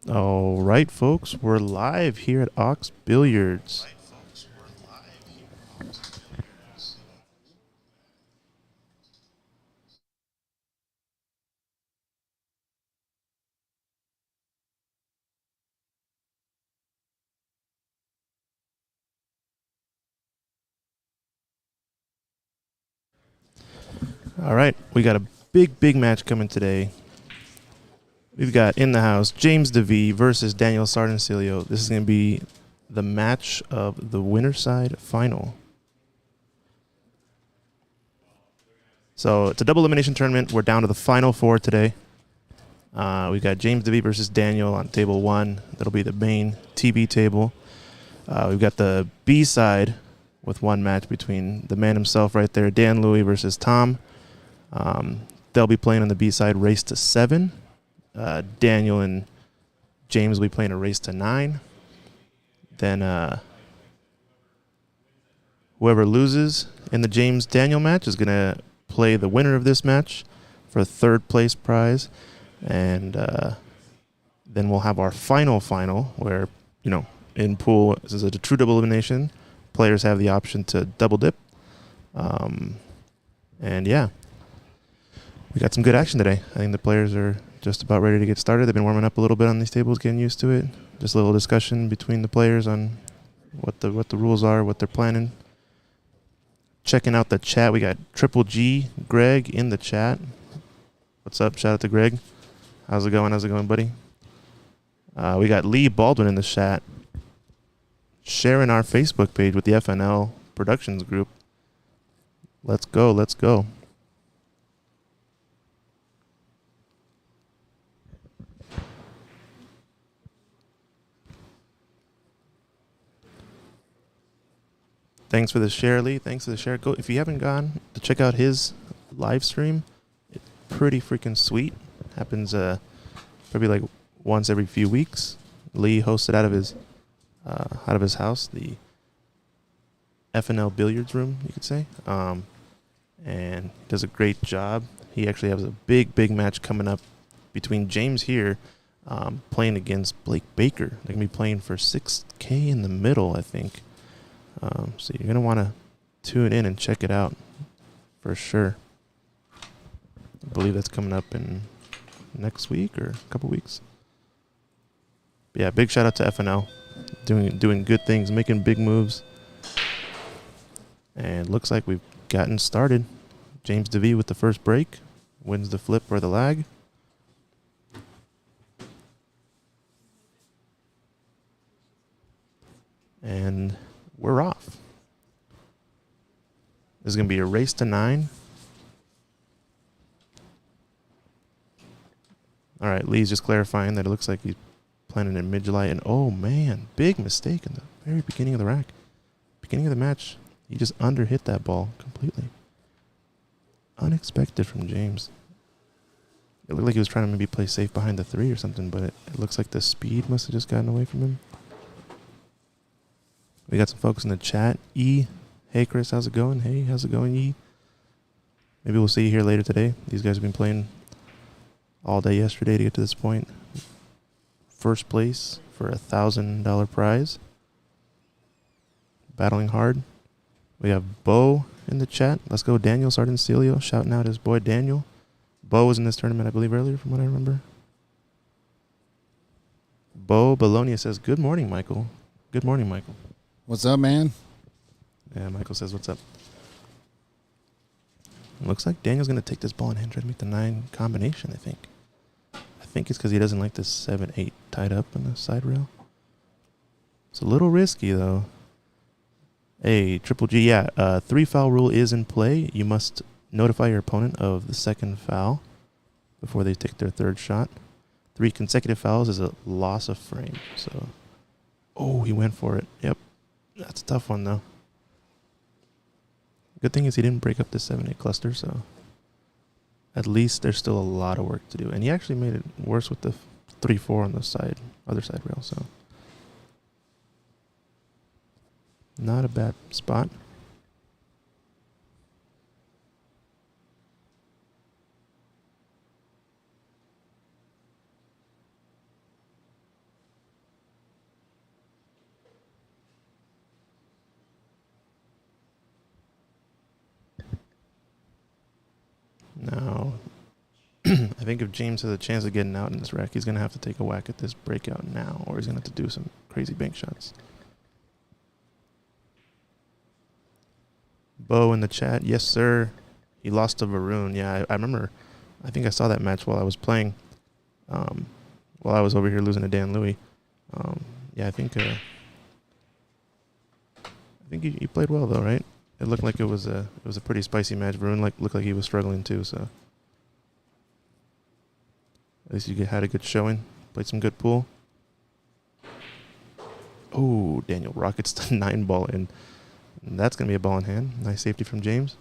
All right, folks, we're live here at Ox Billiards. All right, we got a big match coming today. We've got in the house James Davey versus Daniel Sardon Celio. This is going to be the match of the winner side final. So it's a double elimination tournament. We're down to the final four today. We've got James Davey versus Daniel on table one. That'll be the main TB table. We've got the B side with one match between the man himself right there, Dan Louie versus Tom. They'll be playing on the B side, race to 7. Daniel and James will be playing a race to 9. Then whoever loses in the James Daniel match is going to play the winner of this match for a third place prize. And then we'll have our final where, in pool, this is a true double elimination. Players have the option to double dip. And yeah, we got some good action today. I think the players are just about ready to get started. They've been warming up a little bit on these tables, getting used to it. Just a little discussion between the players on what the rules are, what they're planning. Checking out the chat, we got Triple G, Greg in the chat. What's up? Shout out to Greg. How's it going? Buddy? We got Lee Baldwin in the chat, sharing our Facebook page with the FNL Productions group. Let's go. Thanks for the share, Lee. Thanks for the share. Go if you haven't gone to check out his live stream. It's pretty freaking sweet. Happens probably like once every few weeks. Lee hosts it out of his house, the FNL billiards room, you could say. And does a great job. He actually has a big match coming up between James here, playing against Blake Baker. They're gonna be playing for $6K in the middle, I think. So you're going to want to tune in and check it out for sure. I believe that's coming up in next week or a couple weeks. But yeah, big shout out to FNL. Doing good things, making big moves. And looks like we've gotten started. James Davey with the first break. Wins the flip or the lag. And we're off. This is going to be a race to 9. All right, Lee's just clarifying that it looks like he's planning in mid-July. And, oh, man, big mistake in the very beginning of the rack. Beginning of the match, he just underhit that ball completely. Unexpected from James. It looked like he was trying to maybe play safe behind the 3 or something, but it looks like the speed must have just gotten away from him. We got some folks in the chat. E, hey Chris, how's it going? Hey, how's it going, E? Maybe we'll see you here later today. These guys have been playing all day yesterday to get to this point. First place for $1,000 prize. Battling hard. We have Bo in the chat. Let's go, Daniel Sardon Celio, shouting out his boy Daniel. Bo was in this tournament, I believe, earlier, from what I remember. Bo Bologna says, good morning, Michael. Good morning, Michael. What's up, man? Yeah, Michael says, what's up? It looks like Daniel's going to take this ball in hand, try to make the 9 combination, I think. I think it's because he doesn't like this 7-8 tied up on the side rail. It's a little risky, though. Hey, Triple G, yeah, 3-foul rule is in play. You must notify your opponent of the second foul before they take their third shot. 3 consecutive fouls is a loss of frame. So, oh, he went for it. Yep. That's a tough one, though. Good thing is he didn't break up the 7-8 cluster, so at least there's still a lot of work to do. And he actually made it worse with the 3-4 on the other side rail, so not a bad spot. I think if James has a chance of getting out in this rack, he's going to have to take a whack at this breakout now, or he's going to have to do some crazy bank shots. Bo in the chat, yes, sir. He lost to Varun. Yeah, I remember. I think I saw that match while I was playing. While I was over here losing to Dan Louie. Yeah, I think he played well though, right? It looked like it was a pretty spicy match. Varun looked like he was struggling too, so at least you had a good showing. Played some good pool. Oh, Daniel rockets the 9-ball in. And that's gonna be a ball in hand. Nice safety from James.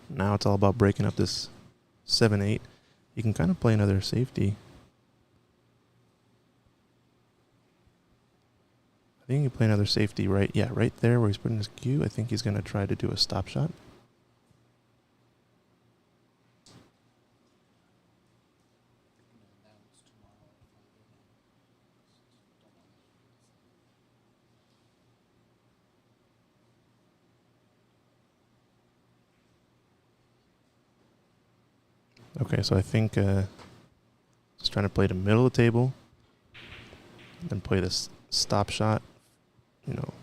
Now it's all about breaking up this 7-8. You can kind of play another safety. I think he can play another safety right there where he's putting his cue. I think he's going to try to do a stop shot. Okay, so I think just trying to play the middle of the table, then play this stop shot,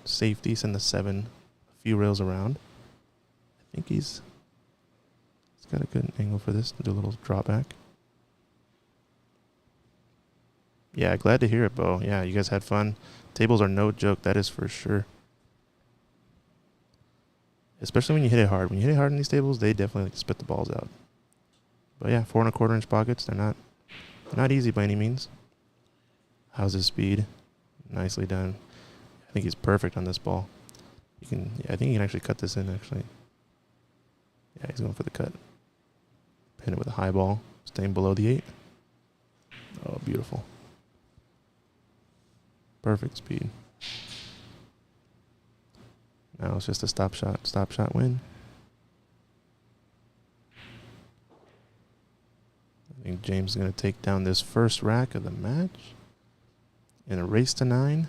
safety, send the 7 a few rails around. I think he's got a good angle for this, do a little drawback. Yeah, glad to hear it, Bo. Yeah, you guys had fun. Tables are no joke, that is for sure. Especially when you hit it hard. When you hit it hard in these tables, they definitely like to spit the balls out. But yeah, 4 1/4 inch pockets. They're not easy by any means. How's his speed? Nicely done. I think he's perfect on this ball. I think he can actually cut this in actually. Yeah, he's going for the cut. Pin it with a high ball, staying below the 8. Oh, beautiful. Perfect speed. Now it's just a stop shot. Stop shot win. I think James is going to take down this first rack of the match in a race to 9.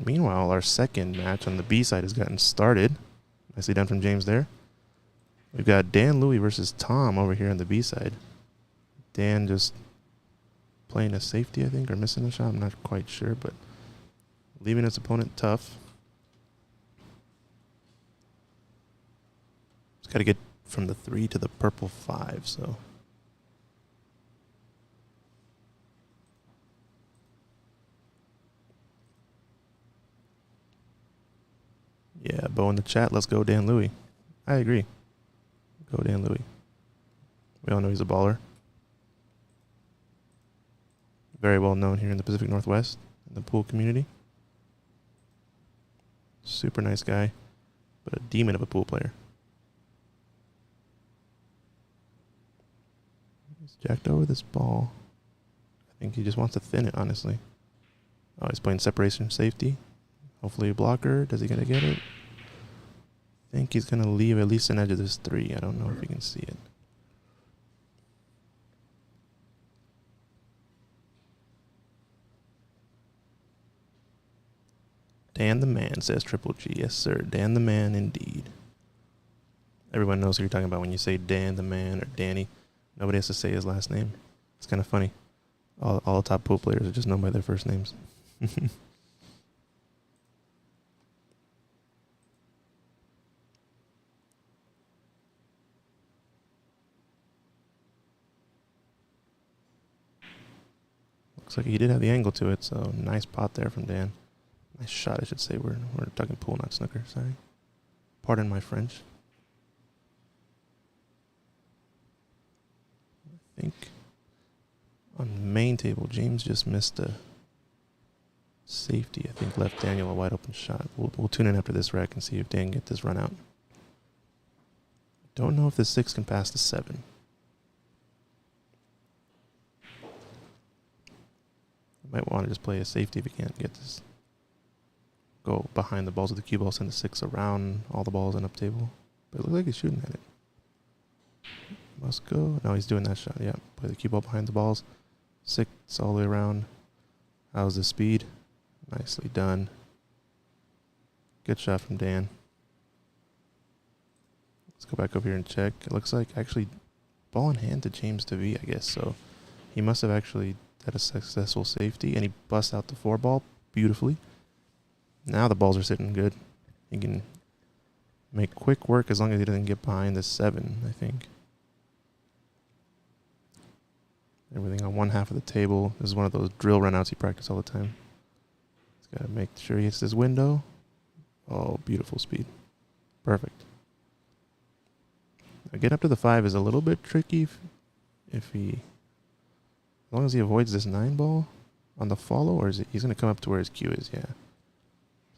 Meanwhile, our second match on the B side has gotten started. Nicely done from James there. We've got Dan Louie versus Tom over here on the B side. Dan just playing a safety, I think, or missing a shot. I'm not quite sure, but leaving his opponent tough. Just got to get from the 3 to the purple 5, so. Yeah, Bo in the chat. Let's go, Dan Louie. I agree. Go, Dan Louie. We all know he's a baller. Very well known here in the Pacific Northwest, in the pool community. Super nice guy, but a demon of a pool player. He's jacked over this ball. I think he just wants to thin it, honestly. Oh, he's playing separation safety. Hopefully a blocker. Does he going to get it? I think he's going to leave at least an edge of this 3. I don't know if you can see it. Dan the man, says Triple G. Yes, sir. Dan the man, indeed. Everyone knows who you're talking about when you say Dan the man or Danny. Nobody has to say his last name. It's kind of funny. All the top pool players are just known by their first names. Looks like he did have the angle to it, so nice pot there from Dan. Nice shot, I should say. We're talking pool, not snooker. Sorry. Pardon my French. I think on the main table, James just missed a safety. I think left Daniel a wide open shot. We'll tune in after this rack and see if Dan can get this run out. Don't know if the 6 can pass the 7. Might want to just play a safety if he can't get this. Go behind the balls with the cue ball, send the 6 around all the balls and up table. But it looks like he's shooting at it. Must go. No, he's doing that shot. Yeah. Play the cue ball behind the balls. 6 all the way around. How's the speed? Nicely done. Good shot from Dan. Let's go back over here and check. It looks like actually ball in hand to James Davey, I guess. So he must have actually had a successful safety, and he busts out the 4 ball beautifully. Now the balls are sitting good. He can make quick work as long as he doesn't get behind the 7, I think. Everything on one half of the table. This is one of those drill runouts you practice all the time. He's got to make sure he hits this window. Oh, beautiful speed. Perfect. Now getting up to the 5 is a little bit tricky if he, as long as he avoids this 9 ball on the follow, or is it, he's going to come up to where his cue is, yeah.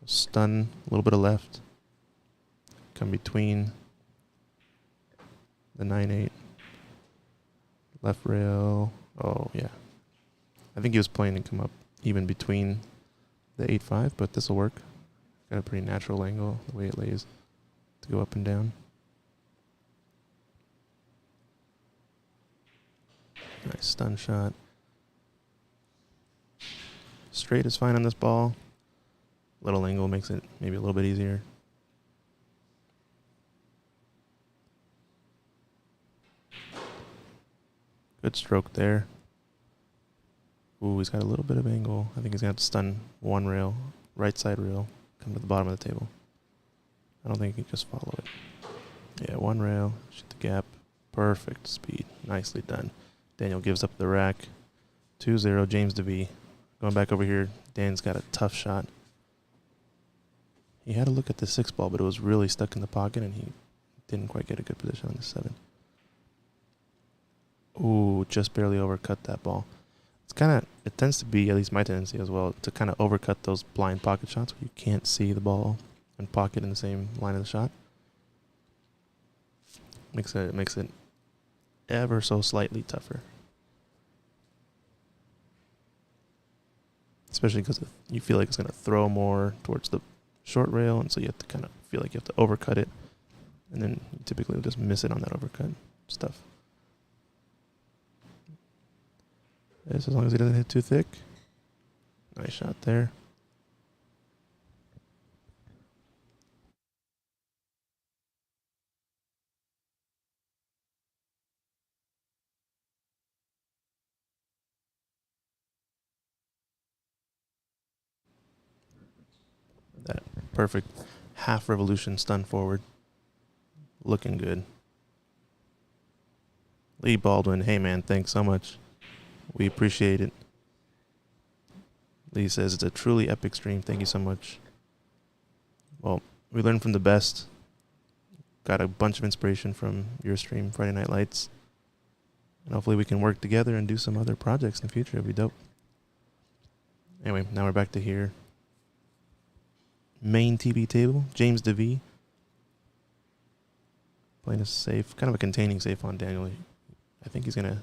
So stun, a little bit of left. Come between the 9-8. Left rail. Oh, yeah. I think he was playing to come up even between the 8-5, but this will work. Got a pretty natural angle, the way it lays, to go up and down. Nice stun shot. Straight is fine on this ball. Little angle makes it maybe a little bit easier. Good stroke there. Ooh, he's got a little bit of angle. I think he's going to have to stun 1 rail, right side rail, come to the bottom of the table. I don't think he can just follow it. Yeah, 1 rail, shoot the gap. Perfect speed. Nicely done. Daniel gives up the rack. 2-0, James Davey. Going back over here, Dan's got a tough shot. He had a look at the 6 ball, but it was really stuck in the pocket, and he didn't quite get a good position on the 7. Ooh, just barely overcut that ball. It's kind of, it tends to be, at least my tendency as well, to kind of overcut those blind pocket shots where you can't see the ball and pocket in the same line of the shot. Makes it ever so slightly tougher. Especially because you feel like it's going to throw more towards the short rail, and so you have to kind of feel like you have to overcut it, and then you typically just miss it on that overcut stuff. As long as he doesn't hit too thick. Nice shot there. That perfect half revolution stun forward. Looking good. Lee Baldwin, hey man, thanks so much. We appreciate it. Lee says it's a truly epic stream. Thank you so much. Well, we learned from the best. Got a bunch of inspiration from your stream, Friday Night Lights. And hopefully we can work together and do some other projects in the future. It'd be dope. Anyway, now we're back to here. Main TV table, James Davey. Playing a safe, kind of a containing safe on Daniel. I think he's going to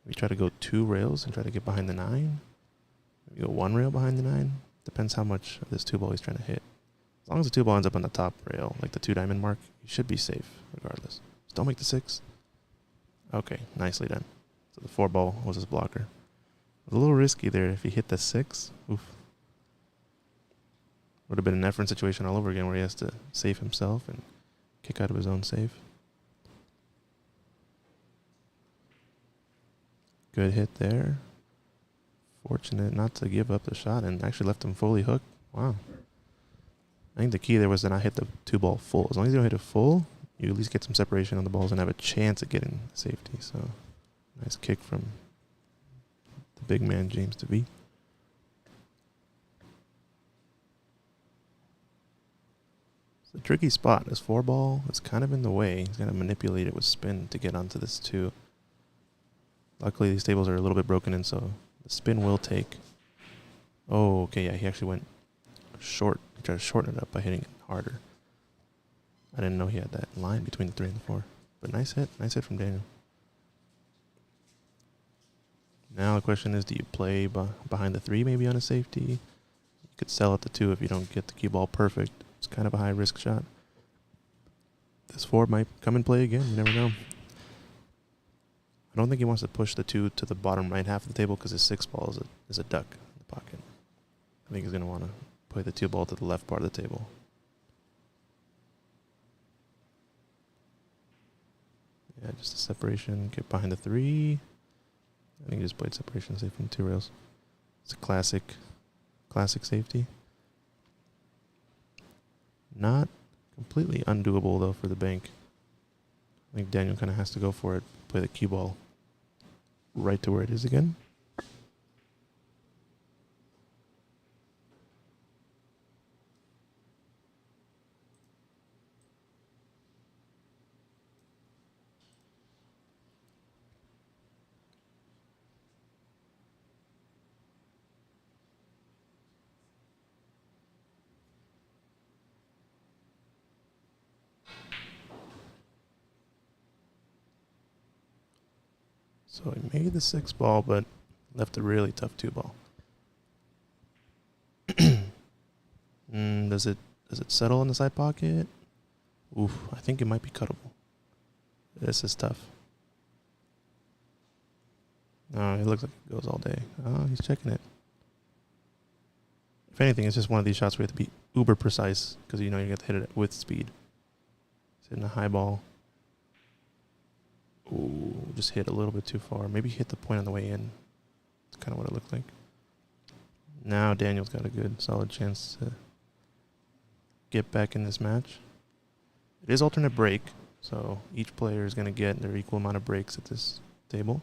maybe try to go 2 rails and try to get behind the 9. Maybe go 1 rail behind the 9. Depends how much of this 2 ball he's trying to hit. As long as the 2 ball ends up on the top rail, like the 2 diamond mark, you should be safe regardless. Just don't make the 6. Okay, nicely done. So the 4 ball was his blocker. It was a little risky there if he hit the 6. Oof. Would have been an effort situation all over again where he has to save himself and kick out of his own save. Good hit there. Fortunate not to give up the shot and actually left him fully hooked. Wow. I think the key there was to not hit the 2 ball full. As long as you don't hit it full, you at least get some separation on the balls and have a chance at getting safety. So, nice kick from the big man, James Davey. It's a tricky spot. This 4 ball is kind of in the way. He's going to manipulate it with spin to get onto this 2. Luckily, these tables are a little bit broken in, so the spin will take. Oh, okay, yeah, he actually went short. He tried to shorten it up by hitting it harder. I didn't know he had that line between the 3 and the 4. But nice hit from Daniel. Now the question is, do you play behind the 3 maybe on a safety? You could sell at the 2 if you don't get the cue ball perfect. It's kind of a high risk shot. This 4 might come and play again. You never know. I don't think he wants to push the 2 to the bottom right half of the table because his 6 ball is a duck in the pocket. I think he's going to want to play the 2 ball to the left part of the table. Yeah, just a separation. Get behind the 3. I think he just played separation safe from 2 rails. It's a classic safety. Not completely undoable though for the bank. I think Daniel kind of has to go for it. Play the cue ball right to where it is again. So he made the 6 ball, but left a really tough 2 ball. Does it settle in the side pocket? Oof, I think it might be cuttable. This is tough. No, it looks like it goes all day. Oh, he's checking it. If anything, it's just one of these shots where you have to be uber precise because you know you have to hit it with speed. He's hitting a high ball. Ooh, just hit a little bit too far. Maybe hit the point on the way in. That's kind of what it looked like. Now Daniel's got a good, solid chance to get back in this match. It is alternate break, so each player is going to get their equal amount of breaks at this table.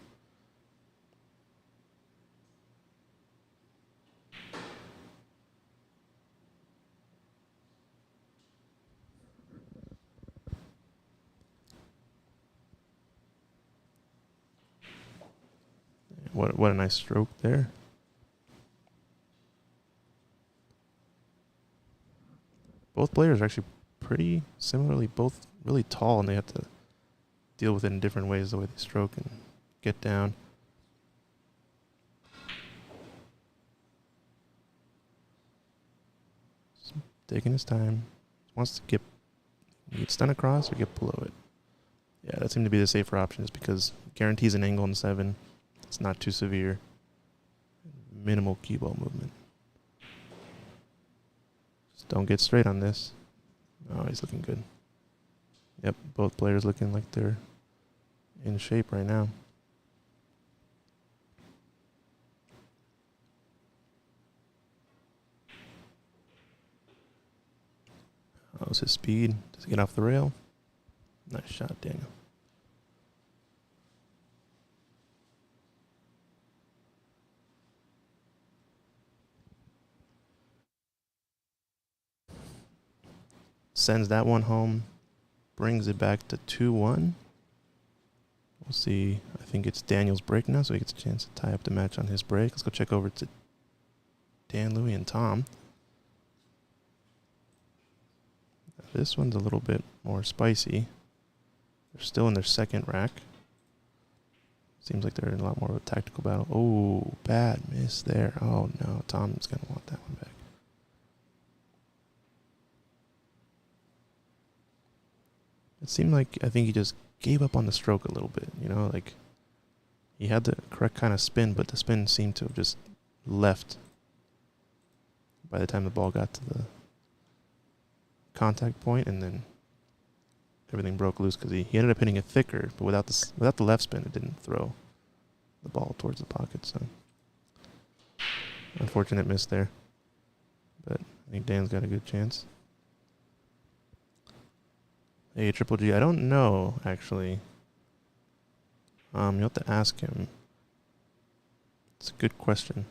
What a nice stroke there. Both players are actually pretty similarly, both really tall, and they have to deal with it in different ways, the way they stroke and get down. Just taking his time. Wants to get stun across or get below it. Yeah, that seemed to be the safer option, just because it guarantees an angle in 7. It's not too severe. Minimal cue ball movement. Just don't get straight on this. Oh, he's looking good. Yep, both players looking like they're in shape right now. How's his speed? Does he get off the rail? Nice shot, Daniel. Sends that one home. Brings it back to 2-1. We'll see. I think it's Daniel's break now, so he gets a chance to tie up the match on his break. Let's go check over to Dan, Louie, and Tom. This one's a little bit more spicy. They're still in their second rack. Seems like they're in a lot more of a tactical battle. Oh, bad miss there. Oh, no. Tom's going to want that one back. It seemed like, I think he just gave up on the stroke a little bit. You know, like he had the correct kind of spin, but the spin seemed to have just left by the time the ball got to the contact point, and then everything broke loose because he ended up hitting it thicker, but without the left spin, it didn't throw the ball towards the pocket. So unfortunate miss there, but I think Dan's got a good chance. Hey, Triple G, I don't know actually. You'll have to ask him. It's a good question.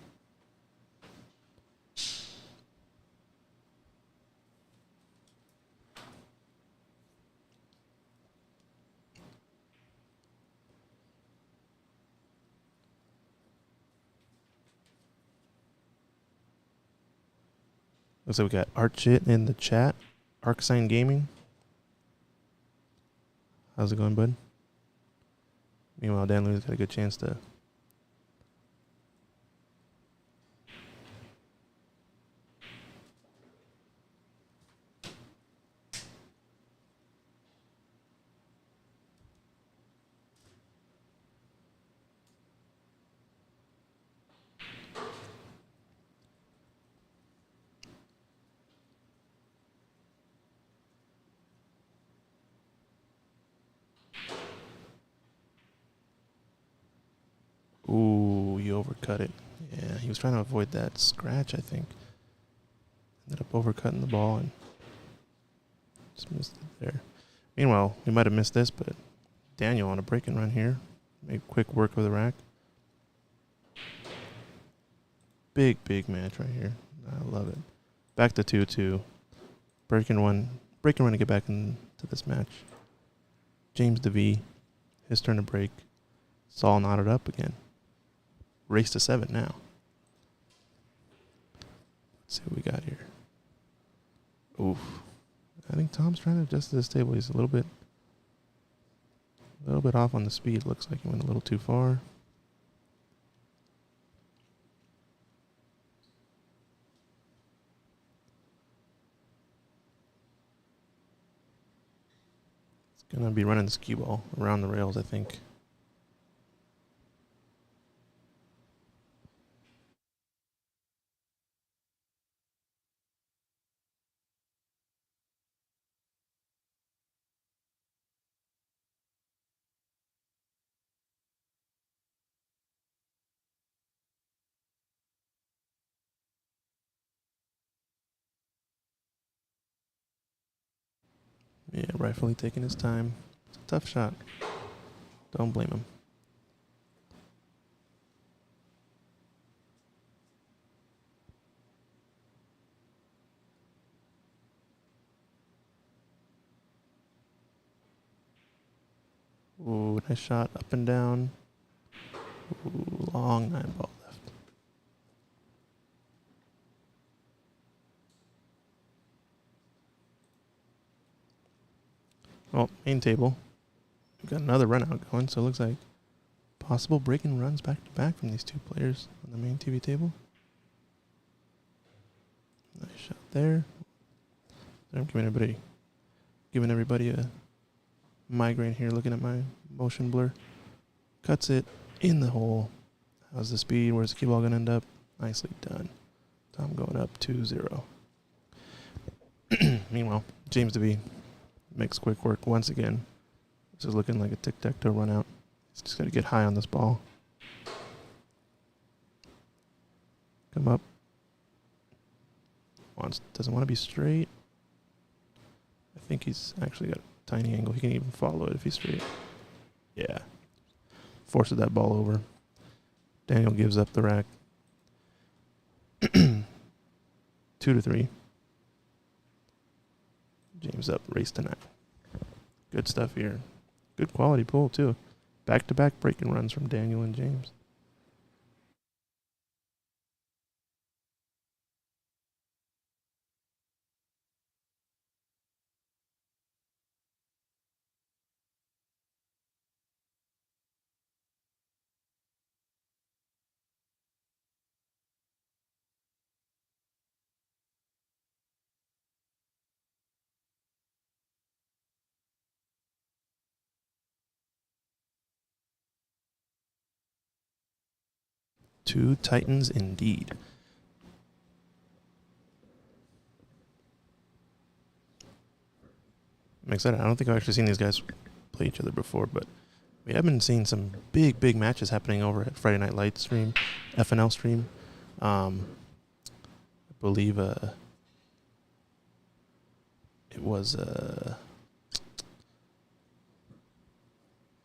Looks like we got Archit in the chat. ArcSign Gaming. How's it going, bud? Meanwhile, Dan Louie's got a good chance to overcut it. Yeah, he was trying to avoid that scratch, I think. Ended up overcutting the ball and just missed it there. Meanwhile, we might have missed this, but Daniel on a break and run here. Made quick work of the rack. Big match right here. I love it. Back to 2-2. Break and run to get back into this match. James Davey, his turn to break. Saul knotted up again. Race to 7 now. Let's see what we got here. Oof. I think Tom's trying to adjust to this table. He's a little bit off on the speed. Looks like he went a little too far. It's going to be running this cue ball around the rails, I think. Yeah, rightfully taking his time. It's a tough shot. Don't blame him. Ooh, nice shot up and down. Ooh, long 9-ball left. Oh, main table. We've got another run out going, so it looks like possible break-and runs back to back from these two players on the main TV table. Nice shot there. I'm giving everybody a migraine here looking at my motion blur. Cuts it in the hole. How's the speed? Where's the cue ball going to end up? Nicely done. Tom going up 2-0. Meanwhile, James Davey makes quick work once again. This is looking like a tic-tac-toe run out. He's just got to get high on this ball. Come up. Doesn't want to be straight. I think he's actually got a tiny angle. He can even follow it if he's straight. Yeah. Forces that ball over. Daniel gives up the rack. 2-3. James up, race to 9. Good stuff here. Good quality pull, too. Back-to-back break-and runs from Daniel and James. Two Titans indeed. I'm excited. I don't think I've actually seen these guys play each other before, but we have been seeing some big matches happening over at Friday Night Lights stream, FNL stream. I believe it was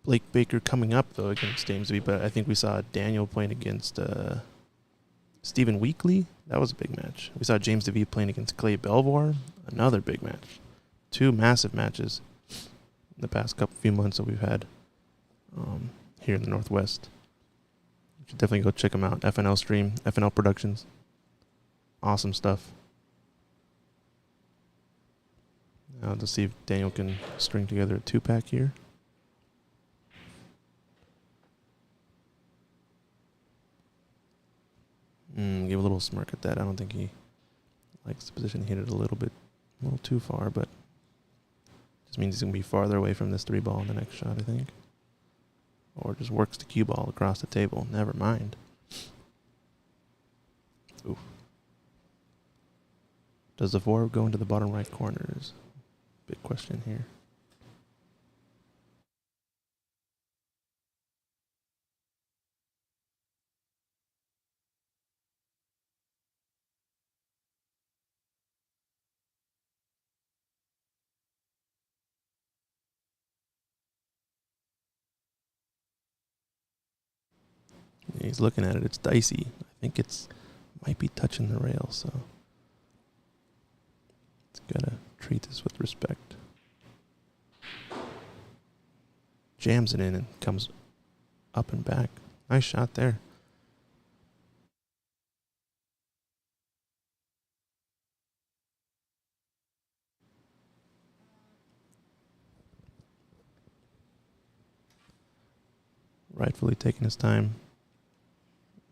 Blake Baker coming up, though, against Damesby, but I think we saw Daniel playing against Stephen Weekly. That was a big match. We saw James Davey playing against Clay Belvoir. Another big match. Two massive matches in the past few months that we've had here in the Northwest. You should definitely go check them out. FNL stream, FNL Productions. Awesome stuff. Now let's see if Daniel can string together a 2-pack here. Give a little smirk at that. I don't think he likes the position. He hit it a little too far, but just means he's going to be farther away from this 3-ball in the next shot, I think. Or just works the cue ball across the table. Never mind. Ooh. Does the 4 go into the bottom right corners? Big question here. he's looking at it. It's dicey. I think might be touching the rail, so it's gotta treat this with respect. Jams it in and comes up and back. Nice shot there. Rightfully taking his time.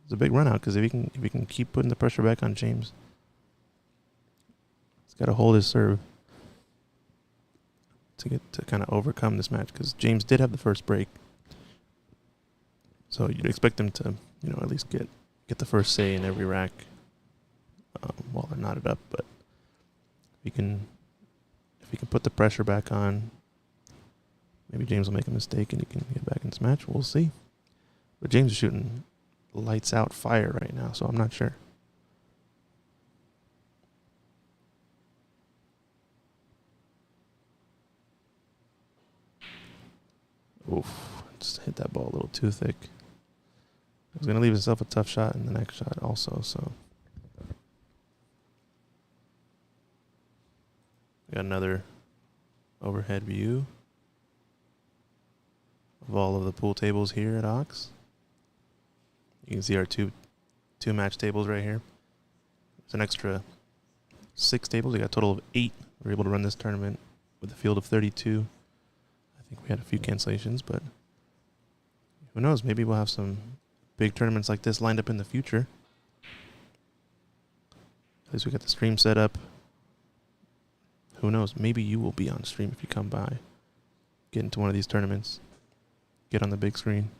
It's a big run out because if he can keep putting the pressure back on James, he's got to hold his serve to kind of overcome this match, because James did have the first break, so you'd expect him to at least get the first say in every rack while they're knotted up. But if he can put the pressure back on, maybe James will make a mistake and he can get back in this match. We'll see. But James is shooting lights out fire right now, so I'm not sure. Oof, just hit that ball a little too thick. He was going to leave himself a tough shot in the next shot also, so. Got another overhead view of all of the pool tables here at Ox. You can see our two match tables right here. There's an extra 6 tables. We got a total of 8. We were able to run this tournament with a field of 32. I think we had a few cancellations, but who knows? Maybe we'll have some big tournaments like this lined up in the future. At least we got the stream set up. Who knows? Maybe you will be on stream if you come by. Get into one of these tournaments. Get on the big screen.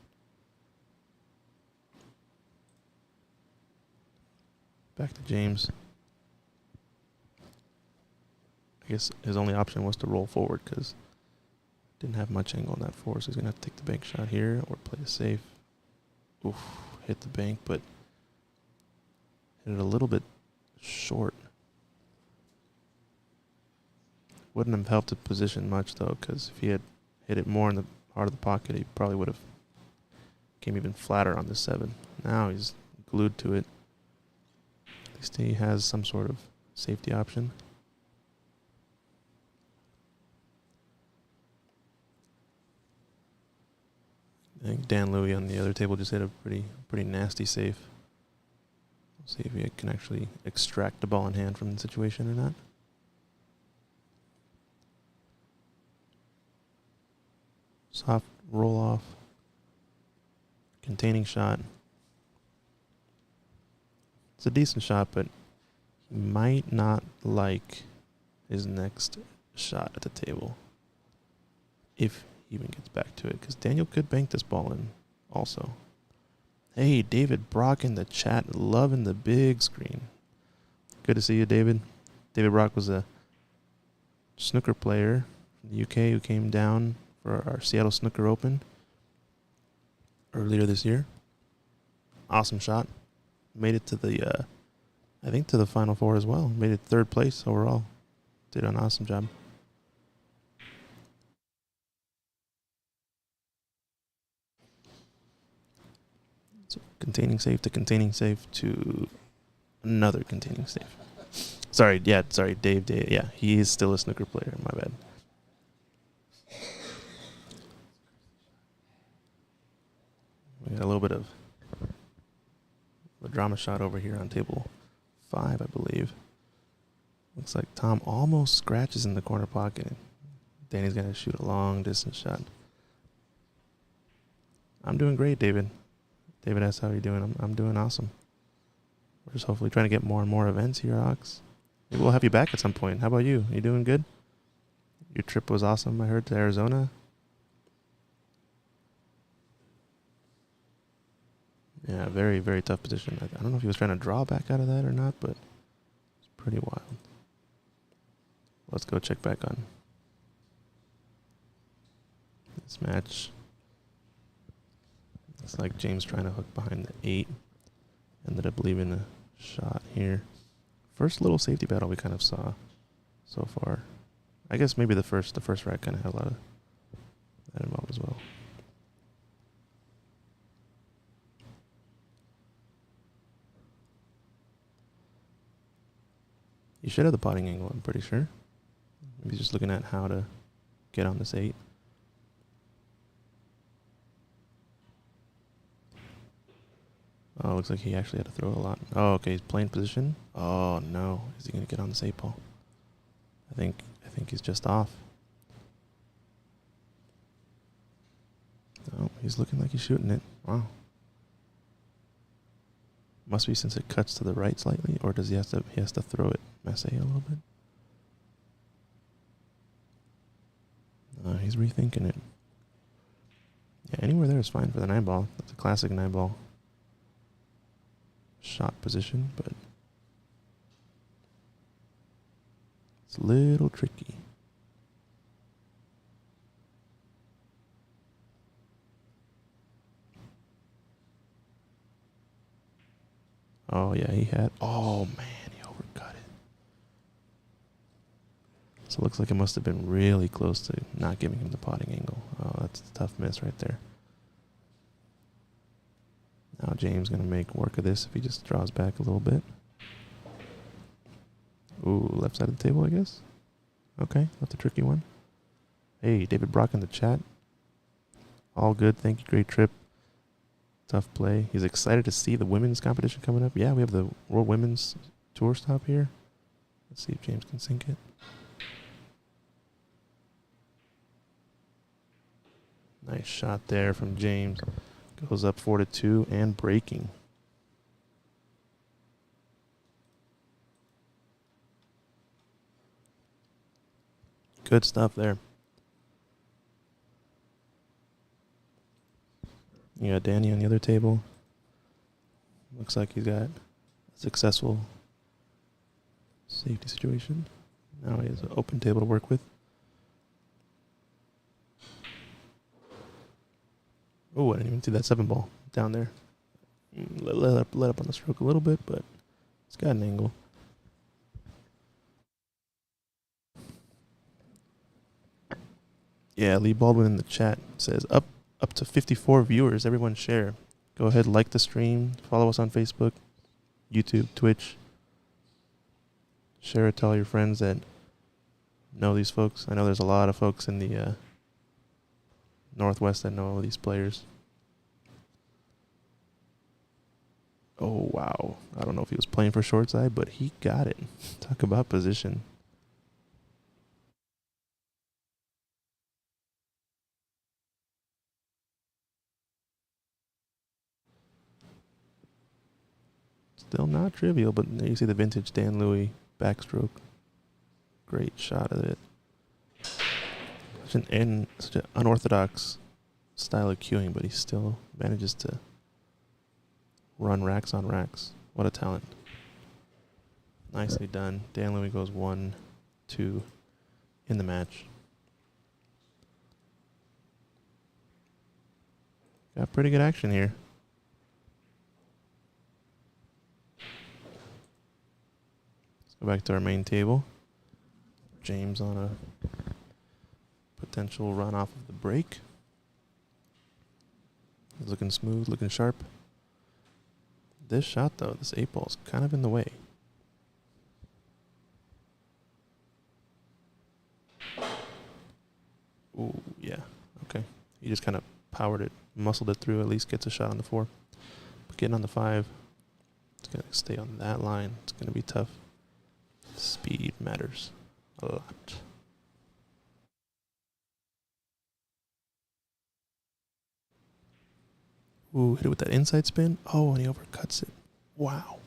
Back to James. I guess his only option was to roll forward because didn't have much angle on that 4, so he's going to have to take the bank shot here or play it safe. Oof, hit the bank, but hit it a little bit short. Wouldn't have helped the position much, though, because if he had hit it more in the heart of the pocket, he probably would have came even flatter on the 7. Now he's glued to it. At least he has some sort of safety option. I think Dan Louie on the other table just hit a pretty nasty save. We'll see if he can actually extract the ball in hand from the situation or not. Soft roll off. Containing shot. It's a decent shot, but he might not like his next shot at the table if he even gets back to it, because Daniel could bank this ball in also. Hey, David Brock in the chat, loving the big screen. Good to see you, David. David Brock was a snooker player from the UK who came down for our Seattle Snooker Open earlier this year. Awesome shot. Made it to the, I think to the Final Four as well. Made it 3rd place overall. Did an awesome job. So containing safe to containing safe to another containing safe. Sorry, Dave. Yeah, he is still a snooker player. My bad. We got a little bit of a drama shot over here on table 5, I believe. Looks like Tom almost scratches in the corner pocket. Danny's going to shoot a long distance shot. I'm doing great, David. David asks how you're doing. I'm doing awesome. We're just hopefully trying to get more and more events here, Ox. Maybe we'll have you back at some point. How about you? You doing good? Your trip was awesome, I heard, to Arizona. Yeah, very, very tough position. I don't know if he was trying to draw back out of that or not, but it's pretty wild. Let's go check back on this match. It's like James trying to hook behind the 8. Ended up leaving a shot here. First little safety battle we kind of saw so far. I guess maybe the first rack kind of had a lot of that involved as well. He should have the potting angle, I'm pretty sure. Maybe he's just looking at how to get on this 8. Oh, looks like he actually had to throw a lot. Oh, okay, he's playing position. Oh no, is he gonna get on this 8 ball? I think he's just off. Oh, he's looking like he's shooting it. Wow. Must be since it cuts to the right slightly, or does he has to throw it masse a little bit? He's rethinking it. Yeah, anywhere there is fine for the 9 ball. That's a classic 9 ball shot position, but it's a little tricky. Oh yeah, he had. Oh man, he overcut it. So it looks like it must have been really close to not giving him the potting angle. Oh, that's a tough miss right there. Now James gonna make work of this if he just draws back a little bit. Ooh, left side of the table, I guess. Okay, that's a tricky one. Hey, David Brock in the chat. All good, thank you, great trip. Tough play. He's excited to see the women's competition coming up. Yeah, we have the World Women's Tour stop here. Let's see if James can sink it. Nice shot there from James. Goes up 4-2 and breaking. Good stuff there. You got Danny on the other table. Looks like he's got a successful safety situation. Now he has an open table to work with. Oh, I didn't even see that 7 ball down there. Let up on the stroke a little bit, but it's got an angle. Yeah, Lee Baldwin in the chat says up to 54 viewers. Everyone share. Go ahead, like the stream. Follow us on Facebook, YouTube, Twitch. Share it to all your friends that know these folks. I know there's a lot of folks in the Northwest that know all these players. Oh, wow. I don't know if he was playing for short side, but he got it. Talk about position. Still not trivial, but there you see the vintage Dan Louis backstroke. Great shot of it. Such an unorthodox style of cueing, but he still manages to run racks on racks. What a talent. Nicely done. Dan Louis goes 1-2 in the match. Got pretty good action here. Let's go back to our main table. James on a potential run off of the break. He's looking smooth, looking sharp. This shot, though, this 8 ball is kind of in the way. Ooh, yeah. Okay. He just kind of powered it, muscled it through, at least gets a shot on the 4. But getting on the 5, it's going to stay on that line. It's going to be tough. Speed matters a lot. Ooh, hit it with that inside spin. Oh, and he overcuts it. Wow.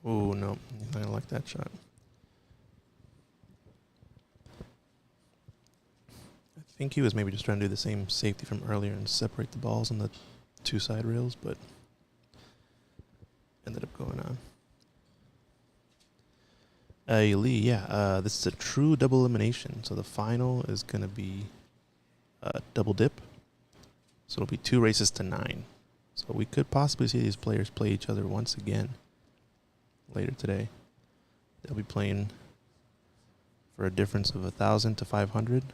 Oh, no. He's not going to like that shot. I think he was maybe just trying to do the same safety from earlier and separate the balls on the 2 side rails, but ended up going on. Lee, yeah. This is a true double elimination. So the final is going to be double dip. So it'll be 2 races to 9. So we could possibly see these players play each other once again later today. They'll be playing for a difference of 1,000 to 500.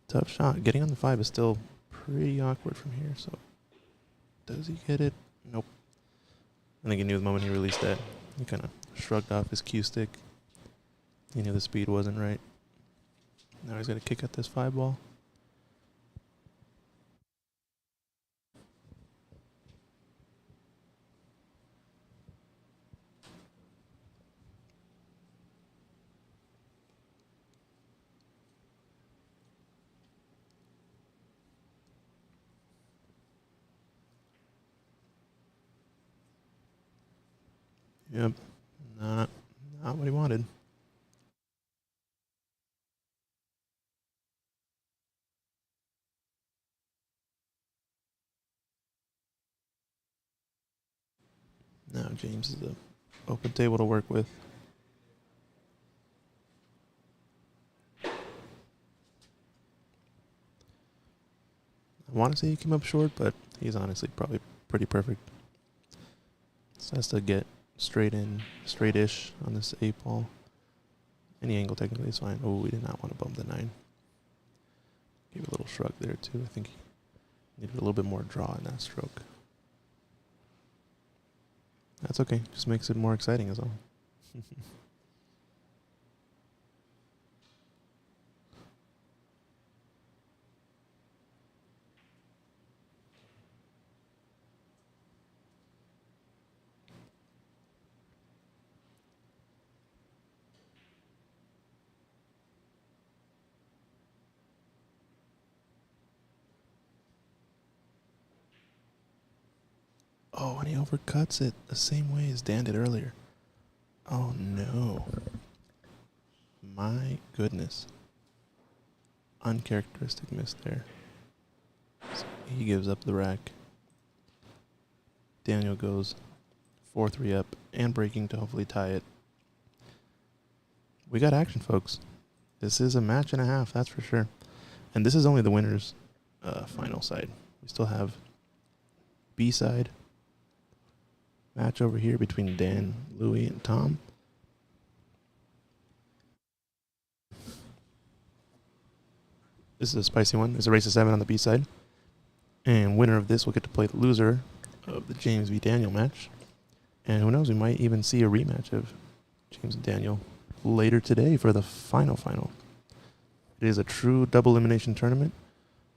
Tough shot. Getting on the 5 is still pretty awkward from here. So does he get it? Nope. I think he knew the moment he released that. He kind of shrugged off his cue stick. He knew the speed wasn't right. Now he's got to kick at this 5 ball. Yep. Not what he wanted. Now James is the open table to work with. I want to say he came up short, but he's honestly probably pretty perfect. So has to get straight-ish on this 8 ball. Any angle technically is fine. Oh, we did not want to bump the 9. Gave a little shrug there too. I think he needed a little bit more draw in that stroke. That's okay. Just makes it more exciting is all. Oh, and he overcuts it the same way as Dan did earlier. Oh no. My goodness. Uncharacteristic miss there. So he gives up the rack. Daniel goes 4-3 up and breaking to hopefully tie it. We got action, folks. This is a match and a half, that's for sure. And this is only the winner's final side. We still have B-side match over here between Dan, Louie, and Tom. This is a spicy one. There's a race of 7 on the B-side. And winner of this will get to play the loser of the James v. Daniel match. And who knows, we might even see a rematch of James and Daniel later today for the final. It is a true double elimination tournament,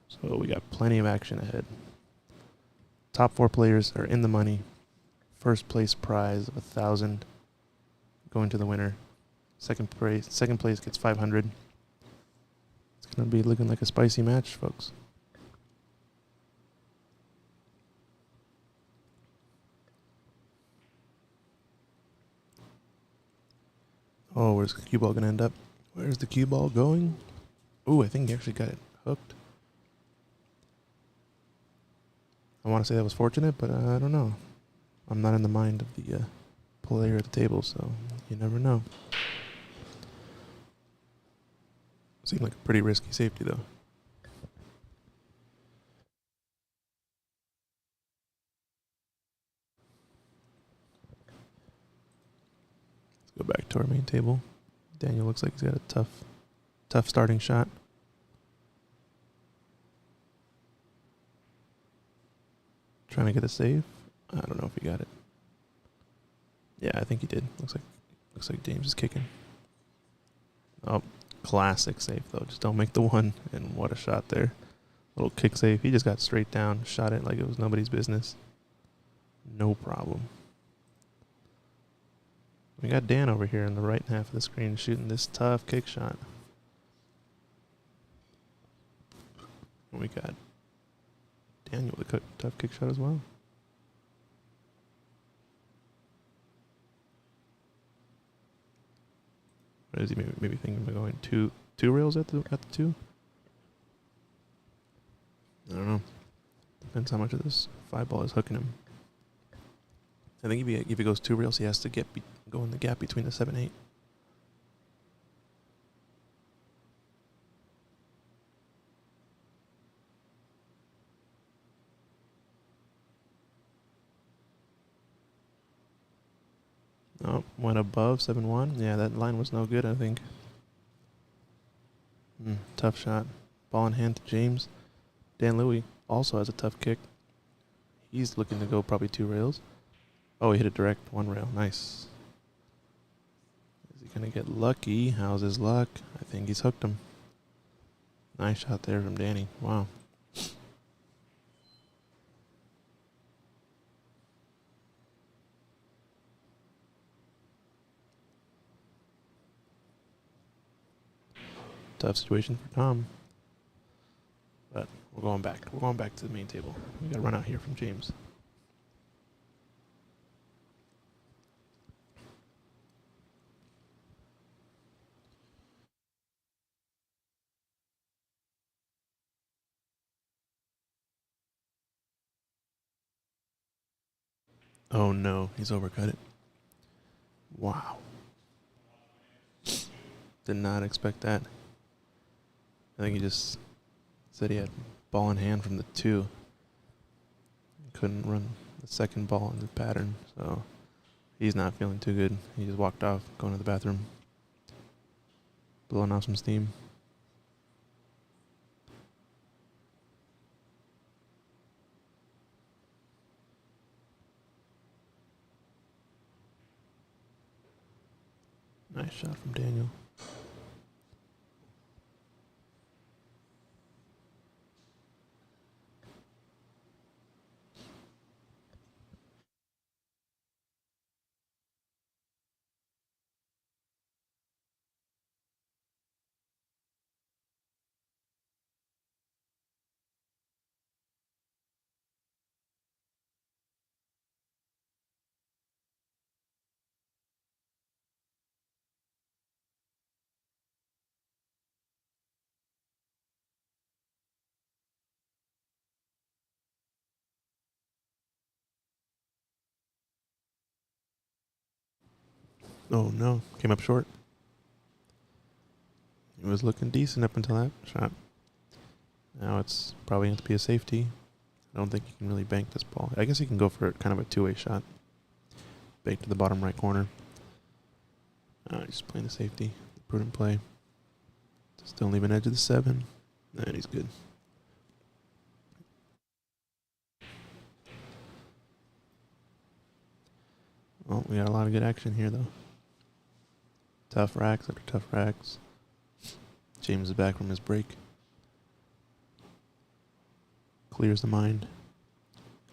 so we got plenty of action ahead. Top 4 players are in the money. First place prize of 1,000 going to the winner. Second place gets 500. It's gonna be looking like a spicy match, folks. Oh, where's the cue ball gonna end up? Where's the cue ball going? Ooh, I think he actually got it hooked. I want to say that was fortunate, but I don't know. I'm not in the mind of the player at the table, so you never know. Seemed like a pretty risky safety, though. Let's go back to our main table. Daniel looks like he's got a tough starting shot. Trying to get a save. I don't know if he got it. Yeah, I think he did. Looks like Looks like James is kicking. Oh, classic save though. Just don't make the one. And what a shot there. Little kick save. He just got straight down, shot it like it was nobody's business. No problem. We got Dan over here in the right half of the screen shooting this tough kick shot. And we got Daniel with a tough kick shot as well. What is he maybe thinking of going two rails at the two? I don't know. Depends how much of this 5-ball is hooking him. I think if he goes 2 rails, he has to go in the gap between the 7-8. Oh, went above 7-1. Yeah, that line was no good, I think. Tough shot. Ball in hand to James. Dan Louie also has a tough kick. He's looking to go probably 2 rails. Oh, he hit it direct 1 rail. Nice. Is he going to get lucky? How's his luck? I think he's hooked him. Nice shot there from Danny. Wow. Tough situation for Tom. But we're going back. We're going back to the main table. We got to run out here from James. Oh no, he's overcut it. Wow. Did not expect that. I think he just said he had ball in hand from the 2. Couldn't run the second ball in the pattern, so he's not feeling too good. He just walked off, going to the bathroom, blowing off some steam. Nice shot from Daniel. Oh no, came up short. He was looking decent up until that shot. Now it's probably going to be a safety. I don't think he can really bank this ball. I guess he can go for kind of a 2-way shot. Bank to the bottom right corner. He's playing the safety. Prudent play. Still leaving edge of the 7. And he's good. Well, we got a lot of good action here, though. Tough racks after tough racks. James is back from his break. Clears the mind.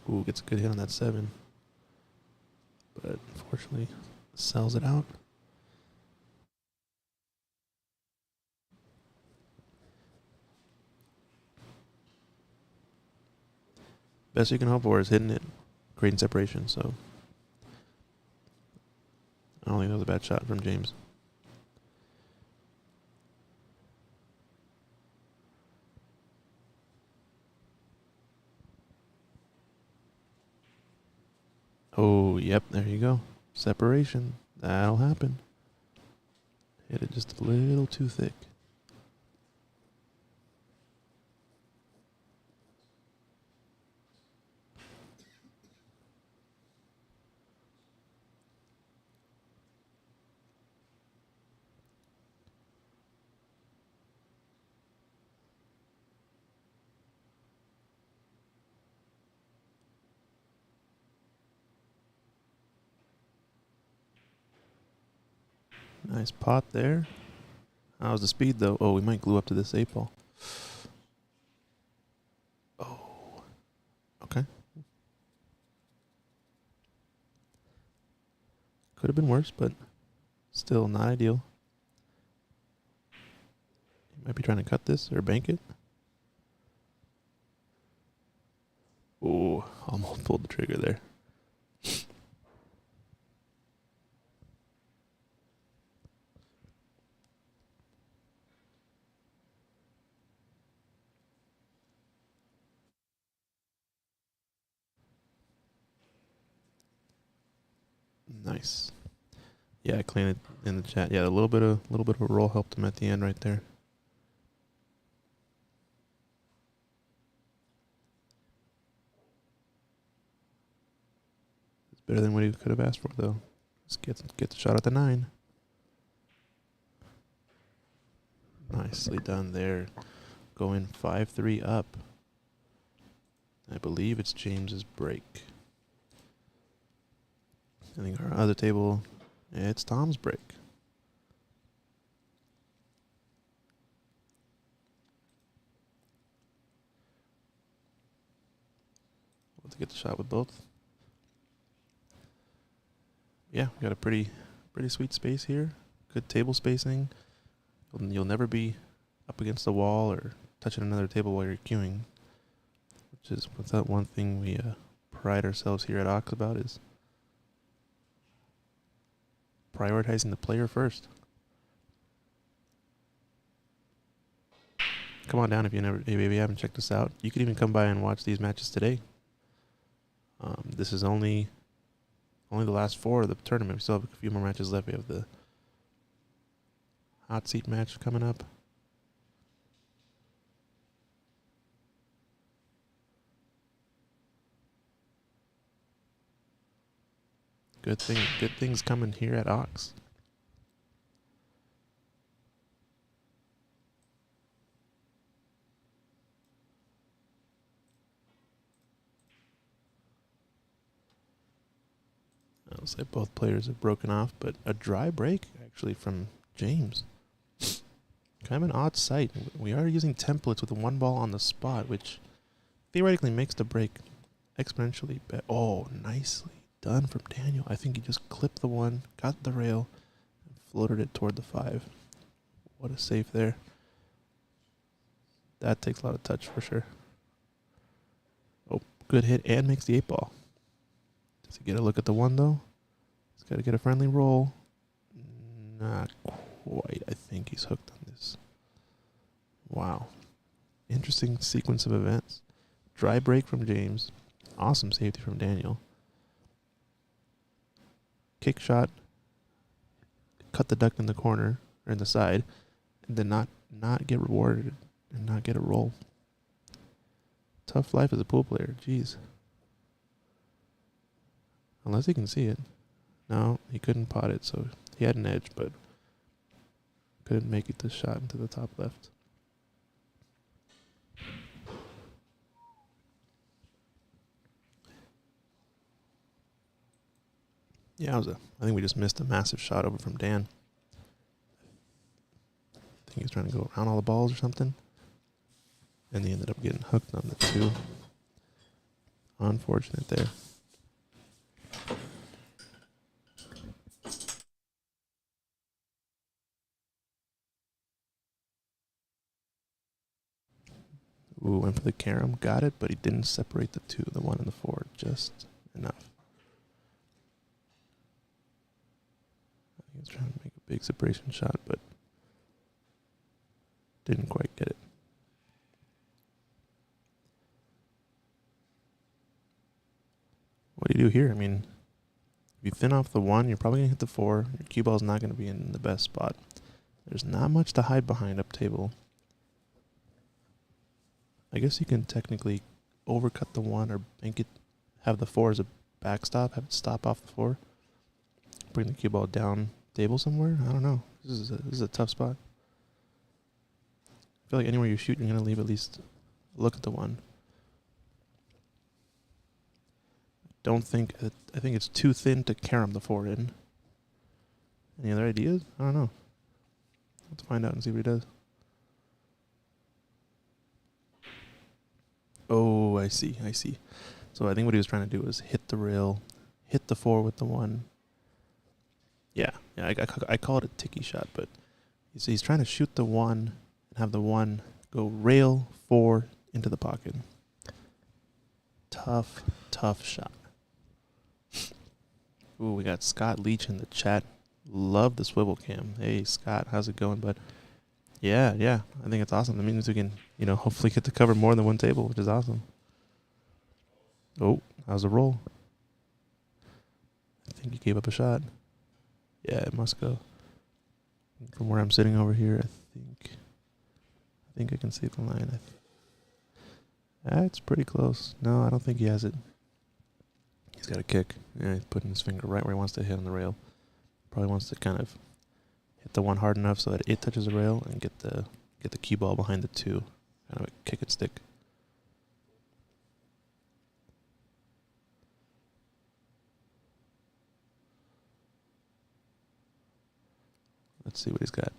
Ooh, gets a good hit on that 7. But unfortunately, sells it out. Best you can hope for is hitting it, creating separation, so I don't think that was a bad shot from James. Oh, yep, there you go. Separation. That'll happen. Hit it just a little too thick. Nice pot there. How's the speed though? Oh, we might glue up to this 8-ball. Oh, okay. Could have been worse, but still not ideal. He might be trying to cut this or bank it. Oh, almost pulled the trigger there. Nice. Yeah, I cleaned it in the chat. Yeah, a little bit of a roll helped him at the end right there. It's better than what he could have asked for though. Let's get the shot at the 9. Nicely done there. Going 5-3 up. I believe it's James's break. I think our other table, it's Tom's break. We'll get the shot with both. Yeah, we got a pretty sweet space here. Good table spacing. You'll never be up against the wall or touching another table while you're queuing, which is what's that one thing we pride ourselves here at Ox about is prioritizing the player first. Come on down if you haven't checked us out. You can even come by and watch these matches today. This is only the last 4 of the tournament. We still have a few more matches left. We have the hot seat match coming up. Good things coming here at Ox. I'll say both players have broken off, but a dry break actually from James. Kind of an odd sight. We are using templates with a 1 ball on the spot, which theoretically makes the break exponentially better. Oh, nicely done from Daniel. I think he just clipped the 1, got the rail, and floated it toward the 5. What a save there. That takes a lot of touch for sure. Oh, good hit and makes the 8-ball. Does he get a look at the 1 though? He's got to get a friendly roll. Not quite. I think he's hooked on this. Wow. Interesting sequence of events. Dry break from James. Awesome safety from Daniel. Kick shot. Cut the duck in the corner or in the side. And then not get rewarded and not get a roll. Tough life as a pool player. Jeez. Unless he can see it. No, he couldn't pot it, so he had an edge, but couldn't make it the shot into the top left. Yeah, I think we just missed a massive shot over from Dan. I think he's trying to go around all the balls or something. And he ended up getting hooked on the 2. Unfortunate there. Ooh, went for the carom, got it, but he didn't separate the 2, the 1 and the 4, just enough. I think he was trying to make a big separation shot, but didn't quite get it. What do you do here? I mean, if you thin off the 1, you're probably going to hit the 4. Your cue ball's not going to be in the best spot. There's not much to hide behind up table. I guess you can technically overcut the 1 or bank it, have the 4 as a backstop, have it stop off the 4. Bring the cue ball down table somewhere? I don't know. This is a tough spot. I feel like anywhere you shoot, you're going to leave at least a look at the 1. I think it's too thin to carom the 4 in. Any other ideas? I don't know. Let's find out and see what he does. Oh, I see. So I think what he was trying to do was hit the rail, hit the 4 with the 1. Yeah, I call it a ticky shot, but he's trying to shoot the 1 and have the 1 go rail 4 into the pocket. Tough shot. Ooh, we got Scott Leach in the chat. Love the swivel cam. Hey, Scott, how's it going, bud? Yeah, I think it's awesome. That means we can, hopefully get to cover more than one table, which is awesome. Oh, how's the roll? I think he gave up a shot. Yeah, it must go. From where I'm sitting over here, I think I can see the line. It's pretty close. No, I don't think he has it. He's got a kick. Yeah, he's putting his finger right where he wants to hit on the rail. Probably wants to kind of hit the 1 hard enough so that it touches the rail and get the cue ball behind the 2. Kind of a kick and stick. Let's see what he's got.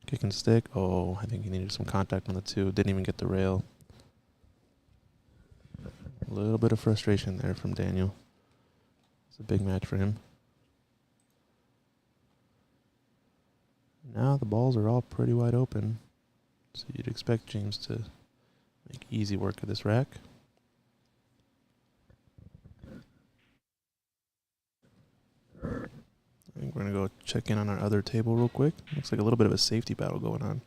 Kick and stick. Oh, I think he needed some contact on the 2. Didn't even get the rail. A little bit of frustration there from Daniel. It's a big match for him. Now the balls are all pretty wide open. So you'd expect James to make easy work of this rack. I think we're going to go check in on our other table real quick. Looks like a little bit of a safety battle going on.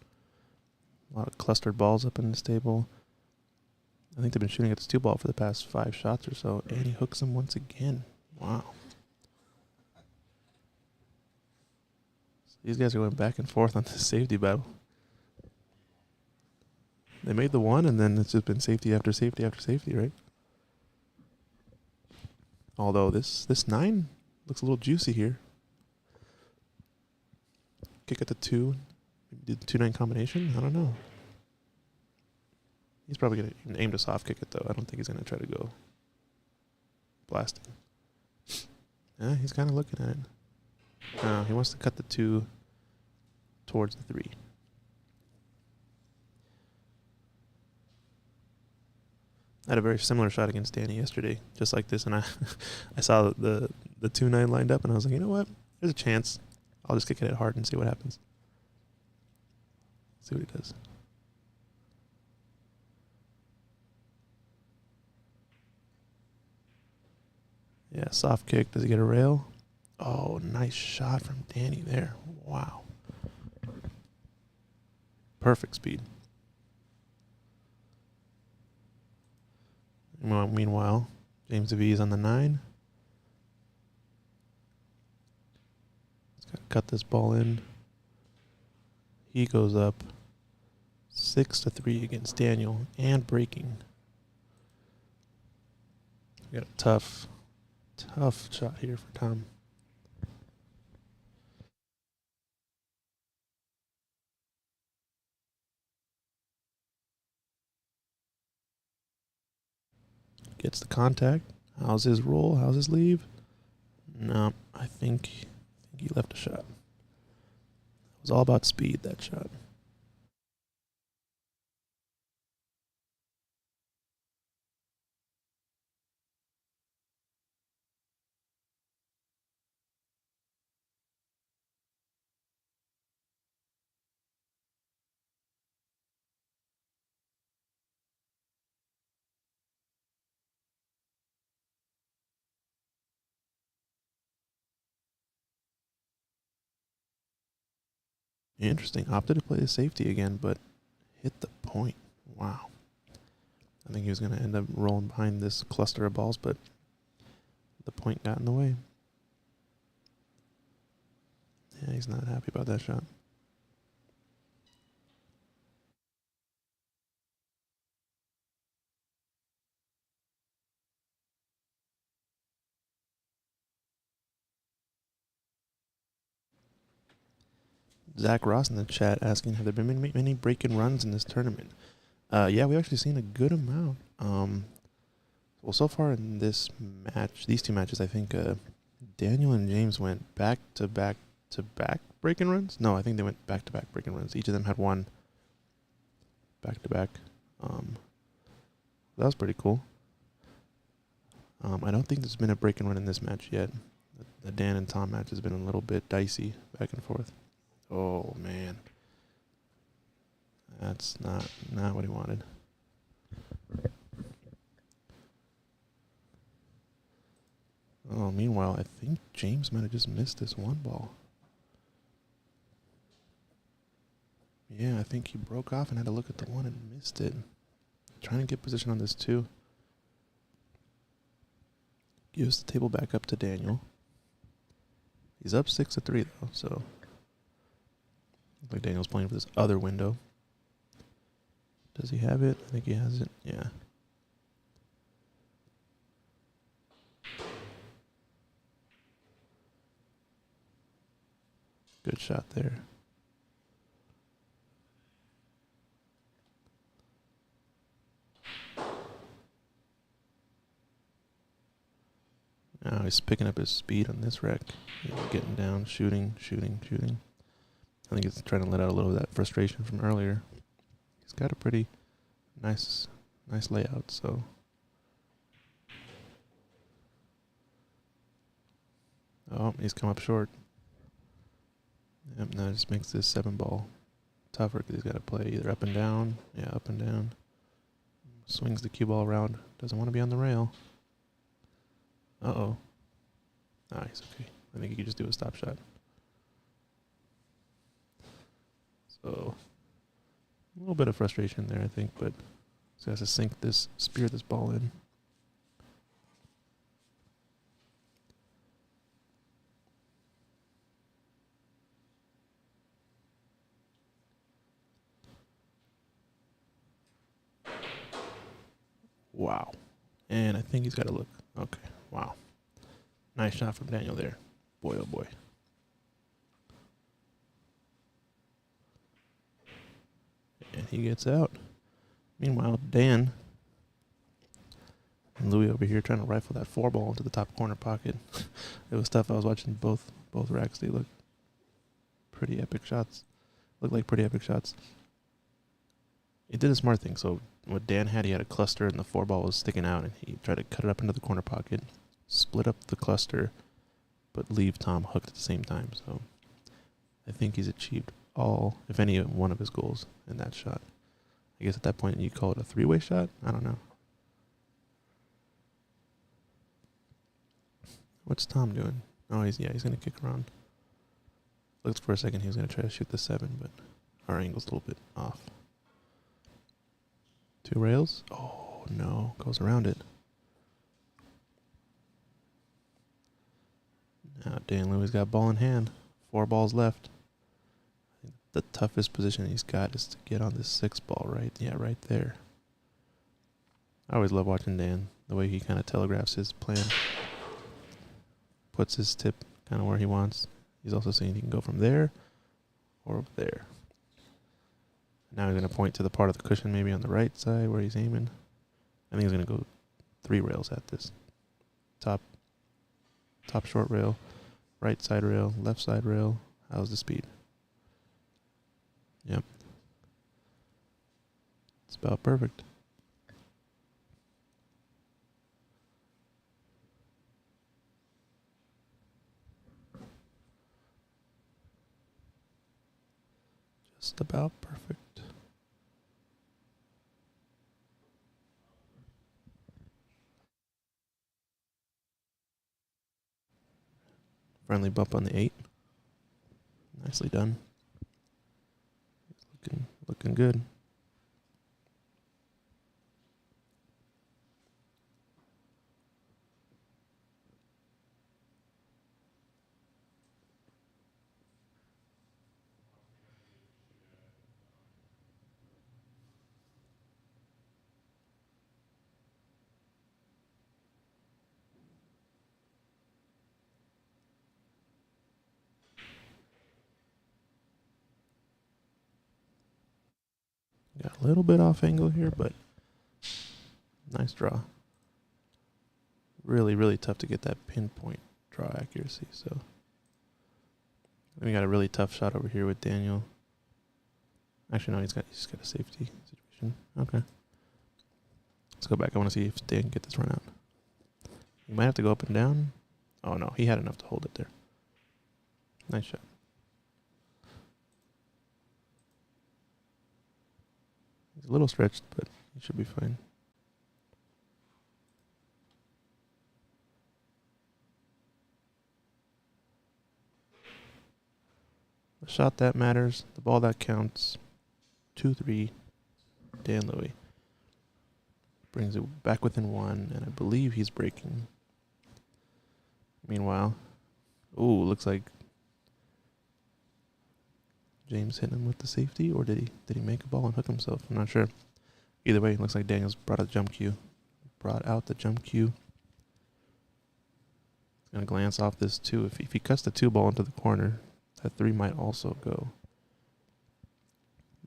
A lot of clustered balls up in this table. I think they've been shooting at this 2 ball for the past 5 shots or so, and he hooks them once again. Wow. So these guys are going back and forth on this safety battle. They made the 1, and then it's just been safety after safety after safety, right? Although this 9 looks a little juicy here. Kick at the 2. Did the 2-9 combination? I don't know. He's probably going to aim to soft kick it, though. I don't think he's going to try to go blasting. Yeah, he's kind of looking at it. No, he wants to cut the 2 towards the 3. I had a very similar shot against Danny yesterday, just like this, and I saw the 2-9 lined up, and I was like, you know what? There's a chance. I'll just kick it hard and see what happens. See what he does. Yeah, soft kick. Does he get a rail? Oh, nice shot from Danny there. Wow. Perfect speed. Meanwhile, James Davey is on the 9. He's got to cut this ball in. He goes up 6-3 against Daniel and breaking. We got a tough shot here for Tom. Gets the contact. How's his roll? How's his leave? No, I think he left a shot. It was all about speed, that shot. Interesting. Opted to play the safety again, but hit the point. Wow. I think he was going to end up rolling behind this cluster of balls, but the point got in the way. Yeah, he's not happy about that shot. Zach Ross in the chat asking, have there been many break-in runs in this tournament? Yeah, we've actually seen a good amount. Well, so far in this match, these two matches, I think Daniel and James went back to back breaking runs. No, I think they went back to back breaking runs. Each of them had one back to back. That was pretty cool. I don't think there's been a breaking run in this match yet. The Dan and Tom match has been a little bit dicey back and forth. Oh man, that's not what he wanted. Oh, meanwhile, I think James might have just missed this one ball. Yeah, I think he broke off and had to look at the one and missed it. Trying to get position on this too. Gives the table back up to Daniel. He's up 6-3 though, so looks like Daniel's playing for this other window. Does he have it? I think he has it. Yeah. Good shot there. Now he's picking up his speed on this wreck. He's getting down, shooting. I think he's trying to let out a little of that frustration from earlier. He's got a pretty nice layout, so. Oh, he's come up short. Yep, now it just makes this 7-ball tougher because he's got to play either up and down. Yeah, up and down. Swings the cue ball around. Doesn't want to be on the rail. Uh-oh. Ah, he's okay. I think he could just do a stop shot. So, a little bit of frustration there, I think, but he has to spear this ball in. Wow. And I think he's got to look. Okay. Wow. Nice shot from Daniel there. Boy, oh boy. And he gets out. Meanwhile, Dan and Louis over here trying to rifle that 4-ball into the top corner pocket. It was tough. I was watching both racks. They look pretty epic shots. Look like pretty epic shots. He did a smart thing. So what Dan had, he had a cluster and the 4-ball was sticking out, and he tried to cut it up into the corner pocket, split up the cluster, but leave Tom hooked at the same time. So I think he's achieved all, if any, one of his goals in that shot. I guess at that point you call it a 3-way shot? I don't know. What's Tom doing? Oh, he's going to kick around. Looked for a second he was going to try to shoot the 7, but our angle's a little bit off. 2 rails? Oh, no. Goes around it. Now Dan Louis got ball in hand. 4 balls left. The toughest position he's got is to get on this 6-ball, right? Yeah, right there. I always love watching Dan, the way he kind of telegraphs his plan. Puts his tip kind of where he wants. He's also saying he can go from there or over there. Now he's going to point to the part of the cushion maybe on the right side where he's aiming. I think he's going to go 3 rails at this. Top short rail, right side rail, left side rail. How's the speed? Yep. It's about perfect. Just about perfect. Friendly bump on the 8. Nicely done. Looking good. Got a little bit off angle here, but nice draw. really, really tough to get that pinpoint draw accuracy. So we got a really tough shot over here with Daniel. Actually, no, he's got a safety situation. Okay. Let's go back. I want to see if Dan can get this run out. He might have to go up and down. Oh, no. He had enough to hold it there. Nice shot. He's a little stretched, but he should be fine. The shot that matters. The ball that counts. 2-3. Dan Louie. Brings it back within one, and I believe he's breaking. Meanwhile, ooh, looks like James hit him with the safety, or did he make a ball and hook himself? I'm not sure. Either way, it looks like Daniel's brought out the jump cue. He's gonna glance off this 2. If he cuts the 2 ball into the corner, that 3 might also go.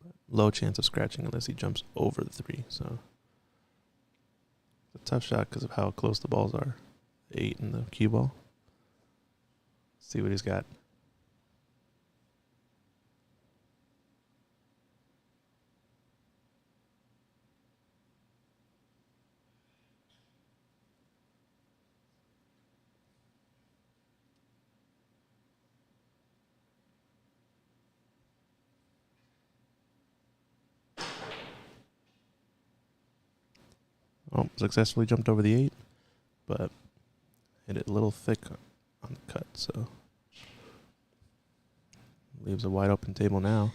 But low chance of scratching unless he jumps over the 3. So it's a tough shot because of how close the balls are. The 8 and the cue ball. Let's see what he's got. Oh, successfully jumped over the 8, but hit it a little thick on the cut, so leaves a wide open table now.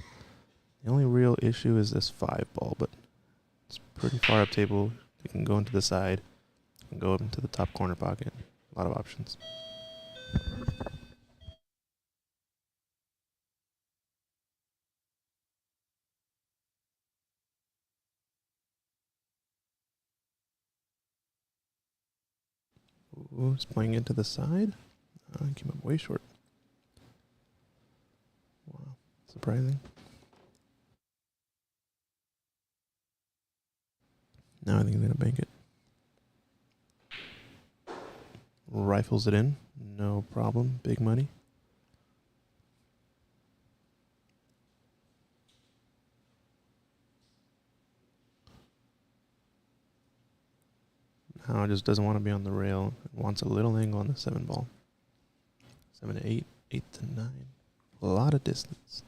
The only real issue is this 5 ball, but it's pretty far up table. It can go into the side, and go up into the top corner pocket. A lot of options. Ooh, it's playing into the side. Came up way short. Wow, surprising. Now I think he's going to bank it. Rifles it in. No problem. Big money. Now it just doesn't want to be on the rail. It wants a little angle on the 7 ball. 7 to 8. 8 to 9. A lot of distance.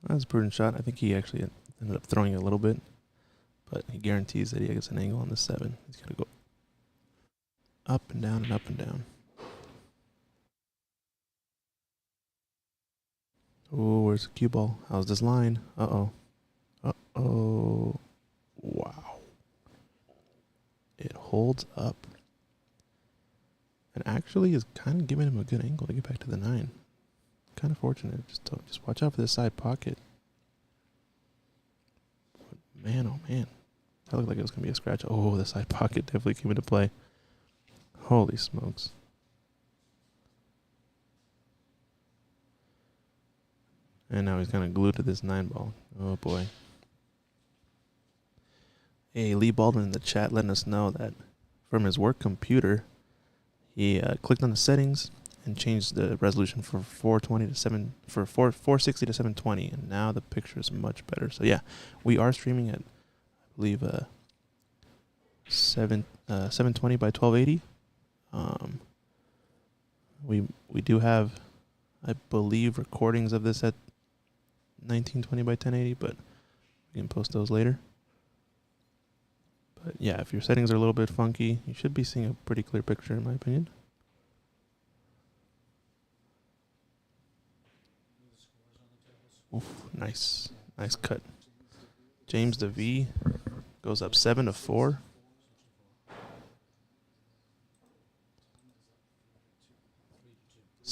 That was a prudent shot. I think he actually ended up throwing it a little bit, but he guarantees that he gets an angle on the 7. He's got to go up and down and up and down. Oh, where's the cue ball? How's this line? Uh-oh. Uh-oh. Wow. It holds up. And actually is kind of giving him a good angle to get back to the 9. Kind of fortunate. Just watch out for this side pocket. But man, oh man. That looked like it was going to be a scratch. Oh, the side pocket definitely came into play. Holy smokes. And now he's kind of glued to this 9 ball. Oh boy. Hey, Lee Baldwin in the chat letting us know that from his work computer, he clicked on the settings and changed the resolution from 420 to 460 to 720, and now the picture is much better. So yeah, we are streaming at, I believe, 720 by 1280. We do have, I believe, recordings of this at 1920 by 1080, but we can post those later. But yeah, if your settings are a little bit funky, you should be seeing a pretty clear picture, in my opinion. Oof, nice cut. James Davey goes up 7-4.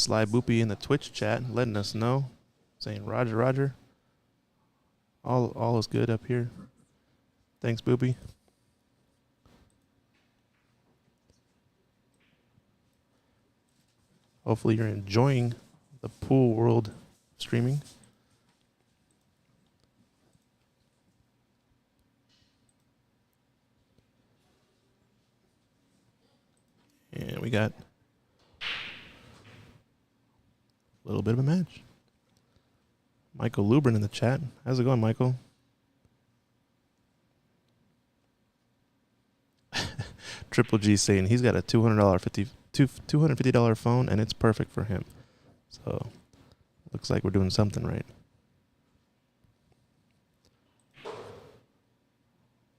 Sly Boopy in the Twitch chat letting us know, saying Roger, Roger. All is good up here. Thanks, Boopy. Hopefully you're enjoying the pool world streaming. And we got a little bit of a match. Michael Lubrin in the chat. How's it going, Michael? Triple G saying he's got a $250 phone and it's perfect for him. So looks like we're doing something right.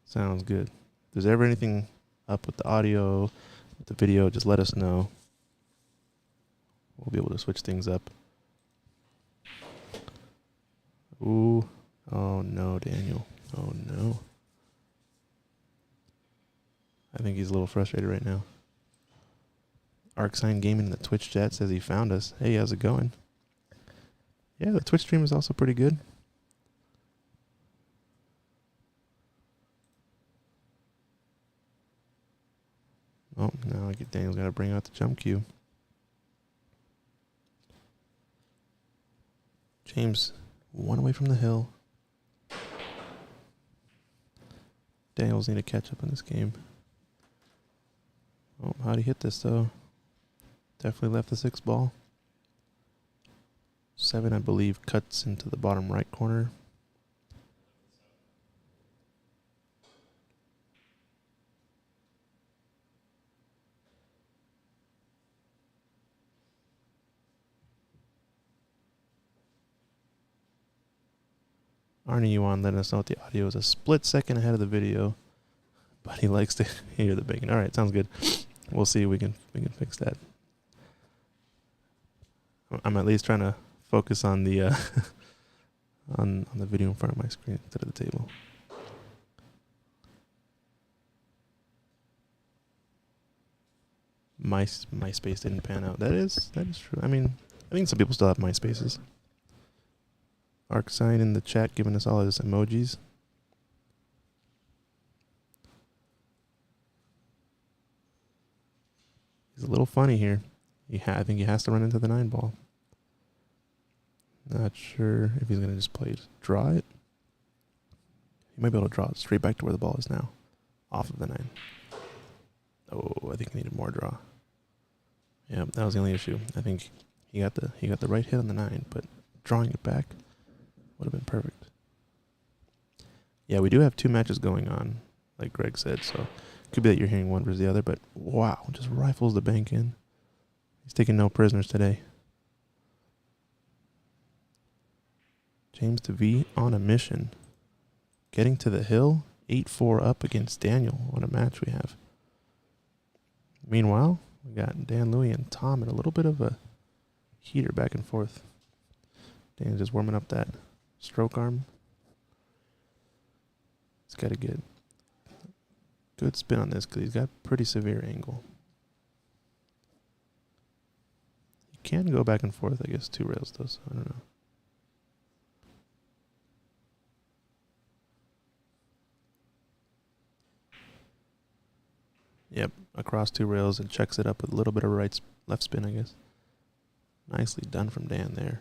Sounds good. If there's ever anything up with the audio, with the video, just let us know. We'll be able to switch things up. Ooh. Oh no, Daniel. Oh no. I think he's a little frustrated right now. ArcSign Gaming in the Twitch chat says he found us. Hey, how's it going? Yeah, the Twitch stream is also pretty good. Oh, now Daniel's got to bring out the jump cue. James, one away from the hill. Daniels need to catch up in this game. Oh, how'd he hit this, though? Definitely left the 6 ball. 7, I believe, cuts into the bottom right corner. Arnie Yuan letting us know the audio is a split second ahead of the video, but he likes to hear the banging. All right, sounds good. We'll see if we can fix that. I'm at least trying to focus on the on the video in front of my screen instead of the table. MySpace didn't pan out. That is true. I mean, I think some people still have MySpaces. ArcSign in the chat giving us all his emojis. He's a little funny here. I think he has to run into the 9 ball. Not sure if he's going to just draw it. He might be able to draw it straight back to where the ball is now. Off of the 9. Oh, I think he needed more draw. Yeah, that was the only issue. I think he got the right hit on the 9, but drawing it back would have been perfect. Yeah, we do have 2 matches going on, like Greg said, so could be that you're hearing one versus the other, but wow, just rifles the bank in. He's taking no prisoners today. James DeVee on a mission. Getting to the hill, 8-4 up against Daniel. What a match we have. Meanwhile, we got Dan Louie and Tom in a little bit of a heater back and forth. Dan's just warming up that stroke arm. He's got to get good spin on this because he's got pretty severe angle. He can go back and forth, I guess, 2 rails though, so I don't know. Yep, across 2 rails and checks it up with a little bit of left spin, I guess. Nicely done from Dan there.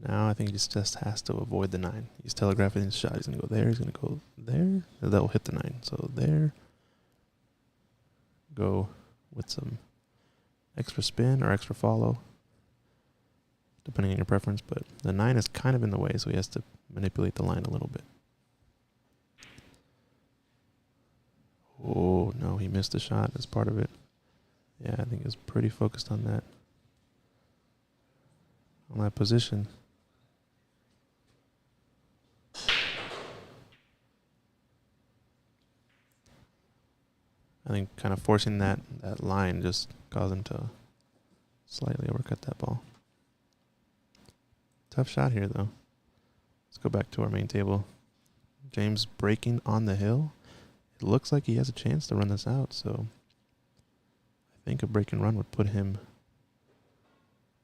Now I think he just has to avoid the 9. He's telegraphing his shot. He's going to go there. He's going to go there. That will hit the 9. So there. Go with some extra spin or extra follow, depending on your preference. But the 9 is kind of in the way, so he has to manipulate the line a little bit. Oh, no, he missed the shot as part of it. Yeah, I think he was pretty focused on that. On that position. I think kind of forcing that line just caused him to slightly overcut that ball. Tough shot here, though. Let's go back to our main table. James breaking on the hill. It looks like he has a chance to run this out, so I think a break and run would put him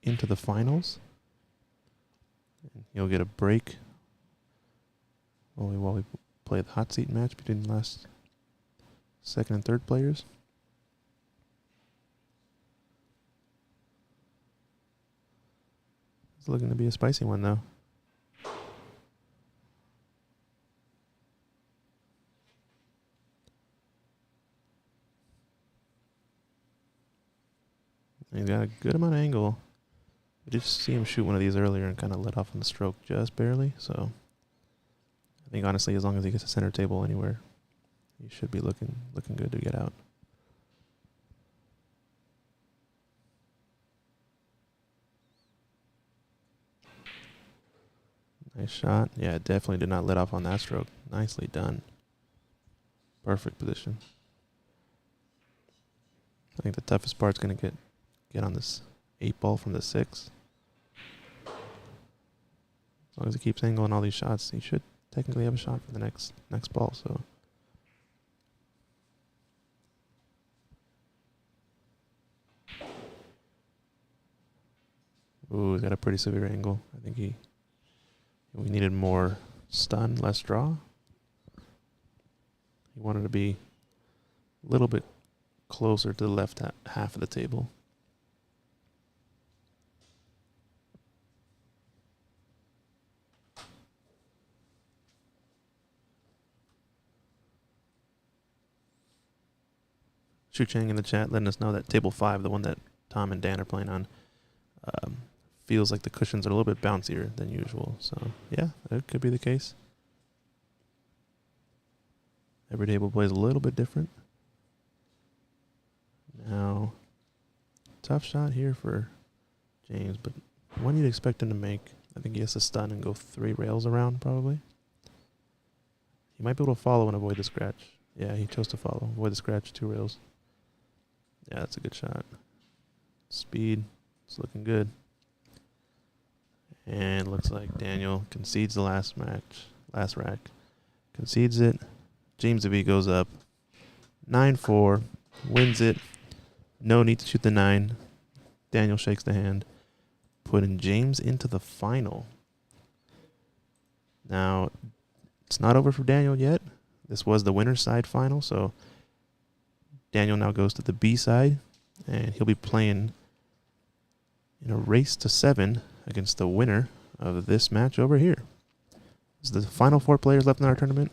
into the finals. And he'll get a break while we play the hot seat match between the last second and third players. It's looking to be a spicy one, though. He's got a good amount of angle. I did see him shoot one of these earlier and kind of let off on the stroke just barely. So I think honestly, as long as he gets a center table anywhere, he should be looking good to get out. Nice shot. Yeah, definitely did not let off on that stroke. Nicely done. Perfect position. I think the toughest part's going to get on this 8-ball from the 6. As long as he keeps angling all these shots, he should technically have a shot for the next ball. So, ooh, he's got a pretty severe angle. I think we needed more stun, less draw. He wanted to be a little bit closer to the left half of the table. Shu Chang in the chat letting us know that table 5, the one that Tom and Dan are playing on, feels like the cushions are a little bit bouncier than usual. So, yeah, that could be the case. Every table plays a little bit different. Now, tough shot here for James, but one you'd expect him to make. I think he has to stun and go 3 rails around, probably. He might be able to follow and avoid the scratch. Yeah, he chose to follow. Avoid the scratch, 2 rails. Yeah, that's a good shot. Speed. It's looking good. And looks like Daniel concedes the last rack. Concedes it. James Davey goes up 9-4. Wins it. No need to shoot the 9. Daniel shakes the hand. Putting James into the final. Now, it's not over for Daniel yet. This was the winner's side final, so Daniel now goes to the B side, and he'll be playing in a race to 7 against the winner of this match over here. This is the final 4 players left in our tournament.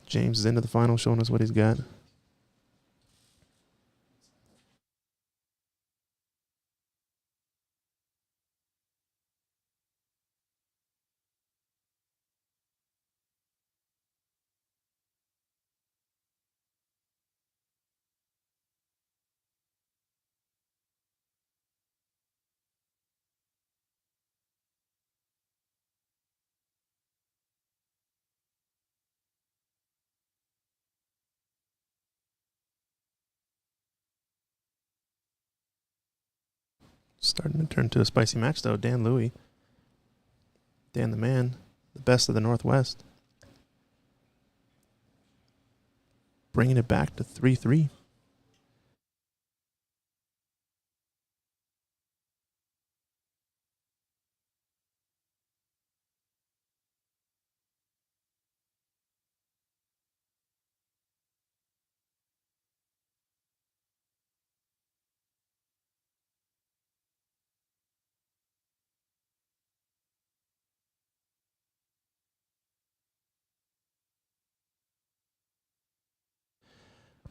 James is into the final, showing us what he's got. Starting to turn to a spicy match, though. Dan Louie. Dan the man. The best of the Northwest. Bringing it back to 3-3.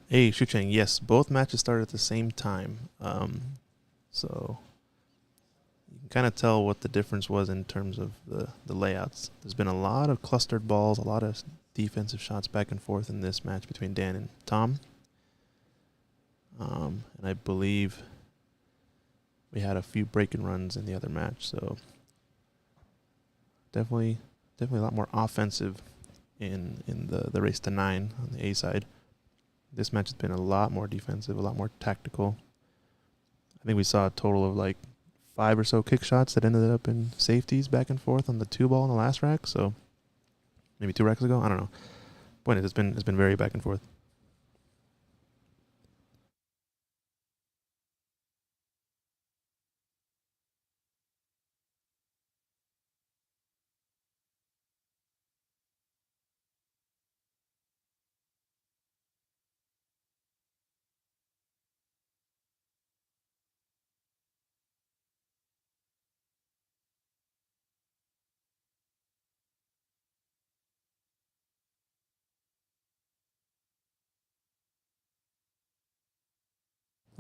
Hey, Shu Chang, yes, both matches started at the same time. So you can kind of tell what the difference was in terms of the layouts. There's been a lot of clustered balls, a lot of defensive shots back and forth in this match between Dan and Tom. And I believe we had a few break and runs in the other match. So definitely a lot more offensive in the race to 9 on the A side. This match has been a lot more defensive, a lot more tactical. I think we saw a total of like 5 or so kick shots that ended up in safeties back and forth on the 2-ball in the last rack. So maybe 2 racks ago, I don't know. Point is, it's been very back and forth.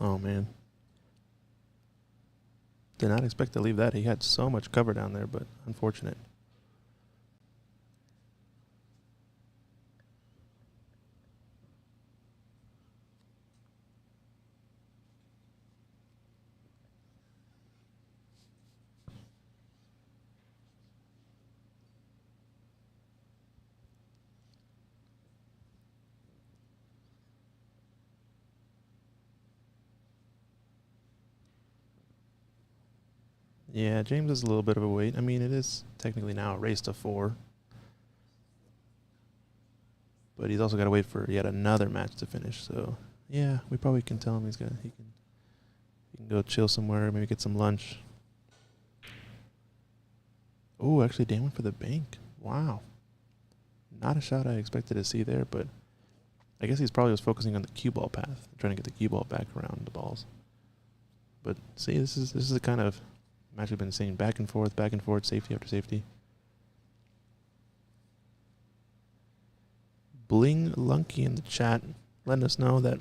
Oh, man. Did not expect to leave that. He had so much cover down there, but unfortunate. Yeah, James is a little bit of a wait. I mean, it is technically now a race to 4. But he's also got to wait for yet another match to finish. So, yeah, we probably can tell him he can go chill somewhere, maybe get some lunch. Oh, actually, Dan went for the bank. Wow. Not a shot I expected to see there, but I guess he's probably was focusing on the cue ball path, trying to get the cue ball back around the balls. But see, this is the kind of match we've been seeing, back and forth, safety after safety. Bling Lunky in the chat letting us know that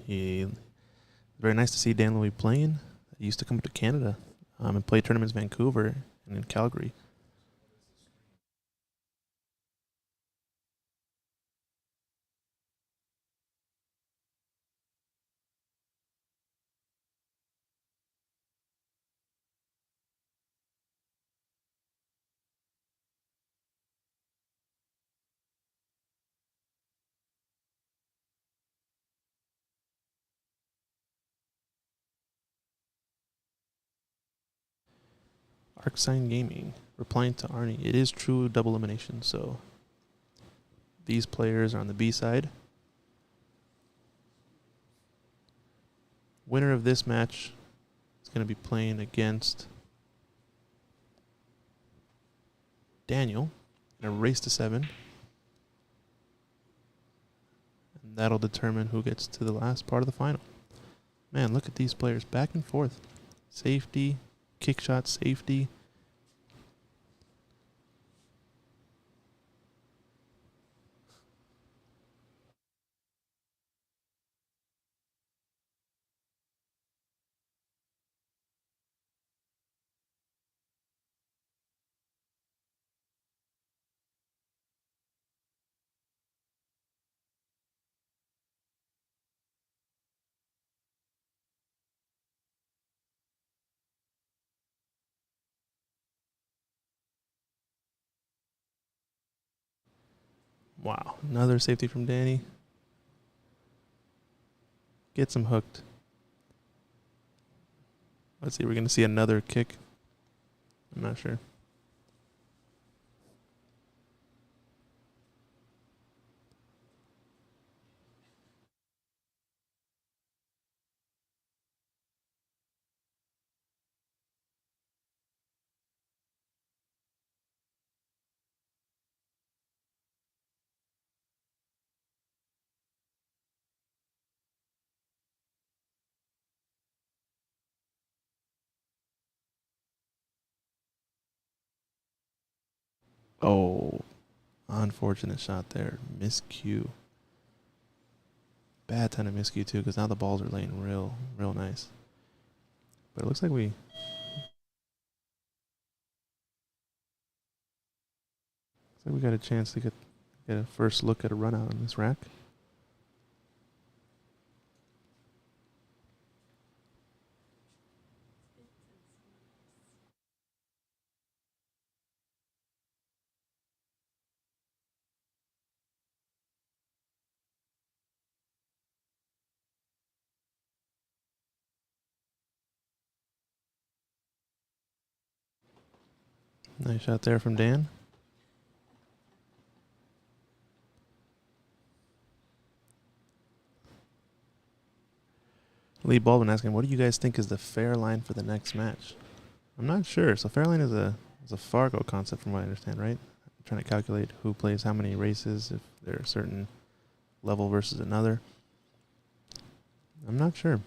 he very nice to see Dan Louis playing. He used to come to Canada and play tournaments in Vancouver and in Calgary. ArcSign Gaming replying to Arnie, it is true double elimination, so these players are on the B side. Winner of this match is going to be playing against Daniel in a race to 7. And that'll determine who gets to the last part of the final. Man, look at these players back and forth. Safety, kick shot, safety. Wow, another safety from Danny. Gets him hooked. Let's see, we're going to see another kick. I'm not sure. Oh, unfortunate shot there. Miscue. Bad time to miscue too, because now the balls are laying real nice. But it looks like we got a chance to get a first look at a run out on this rack. Nice shot there from Dan. Lee Baldwin asking, what do you guys think is the fair line for the next match? I'm not sure. So fair line is a Fargo concept from what I understand, right? I'm trying to calculate who plays how many races, if they're a certain level versus another. I'm not sure.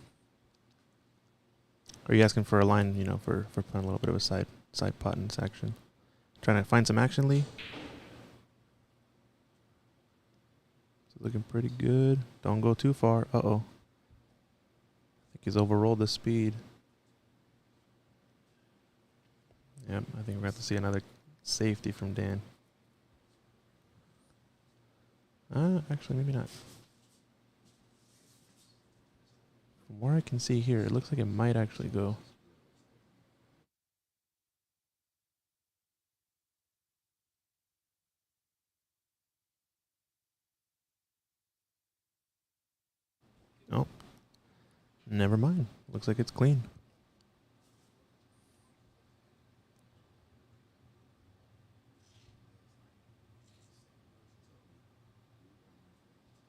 Are you asking for a line, for playing a little bit of a side pot in this action? Trying to find some action, Lee? So Looking pretty good. Don't go too far. Uh-oh. I think he's overrolled the speed. Yep, I think we're going to see another safety from Dan. Actually, maybe not. From where I can see here, it looks like it might actually go. Oh, never mind. Looks like it's clean.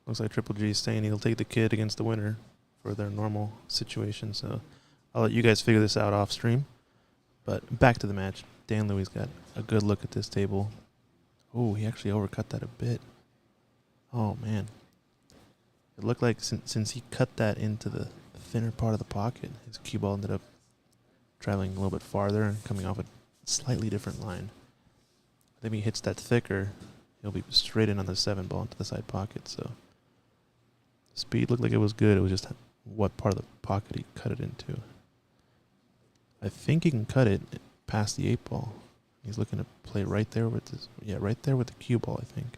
Looks like Triple G is saying he'll take the kid against the winner for their normal situation. So I'll let you guys figure this out off stream. But back to the match. Dan Louis got a good look at this table. Oh, he actually overcut that a bit. Oh, man. It looked like since he cut that into the thinner part of the pocket, his cue ball ended up traveling a little bit farther and coming off a slightly different line. I think if he hits that thicker, he'll be straight in on the 7 ball into the side pocket. So speed looked like it was good. It was just what part of the pocket he cut it into. I think he can cut it past the 8 ball. He's looking to play right there with this. Yeah, right there with the cue ball, I think.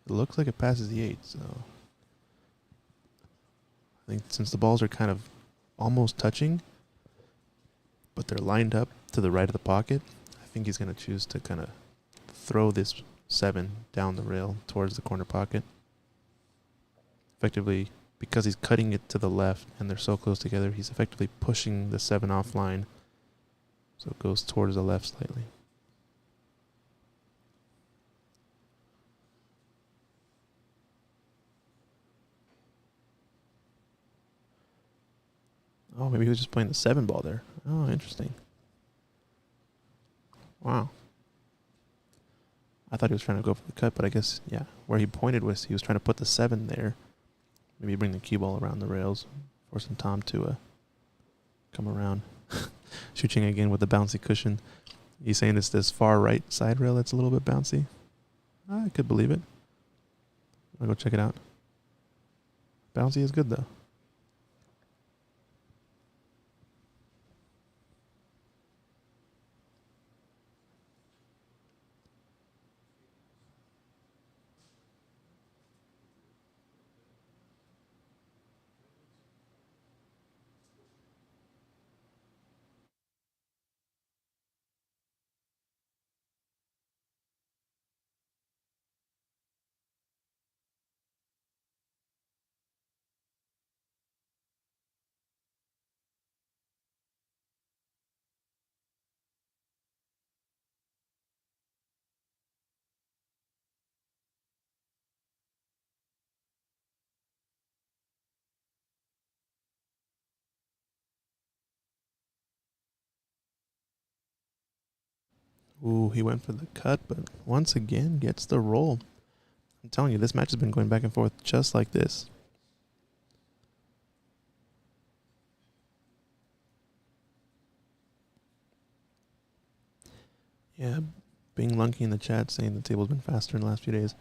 It looks like it passes the 8, so I think since the balls are kind of almost touching, but they're lined up to the right of the pocket, I think he's going to choose to kind of throw this 7 down the rail towards the corner pocket. Effectively, because he's cutting it to the left and they're so close together, he's effectively pushing the 7 offline, so it goes towards the left slightly. Oh, maybe he was just playing the 7 ball there. Oh, interesting. Wow. I thought he was trying to go for the cut, but I guess, yeah, where he pointed was he was trying to put the 7 there. Maybe bring the cue ball around the rails, forcing Tom to come around. Shooting again with the bouncy cushion. He's saying it's this far right side rail that's a little bit bouncy. I could believe it. I'll go check it out. Bouncy is good, though. Ooh, he went for the cut, but once again gets the roll. I'm telling you, this match has been going back and forth just like this. Yeah, Bing Lunky in the chat saying the table's been faster in the last few days.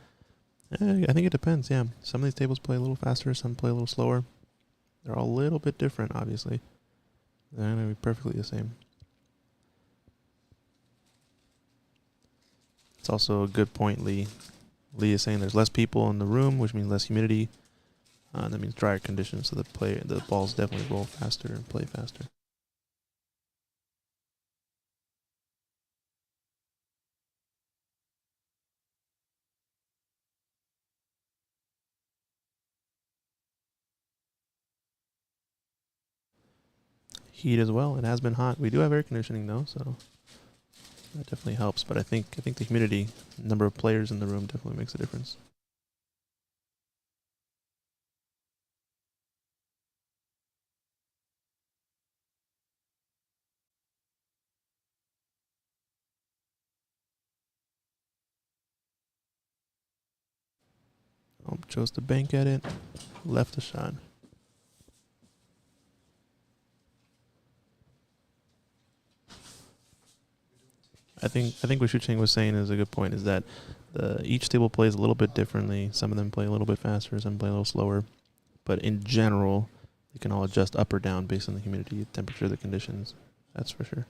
I think it depends, yeah. Some of these tables play a little faster, some play a little slower. They're all a little bit different, obviously. They're not going to be perfectly the same. It's also a good point, Lee. Lee is saying there's less people in the room, which means less humidity. That means drier conditions, so the balls definitely roll faster and play faster. Heat as well. It has been hot. We do have air conditioning though, so that definitely helps. But I think the humidity, number of players in the room, definitely makes a difference. Chose to bank at it, left the shot. I think what Shu Cheng was saying is a good point. Is that Each table plays a little bit differently. Some of them play a little bit faster, some play a little slower. But in general, you can all adjust up or down based on the humidity, temperature, the conditions. That's for sure.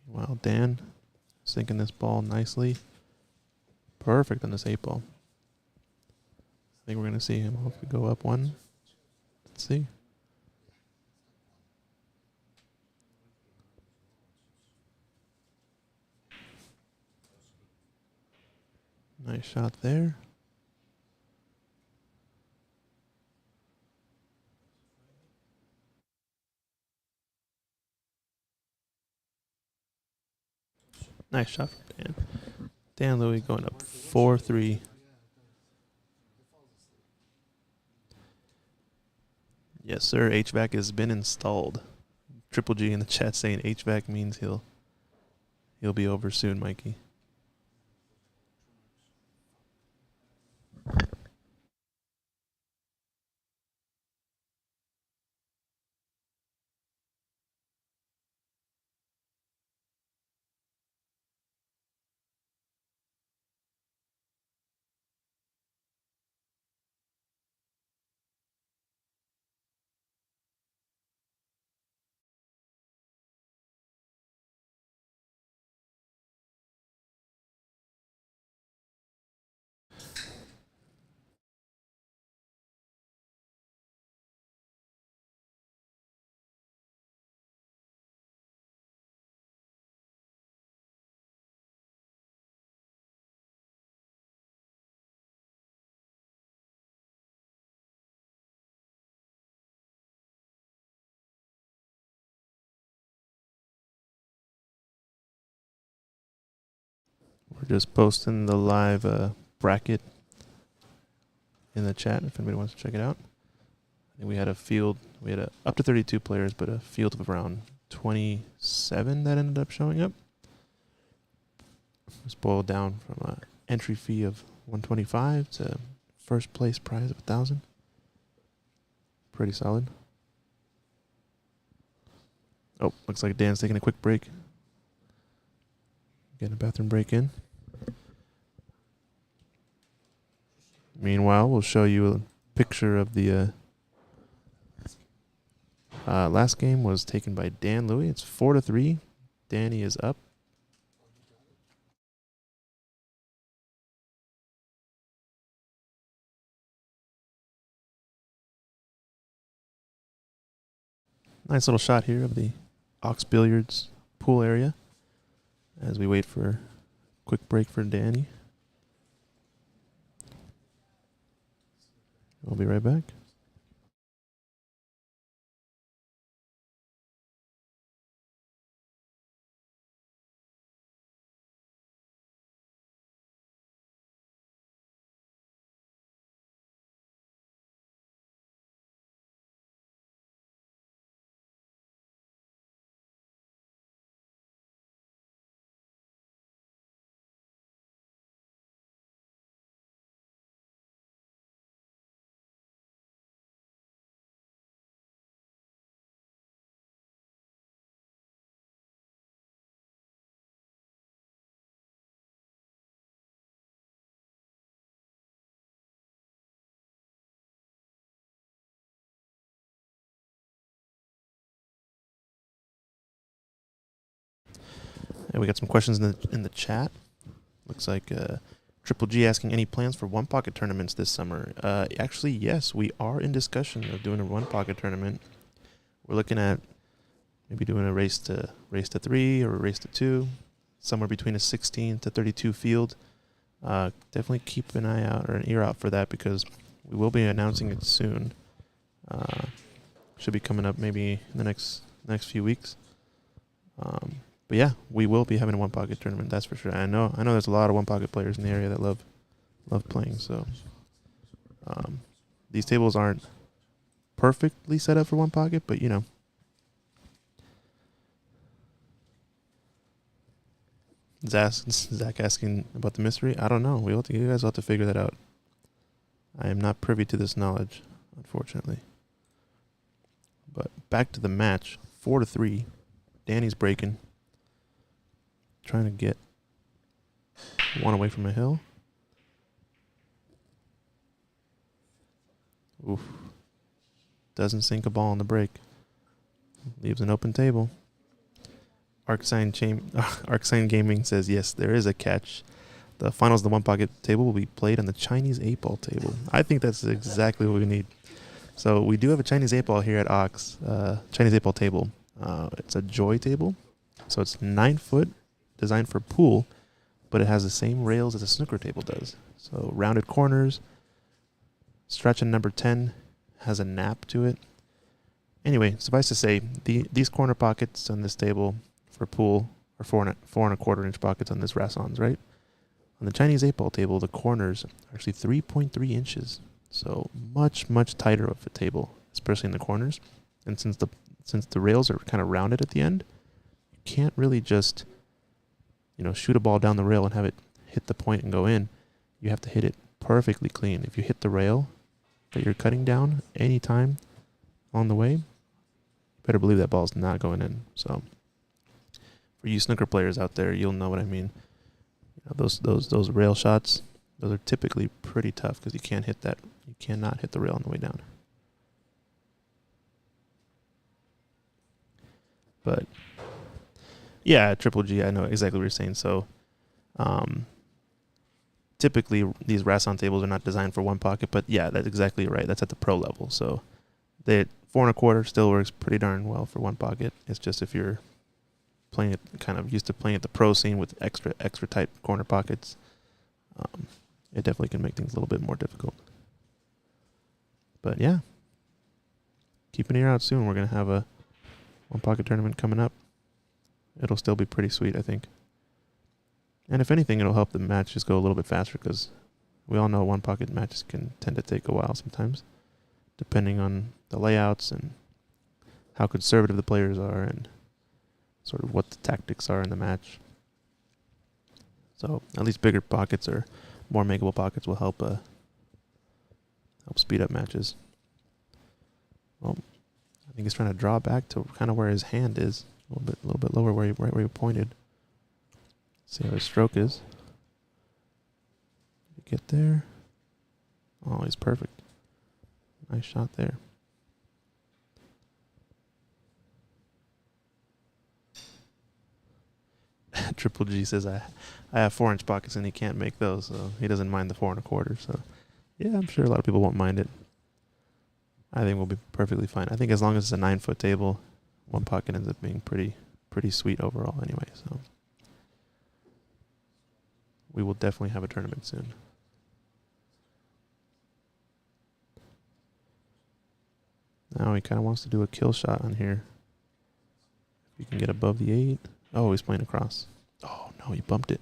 Meanwhile, Dan sinking this ball nicely. Perfect on this 8-ball. I think we're going to see him hopefully go up one. Let's see. Nice shot there. Nice shot from Dan. Dan Louie going up 4-3. Yes, sir. HVAC has been installed. Triple G in the chat saying HVAC means he'll be over soon, Mikey. We're just posting the live bracket in the chat if anybody wants to check it out. I think we had up to 32 players, but a field of around 27 that ended up showing up. It was boiled down from an entry fee of $125 to first place prize of $1,000. Pretty solid. Oh, looks like Dan's taking a quick break. Getting a bathroom break in. Meanwhile, we'll show you a picture of the last game was taken by Dan Louie. It's 4-3. Danny is up. Nice little shot here of the Ox Billiards pool area as we wait for a quick break for Danny. We'll be right back. And we got some questions in the chat. Looks like Triple G asking any plans for one pocket tournaments this summer. Actually, yes, we are in discussion of doing a one pocket tournament. We're looking at maybe doing a race to 3 or a race to 2, somewhere between a 16 to 32 field. Definitely keep an eye out or an ear out for that because we will be announcing it soon. Should be coming up maybe in the next few weeks. But yeah, we will be having a one pocket tournament. That's for sure. I know there's a lot of one pocket players in the area that love playing. So these tables aren't perfectly set up for one pocket, but you know. Zach asking about the mystery. I don't know. You guys will have to figure that out. I am not privy to this knowledge, unfortunately. But back to the match, 4-3. Danny's breaking. Trying to get One away from a hill. Oof. Doesn't sink a ball on the break. Leaves an open table. Arcsign Gaming says, yes, there is a catch. The finals of the one pocket table will be played on the Chinese 8-ball table. I think that's exactly what we need. So we do have a Chinese 8-ball here at Ox, Chinese 8-ball table. It's a Joy table. So it's 9 foot, designed for pool, but it has the same rails as a snooker table does. So rounded corners. Stretch in number 10 has a nap to it. Anyway, suffice to say, these corner pockets on this table for pool are 4.25 inch pockets on this Rassons, right? On the Chinese 8-ball table, the corners are actually 3.3 inches. So much, much tighter of a table, especially in the corners. And since the rails are kind of rounded at the end, you can't really just, shoot a ball down the rail and have it hit the point and go in. You have to hit it perfectly clean. If you hit the rail that you're cutting down any time on the way, you better believe that ball's not going in. So for you snooker players out there, you'll know what I mean. Those rail shots, those are typically pretty tough because you can't hit that. You cannot hit the rail on the way down. But yeah, Triple G, I know exactly what you're saying. So typically these Rasson tables are not designed for one pocket, but yeah, that's exactly right. That's at the pro level. So the 4.25 still works pretty darn well for one pocket. It's just if you're playing it, kind of used to playing at the pro scene with extra tight corner pockets, it definitely can make things a little bit more difficult. But yeah, keep an ear out soon. We're going to have a one pocket tournament coming up. It'll still be pretty sweet, I think. And if anything, it'll help the matches go a little bit faster because we all know one pocket matches can tend to take a while sometimes, depending on the layouts and how conservative the players are and sort of what the tactics are in the match. So at least bigger pockets or more makeable pockets will help speed up matches. Well, I think he's trying to draw back to kind of where his hand is, a little bit lower where he pointed. See how his stroke is. Did he get there? Oh, he's perfect. Nice shot there. Triple G says I have 4-inch pockets and he can't make those, so he doesn't mind the 4.25. So yeah, I'm sure a lot of people won't mind it. I think we'll be perfectly fine. I think as long as it's a 9-foot table, one pocket ends up being pretty sweet overall anyway. So we will definitely have a tournament soon. Now he kind of wants to do a kill shot on here. If you can get above the 8. Oh, he's playing across. Oh, no, he bumped it.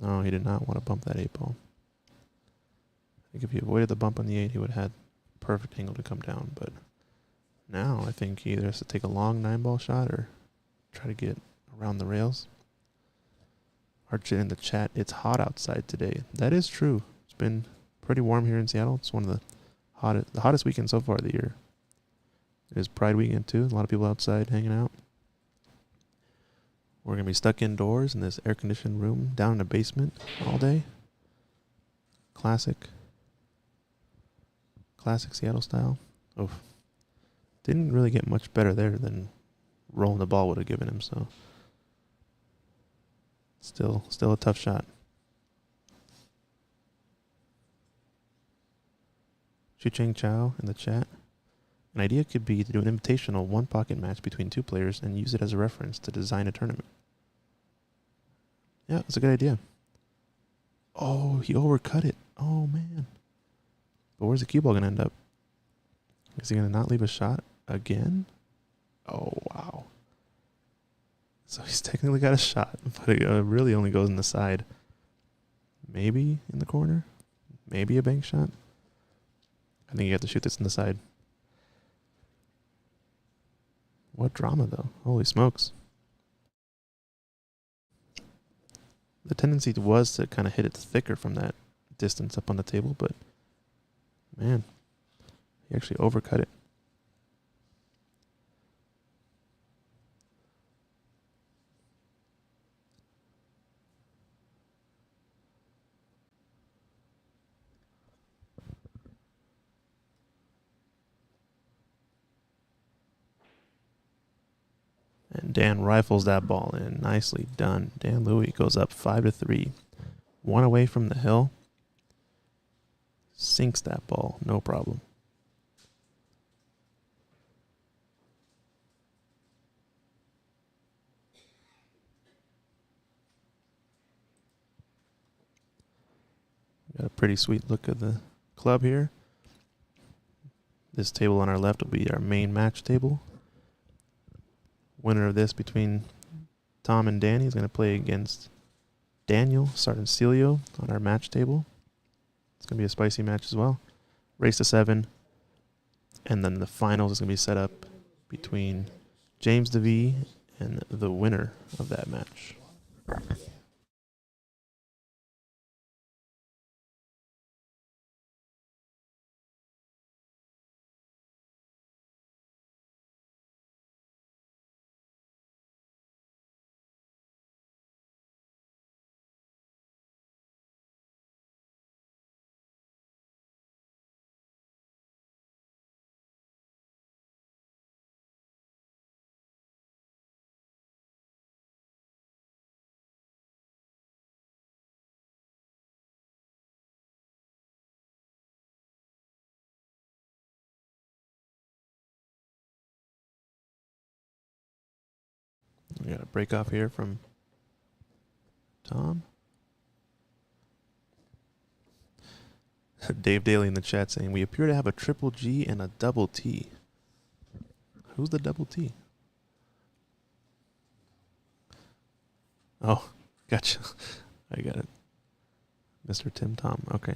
No, he did not want to bump that 8-ball. I think if he avoided the bump on the 8, he would have had perfect angle to come down. But now I think he either has to take a long 9-ball shot or try to get around the rails. Archit in the chat, it's hot outside today. That is true. It's been pretty warm here in Seattle. It's one of the hottest weekends so far of the year. It is Pride weekend too. A lot of people outside hanging out. We're going to be stuck indoors in this air-conditioned room down in a basement all day. Classic Seattle style. Oof. Didn't really get much better there than rolling the ball would have given him, so still a tough shot. Chu-Cheng Chow in the chat. An idea could be to do an invitational one-pocket match between two players and use it as a reference to design a tournament. Yeah, that's a good idea. Oh, he overcut it. Oh, man. But where's the cue ball going to end up? Is he going to not leave a shot again? Oh, wow. So he's technically got a shot, but it really only goes in the side. Maybe in the corner? Maybe a bank shot? I think you have to shoot this in the side. What drama, though? Holy smokes. The tendency was to kind of hit it thicker from that distance up on the table, but man, he actually overcut it. Dan rifles that ball in. Nicely done. Dan Louie goes up 5-3. One away from the hill. Sinks that ball. No problem. Got a pretty sweet look at the club here. This table on our left will be our main match table. Winner of this between Tom and Danny is going to play against Daniel, Sardon, Celio on our match table. It's going to be a spicy match as well. Race to 7. And then the finals is going to be set up between James Davey and the winner of that match. We got a break off here from Tom. Dave Daly in the chat saying, we appear to have a triple G and a double T. Who's the double T? Oh, gotcha. I got it. Mr. Tim Tom. Okay.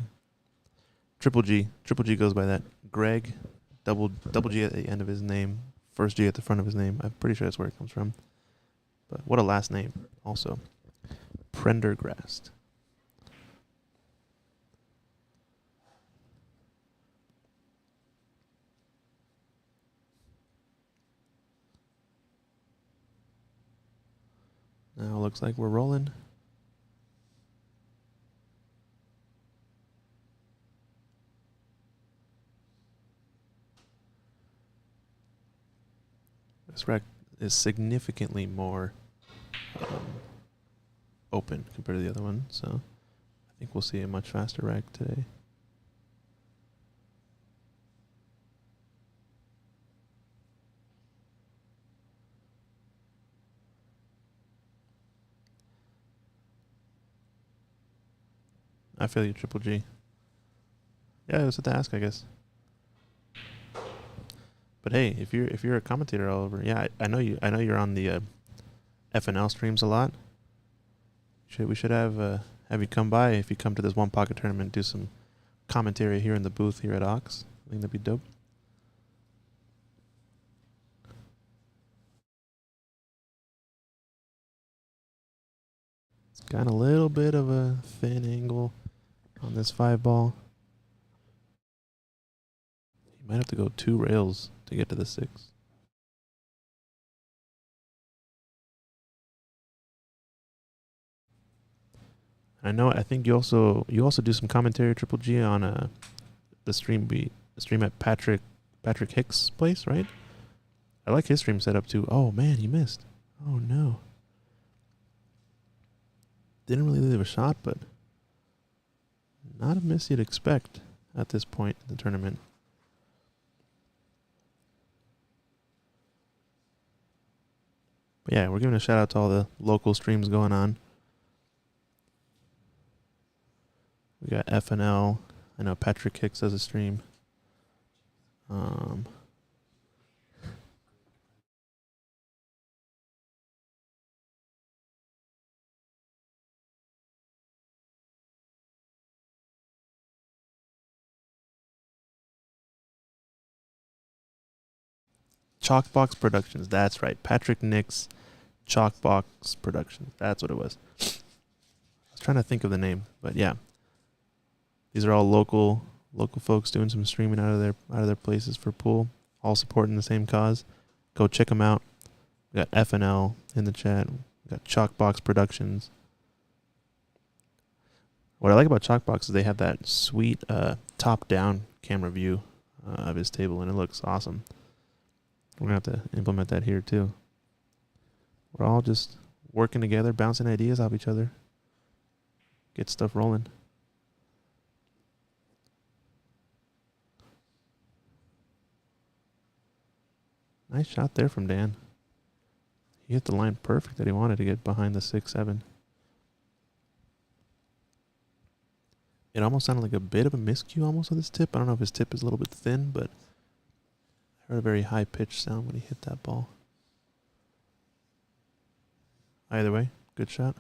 Triple G. Triple G goes by that. Greg, double G at the end of his name. First G at the front of his name. I'm pretty sure that's where it comes from. But what a last name also. Prendergrast. Now it looks like we're rolling. This rack is significantly more open compared to the other one, so I think we'll see a much faster rack today. I feel you, Triple G. Yeah, it was a task, I guess. But hey, if you're a commentator all over, yeah, I know you're on the FNL streams a lot. We should have you come by if you come to this One Pocket tournament, do some commentary here in the booth here at Ox. I think that'd be dope. It's got a little bit of a thin angle on this 5-ball. You might have to go 2 rails to get to the 6. I think you also do some commentary, Triple G, on the stream at Patrick Hicks' place, right? I like his stream setup too. Oh man, he missed. Oh no. Didn't really leave a shot, but not a miss you'd expect at this point in the tournament. But yeah, we're giving a shout out to all the local streams going on. We got FNL. I know Patrick Hicks does a stream. Chalkbox Productions. That's right. Patrick Nix, Chalkbox Productions. That's what it was. I was trying to think of the name, but yeah. These are all local folks doing some streaming out of their places for pool, all supporting the same cause. Go check them out. We got FNL in the chat. We got Chalkbox Productions. What I like about Chalkbox is they have that sweet top-down camera view of his table, and it looks awesome. We're going to have to implement that here, too. We're all just working together, bouncing ideas off each other. Get stuff rolling. Nice shot there from Dan. He hit the line perfect that he wanted to get behind the 6-7. It almost sounded like a bit of a miscue almost with his tip. I don't know if his tip is a little bit thin, but I heard a very high-pitched sound when he hit that ball. Either way, good shot.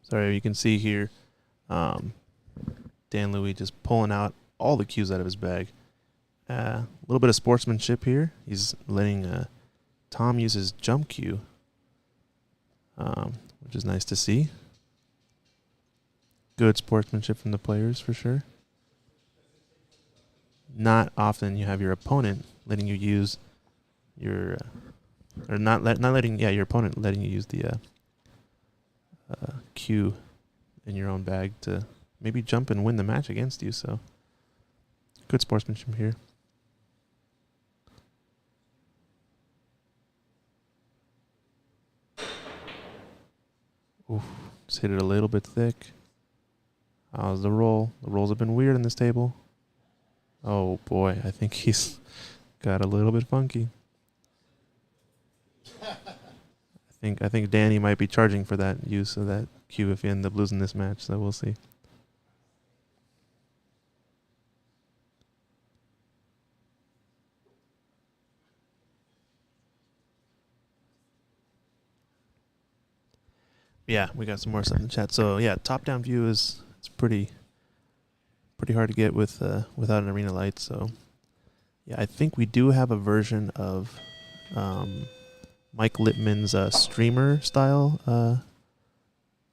Sorry, you can see here Dan Louis just pulling out all the cues out of his bag. A little bit of sportsmanship here. He's letting Tom use his jump cue, which is nice to see. Good sportsmanship from the players for sure. Not often you have your opponent letting you use your, or not letting your opponent letting you use the cue in your own bag to maybe jump and win the match against you. So good sportsmanship here. Oof, just hit it a little bit thick. How's the roll? The rolls have been weird in this table. Oh boy, I think he's got a little bit funky. I think Danny might be charging for that use of that cue if he ends up losing this match, so we'll see. Yeah, we got some more stuff in the chat. So yeah, top-down view it's pretty hard to get with without an arena light. So yeah, I think we do have a version of Mike Littman's streamer style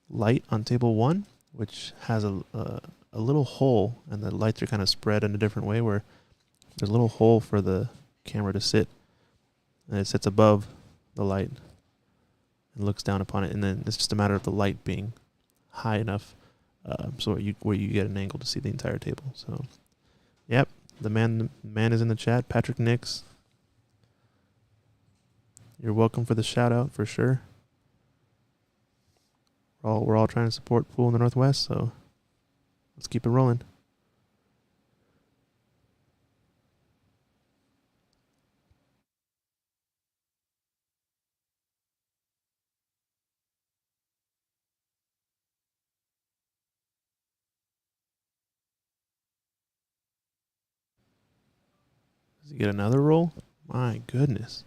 light on table 1, which has a little hole, and the lights are kind of spread in a different way where there's a little hole for the camera to sit, and it sits above the light and looks down upon it, and then it's just a matter of the light being high enough so where you get an angle to see the entire table. So, yep, the man is in the chat, Patrick Nix. You're welcome for the shout out for sure. We're all trying to support Pool in the Northwest, so let's keep it rolling. Does he get another roll? My goodness.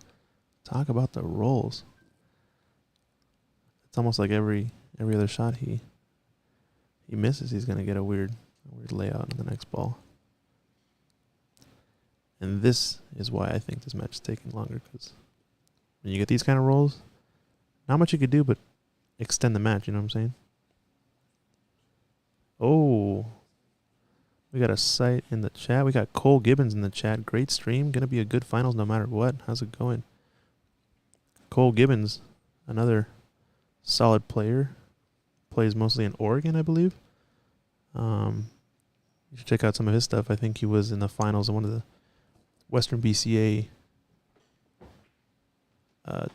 Talk about the rolls. It's almost like every other shot he misses, he's going to get a weird layout in the next ball. And this is why I think this match is taking longer, because when you get these kind of rolls, not much you could do but extend the match, you know what I'm saying? Oh, we got a site in the chat. We got Cole Gibbons in the chat. Great stream. Going to be a good finals no matter what. How's it going? Cole Gibbons, another solid player. Plays mostly in Oregon, I believe. You should check out some of his stuff. I think he was in the finals of one of the Western BCA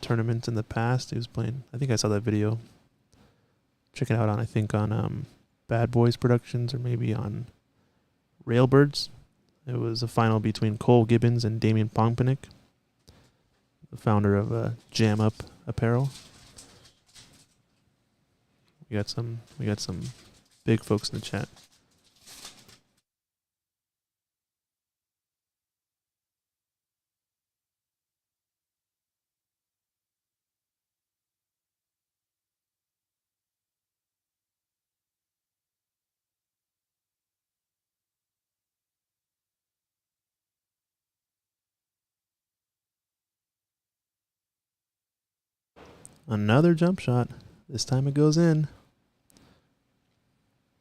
tournaments in the past. He was playing. I think I saw that video. Check it out on Bad Boys Productions or maybe on Railbirds. It was a final between Cole Gibbons and Damian Pongpanic, the founder of Jam Up Apparel. We got some big folks in the chat. Another jump shot. This time it goes in.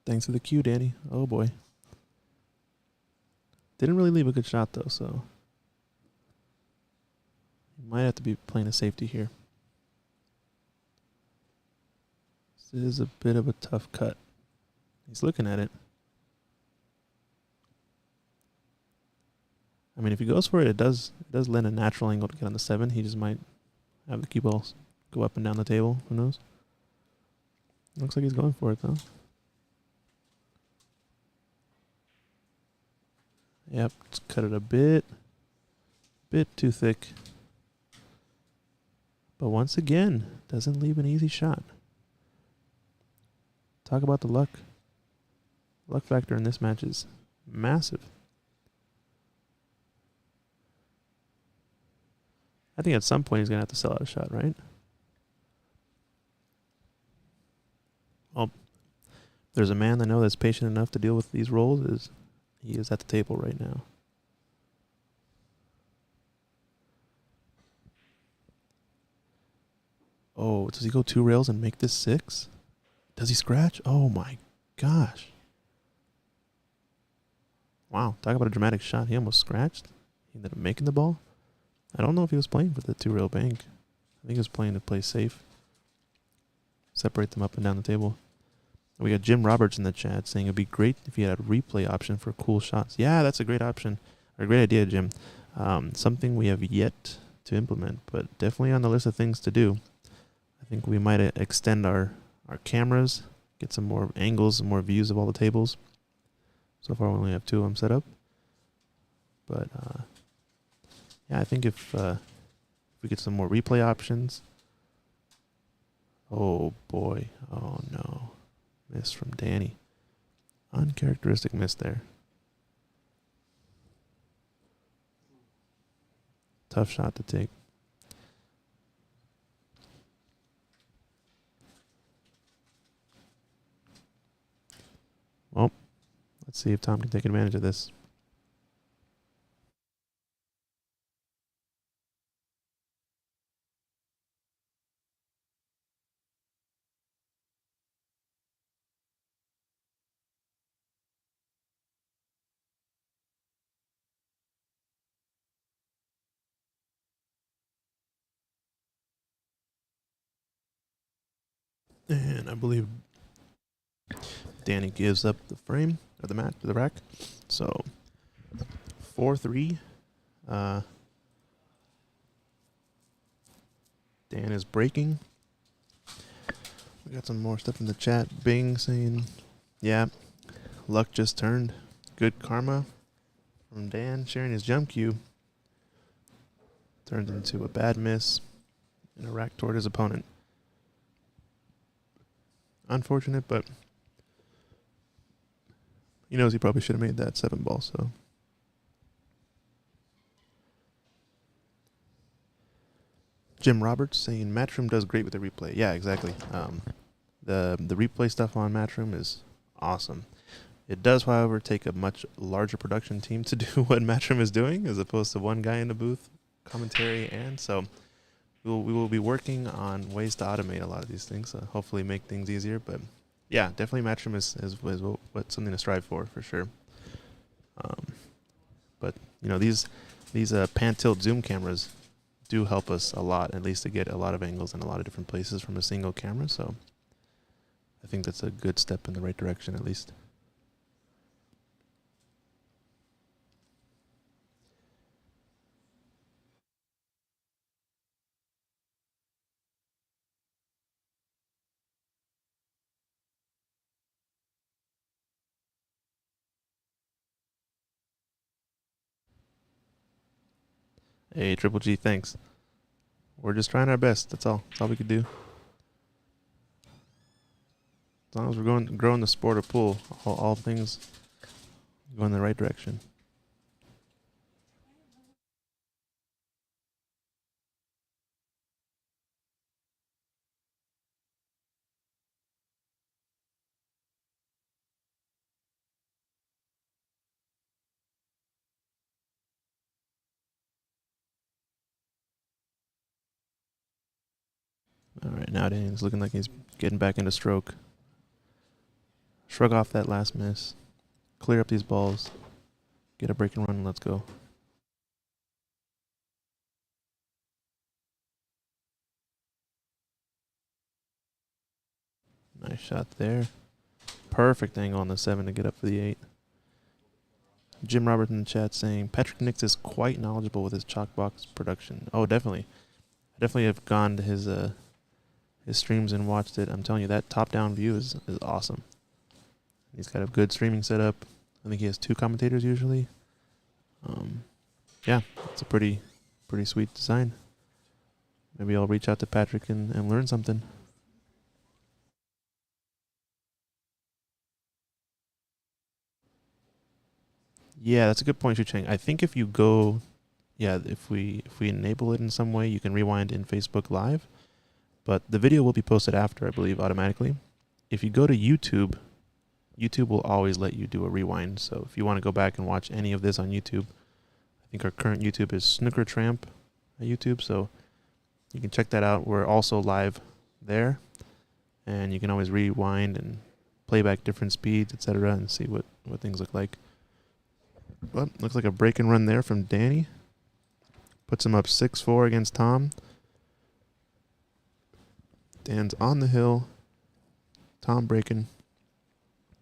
Thanks for the cue, Danny. Oh boy. Didn't really leave a good shot though, so you might have to be playing a safety here. This is a bit of a tough cut. He's looking at it. I mean, if he goes for it, it does lend a natural angle to get on the 7. He just might have the cue balls go up and down the table. Who knows? Looks like he's going for it, though. Yep, just cut it a bit too thick. But once again, doesn't leave an easy shot. Talk about the luck. Luck factor in this match is massive. I think at some point he's going to have to sell out a shot, right? Well, there's a man I know that's patient enough to deal with these rolls. He is at the table right now. Oh, does he go 2 rails and make this 6? Does he scratch? Oh my gosh. Wow, talk about a dramatic shot. He almost scratched. He ended up making the ball. I don't know if he was playing for the 2-rail bank. I think he was playing to play safe. Separate them up and down the table. We got Jim Roberts in the chat saying it'd be great if you had a replay option for cool shots. Yeah, that's a great option. Or a great idea, Jim. Something we have yet to implement, but definitely on the list of things to do. I think we might extend our cameras, get some more angles, some more views of all the tables. So far we only have 2 of them set up. But yeah, I think if we get some more replay options. Oh boy. Oh no. Miss from Danny. Uncharacteristic miss there. Tough shot to take. Well, let's see if Tom can take advantage of this. And I believe Danny gives up the frame or the mat to the rack. So 4-3. Dan is breaking. We got some more stuff in the chat. Bing saying, yeah, luck just turned. Good karma from Dan sharing his jump cue. Turned into a bad miss and a rack toward his opponent. Unfortunate, but he knows he probably should have made that 7 ball, so. Jim Roberts saying Matchroom does great with the replay. Yeah, exactly. The replay stuff on Matchroom is awesome. It does, however, take a much larger production team to do what Matchroom is doing, as opposed to one guy in the booth, commentary, and so we will be working on ways to automate a lot of these things, hopefully make things easier. But yeah, definitely Matchroom is what something to strive for sure. But you know, these pan tilt zoom cameras do help us a lot, at least to get a lot of angles in a lot of different places from a single camera. So I think that's a good step in the right direction, at least. Hey, Triple G, thanks. We're just trying our best. That's all. That's all we could do. As long as we're growing the sport of pool, all things go in the right direction. All Alright, now Danny's looking like he's getting back into stroke. Shrug off that last miss. Clear up these balls. Get a break and run. Let's go. Nice shot there. Perfect angle on the 7 to get up for the 8. Jim Roberts in the chat saying, Patrick Nix is quite knowledgeable with his chalk box production. Oh, definitely. I definitely have gone to his streams and watched it. I'm telling you, that top-down view is awesome. He's got a good streaming setup. I think he has 2 commentators usually. Yeah, it's a pretty sweet design. Maybe I'll reach out to Patrick and learn something. Yeah, that's a good point, Shu Cheng. I think if you go, if we enable it in some way, you can rewind in Facebook Live, but the video will be posted after, I believe, automatically. If you go to YouTube, YouTube will always let you do a rewind. So if you want to go back and watch any of this on YouTube, I think our current YouTube is Snooker Tramp YouTube, so you can check that out. We're also live there, and you can always rewind and play back different speeds, etc., and see what things look like. Well, looks like a break and run there from Danny. Puts him up 6-4 against Tom. Dan's on the hill. Tom breaking.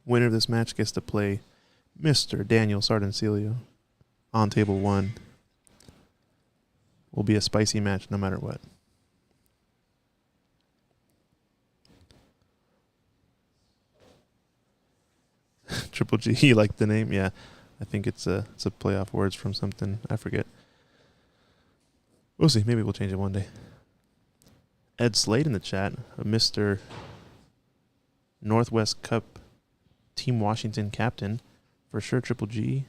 Winner of this match gets to play Mr. Daniel Sardon Celio on table 1. Will be a spicy match no matter what. Triple G, you like the name? Yeah. I think it's a play off words from something. I forget. We'll see. Maybe we'll change it one day. Ed Slade in the chat, a Mr. Northwest Cup Team Washington captain. For sure, Triple G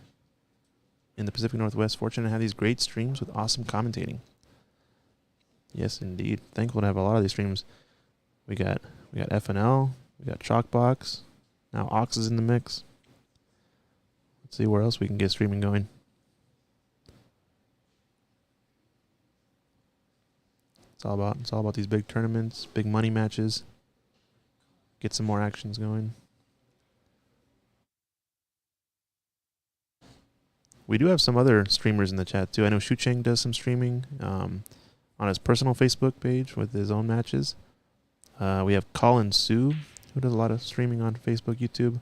in the Pacific Northwest. Fortunate to have these great streams with awesome commentating. Yes, indeed. Thankful to have a lot of these streams. We got FNL. We got Chalkbox. Now Ox is in the mix. Let's see where else we can get streaming going. It's all about these big tournaments, big money matches. Get some more actions going. We do have some other streamers in the chat too. I know Shu Cheng does some streaming on his personal Facebook page with his own matches. We have Colin Sue, who does a lot of streaming on Facebook, YouTube.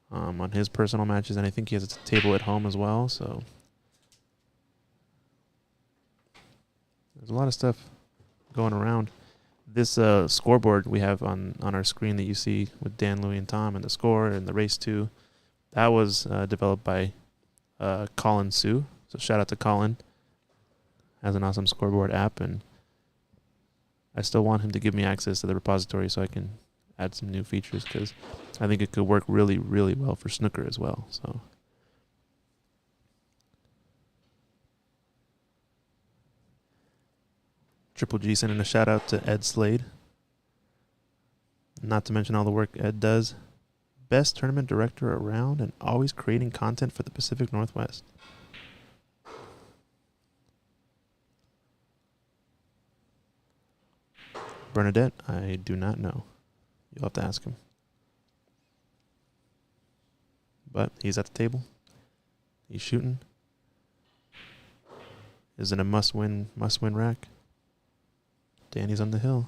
On his personal matches, and I think he has a table at home as well, so there's a lot of stuff going around. This scoreboard we have on our screen that you see with Dan, Louie, and Tom, and the score and the race 2, that was developed by Colin Sue, so shout out to Colin. Has an awesome scoreboard app, and I still want him to give me access to the repository so I can add some new features, because I think it could work really, really well for snooker as well. So Triple G sending a shout out to Ed Slade. Not to mention all the work Ed does. Best tournament director around and always creating content for the Pacific Northwest. Bernadette, I do not know. You'll have to ask him. But he's at the table. He's shooting. Is it a must-win rack? Danny's on the hill.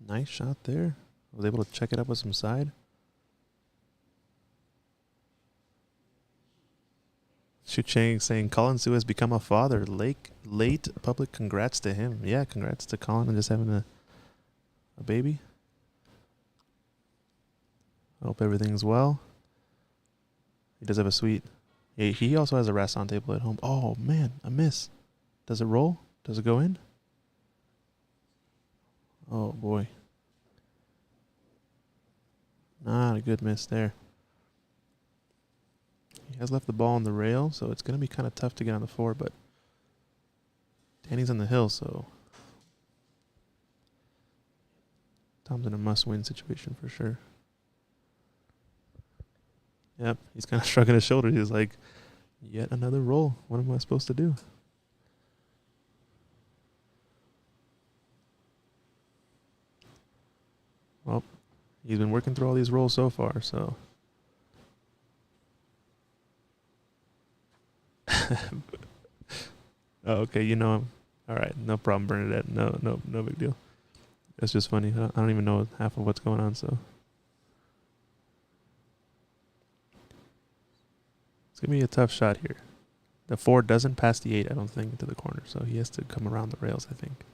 Nice shot there. Was able to check it up with some side. Shu Cheng saying Colin Sue has become a father. Late public congrats to him. Yeah, congrats to Colin on just having a baby. I hope everything's well. He does have a sweet. He also has a Rasson table at home. Oh man, a miss. Does it roll? Does it go in? Oh boy. Not a good miss there. He has left the ball on the rail, so it's going to be kind of tough to get on the 4, but Danny's on the hill, so Tom's in a must-win situation for sure. Yep, he's kind of shrugging his shoulders. He's like, yet another roll. What am I supposed to do? Well, he's been working through all these rolls so far, so. Oh, okay, you know him. All right, no problem, Bernadette. No big deal. It's just funny. I don't even know half of what's going on, so. It's going to be a tough shot here. The 4 doesn't pass the 8, I don't think, into the corner, so he has to come around the rails, I think.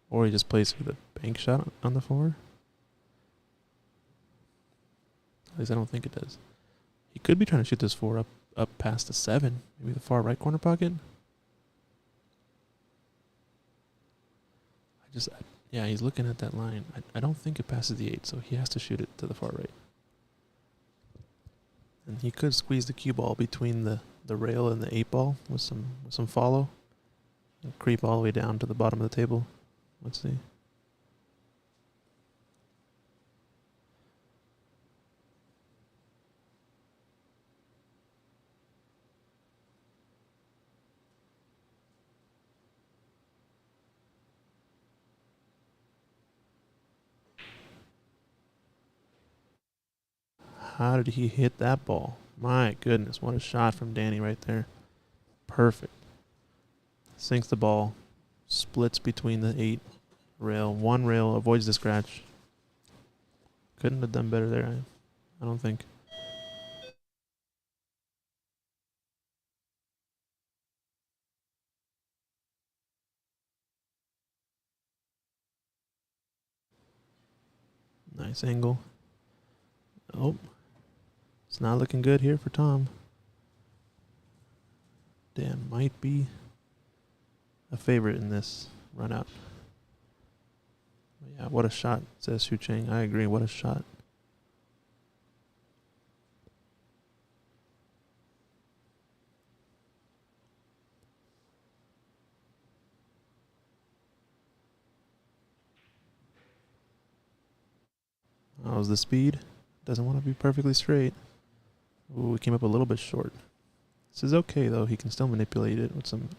Or he just plays for the bank shot on the 4. At least I don't think it does. He could be trying to shoot this 4 up past the 7. Maybe the far right corner pocket. Yeah, he's looking at that line. I don't think it passes the 8, so he has to shoot it to the far right. And he could squeeze the cue ball between the rail and the 8 ball with some follow. And creep all the way down to the bottom of the table. Let's see. How did he hit that ball? My goodness, what a shot from Danny right there. Perfect. Sinks the ball. Splits between the 8 rail. 1 rail, avoids the scratch. Couldn't have done better there, I don't think. Nice angle. Oh, it's not looking good here for Tom. Dan might be a favorite in this run out. Yeah, what a shot, says Xu Cheng. I agree, what a shot. How's the speed? Doesn't want to be perfectly straight. Ooh, we came up a little bit short. This is okay, though. He can still manipulate it with some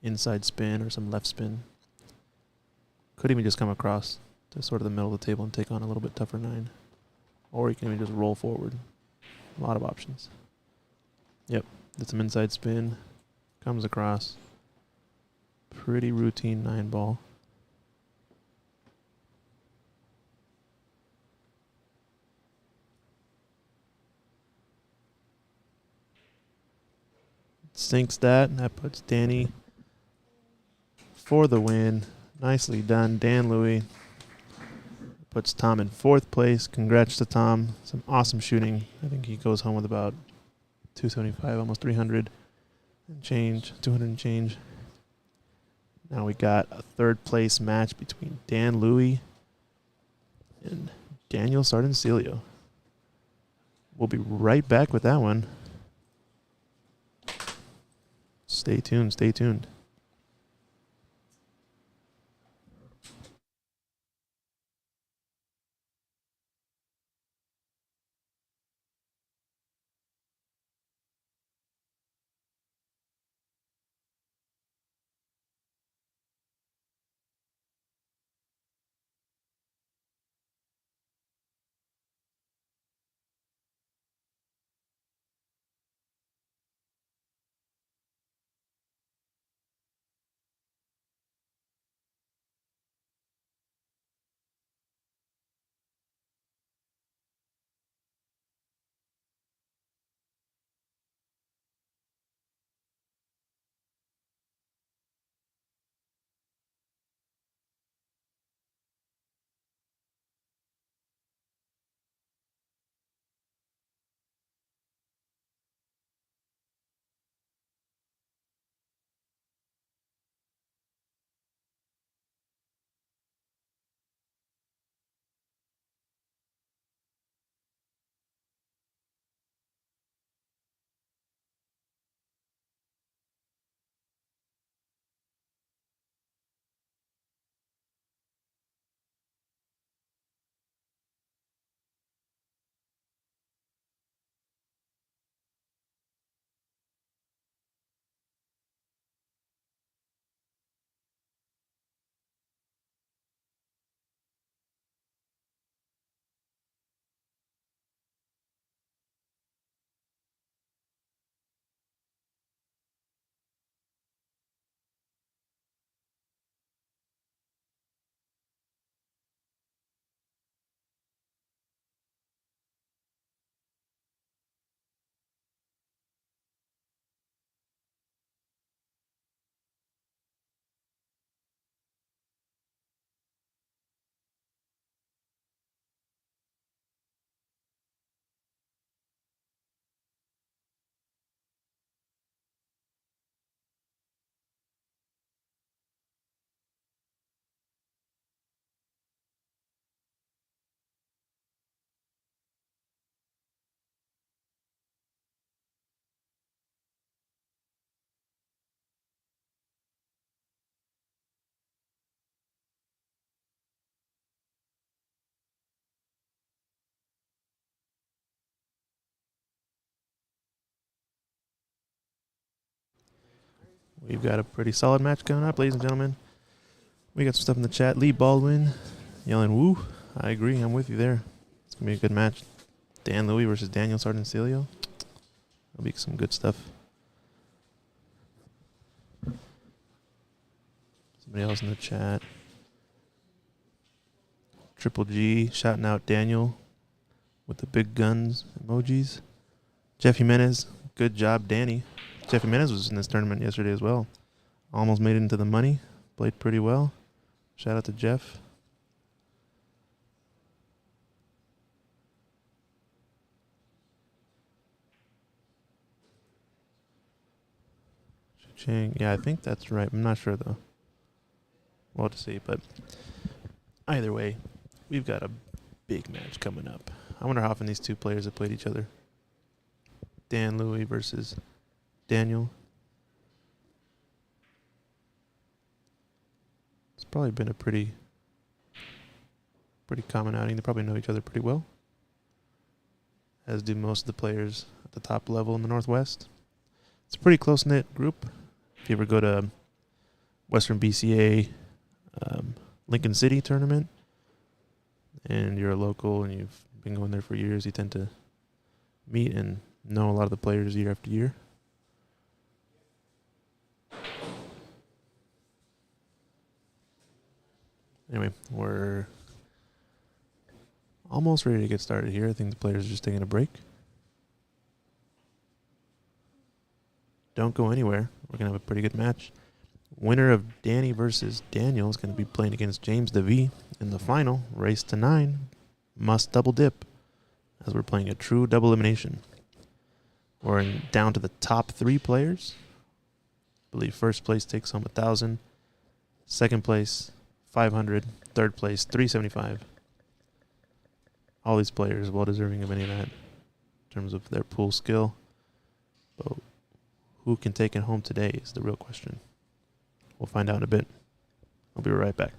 inside spin or some left spin. Could even just come across to sort of the middle of the table and take on a little bit tougher 9. Or he can even just roll forward. A lot of options. Yep, did some inside spin. Comes across. Pretty routine 9 ball. Sinks that, and that puts Danny for the win. Nicely done, Dan Louie. Puts Tom in 4th place. Congrats to Tom. Some awesome shooting. I think he goes home with about 275, almost 300 and change, 200 and change. Now we got a 3rd place match between Dan Louie and Daniel Sardon Celio. We'll be right back with that one. Stay tuned, stay tuned. We've got a pretty solid match coming up, ladies and gentlemen. We got some stuff in the chat. Lee Baldwin yelling, woo. I agree. I'm with you there. It's going to be a good match. Dan Louis versus Daniel Sardon Celio. That'll be some good stuff. Somebody else in the chat. Triple G shouting out Daniel with the big guns emojis. Jeff Jimenez, good job, Danny. Jeff Jimenez was in this tournament yesterday as well. Almost made it into the money. Played pretty well. Shout out to Jeff. Chang. Yeah, I think that's right. I'm not sure, though. We'll have to see. But either way, we've got a big match coming up. I wonder how often these two players have played each other. Dan Louis versus Daniel. It's probably been a pretty common outing. They probably know each other pretty well, as do most of the players at the top level in the Northwest. It's a pretty close-knit group. If you ever go to Western BCA Lincoln City tournament and you're a local and you've been going there for years, you tend to meet and know a lot of the players year after year. Anyway, we're almost ready to get started here. I think the players are just taking a break. Don't go anywhere. We're going to have a pretty good match. Winner of Danny versus Daniel is going to be playing against James Davey in the final. Race to 9. Must double dip, as we're playing a true double elimination. We're down to the top 3 players. I believe first place takes home 1,000. Second place, 500. Third place, 375. All these players well deserving of any of that in terms of their pool skill. But who can take it home today is the real question. We'll find out in a bit. I'll be right back.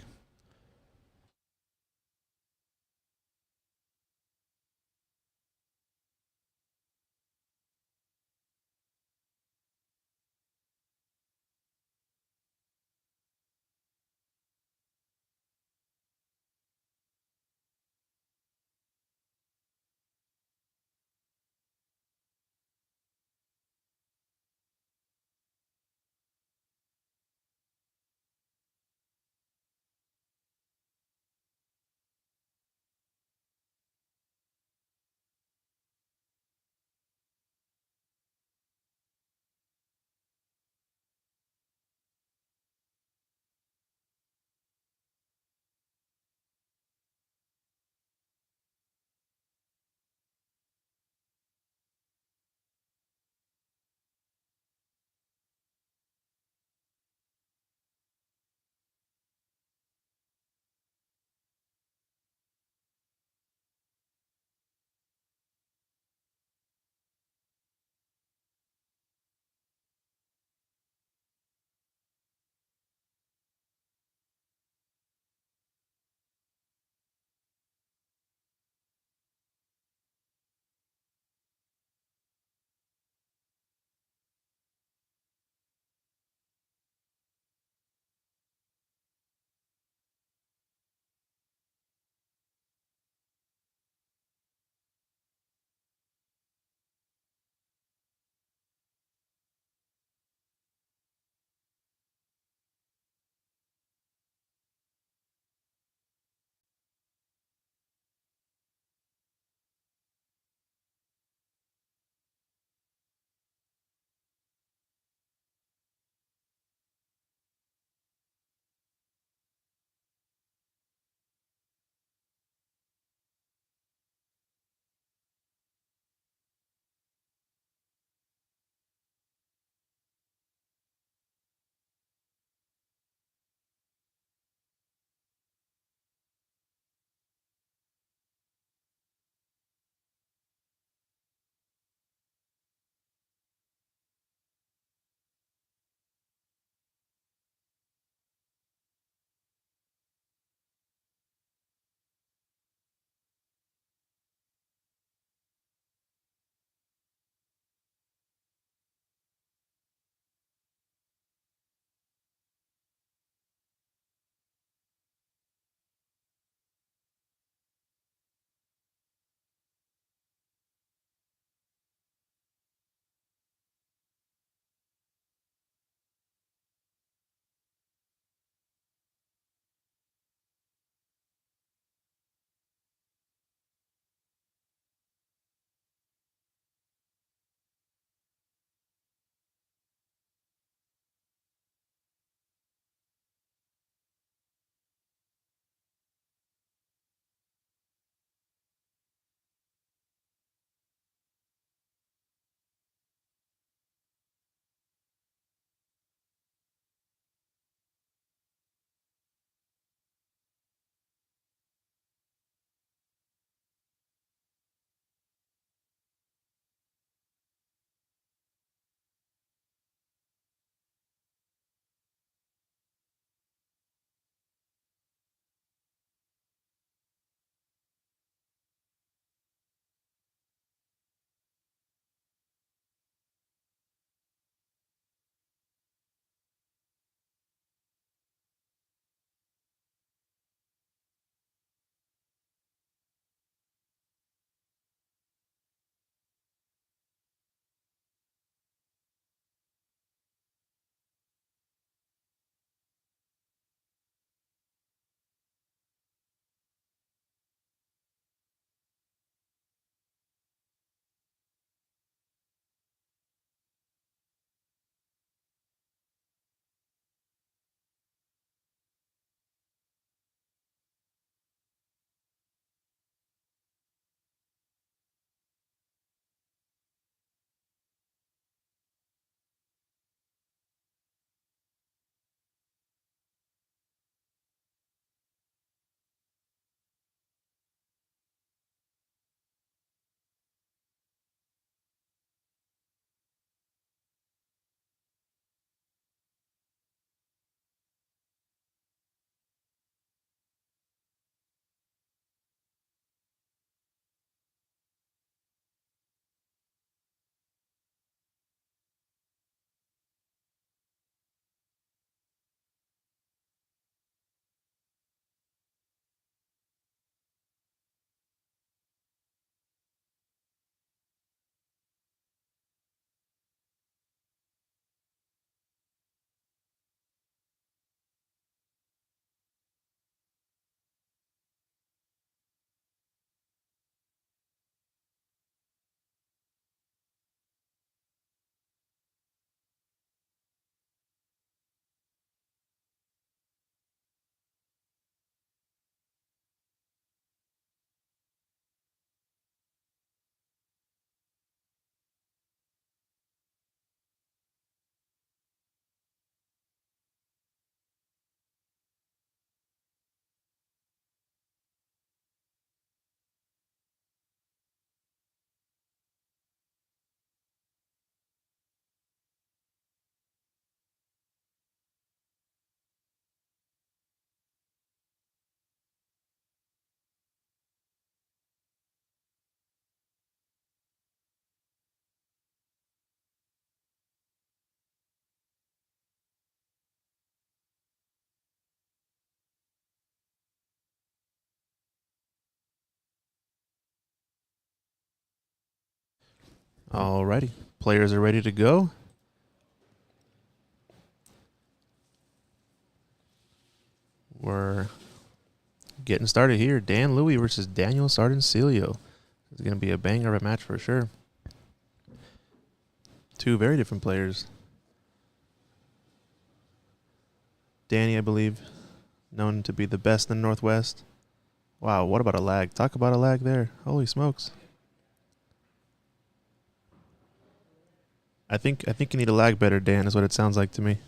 Alrighty. Players are ready to go. We're getting started here. Dan Louie versus Daniel Sardon Celio. It's going to be a banger of a match for sure. Two very different players. Danny, I believe, known to be the best in the Northwest. Wow, what about a lag? Talk about a lag there. Holy smokes. I think you need a lag better, Dan, is what it sounds like to me.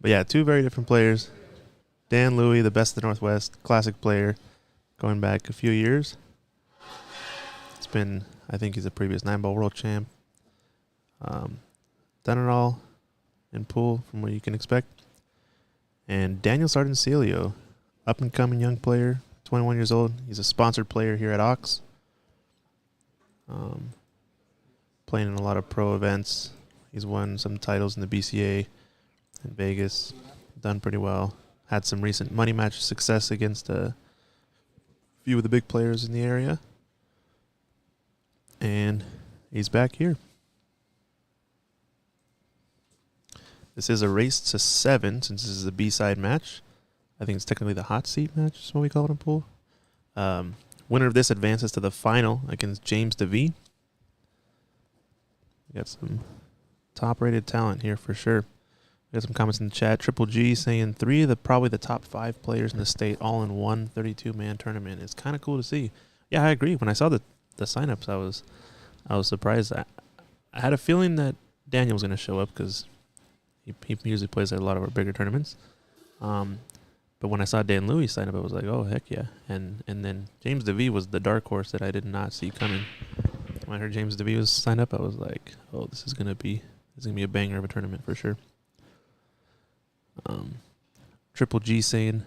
But yeah, two very different players. Dan Louie, the best in the Northwest, classic player, going back a few years. It's been, I think he's a previous nineball world champ. Done it all in pool from what you can expect. And Daniel Sardon Sileo, up and coming young player, 21 years old. He's a sponsored player here at Ox. Playing in a lot of pro events. He's won some titles in the BCA in Vegas. Done pretty well. Had some recent money match success against a few of the big players in the area. And he's back here. This is a race to 7 since this is a B-side match. I think it's technically the hot seat match is what we call it in pool. Winner of this advances to the final against James Davey. We got some top-rated talent here for sure. We got some comments in the chat. Triple G saying 3 of the probably the top 5 players in the state all in one 32-man tournament. It's kind of cool to see. Yeah, I agree. When I saw the signups, I was surprised. I had a feeling that Daniel was going to show up because he usually plays at a lot of our bigger tournaments. But when I saw Dan Louie sign up, I was like, oh, heck yeah. And then James DeVee was the dark horse that I did not see coming. When I heard James DeVee was signed up, I was like, oh, this is gonna be a banger of a tournament for sure. Triple G saying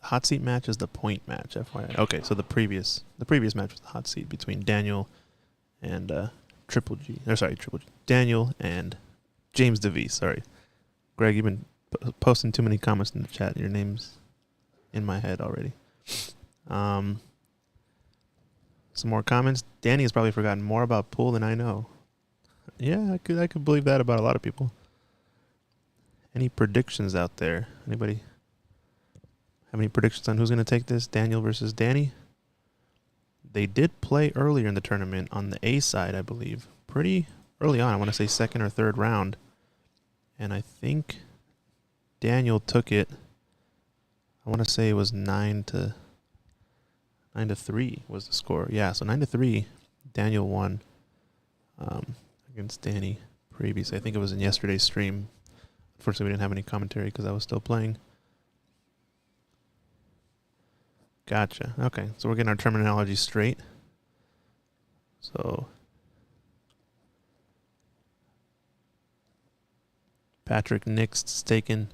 hot seat match is the point match, FYI. Okay, so the previous match was the hot seat between Daniel and Triple G. Daniel and James DeVee. Sorry, Greg, you've been posting too many comments in the chat. Your name's in my head already. Some more comments. Danny has probably forgotten more about pool than I know. Yeah, I could believe that about a lot of people. Any predictions out there? Anybody have any predictions on who's going to take this? Daniel versus Danny? They did play earlier in the tournament on the A side, I believe. Pretty early on. I want to say second or third round. And I think Daniel took it. I want to say it was 9-3 was the score. Yeah, so 9-3. Daniel won against Danny previously. I think it was in yesterday's stream. Unfortunately, we didn't have any commentary because I was still playing. Gotcha. Okay, so we're getting our terminology straight. So Patrick Nix's taking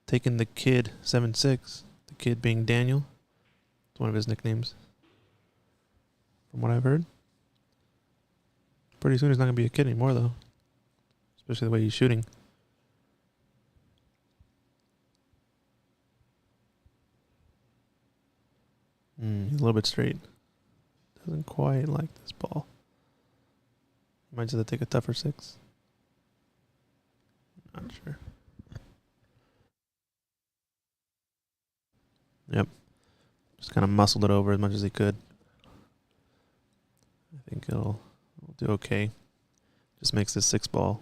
the kid 7-6. The kid being Daniel. It's one of his nicknames. From what I've heard. Pretty soon he's not going to be a kid anymore, though. Especially the way he's shooting. He's a little bit straight. Doesn't quite like this ball. Might just have to take a tougher 6. Not sure. Yep. Just kind of muscled it over as much as he could. I think it'll do okay. Just makes this 6 ball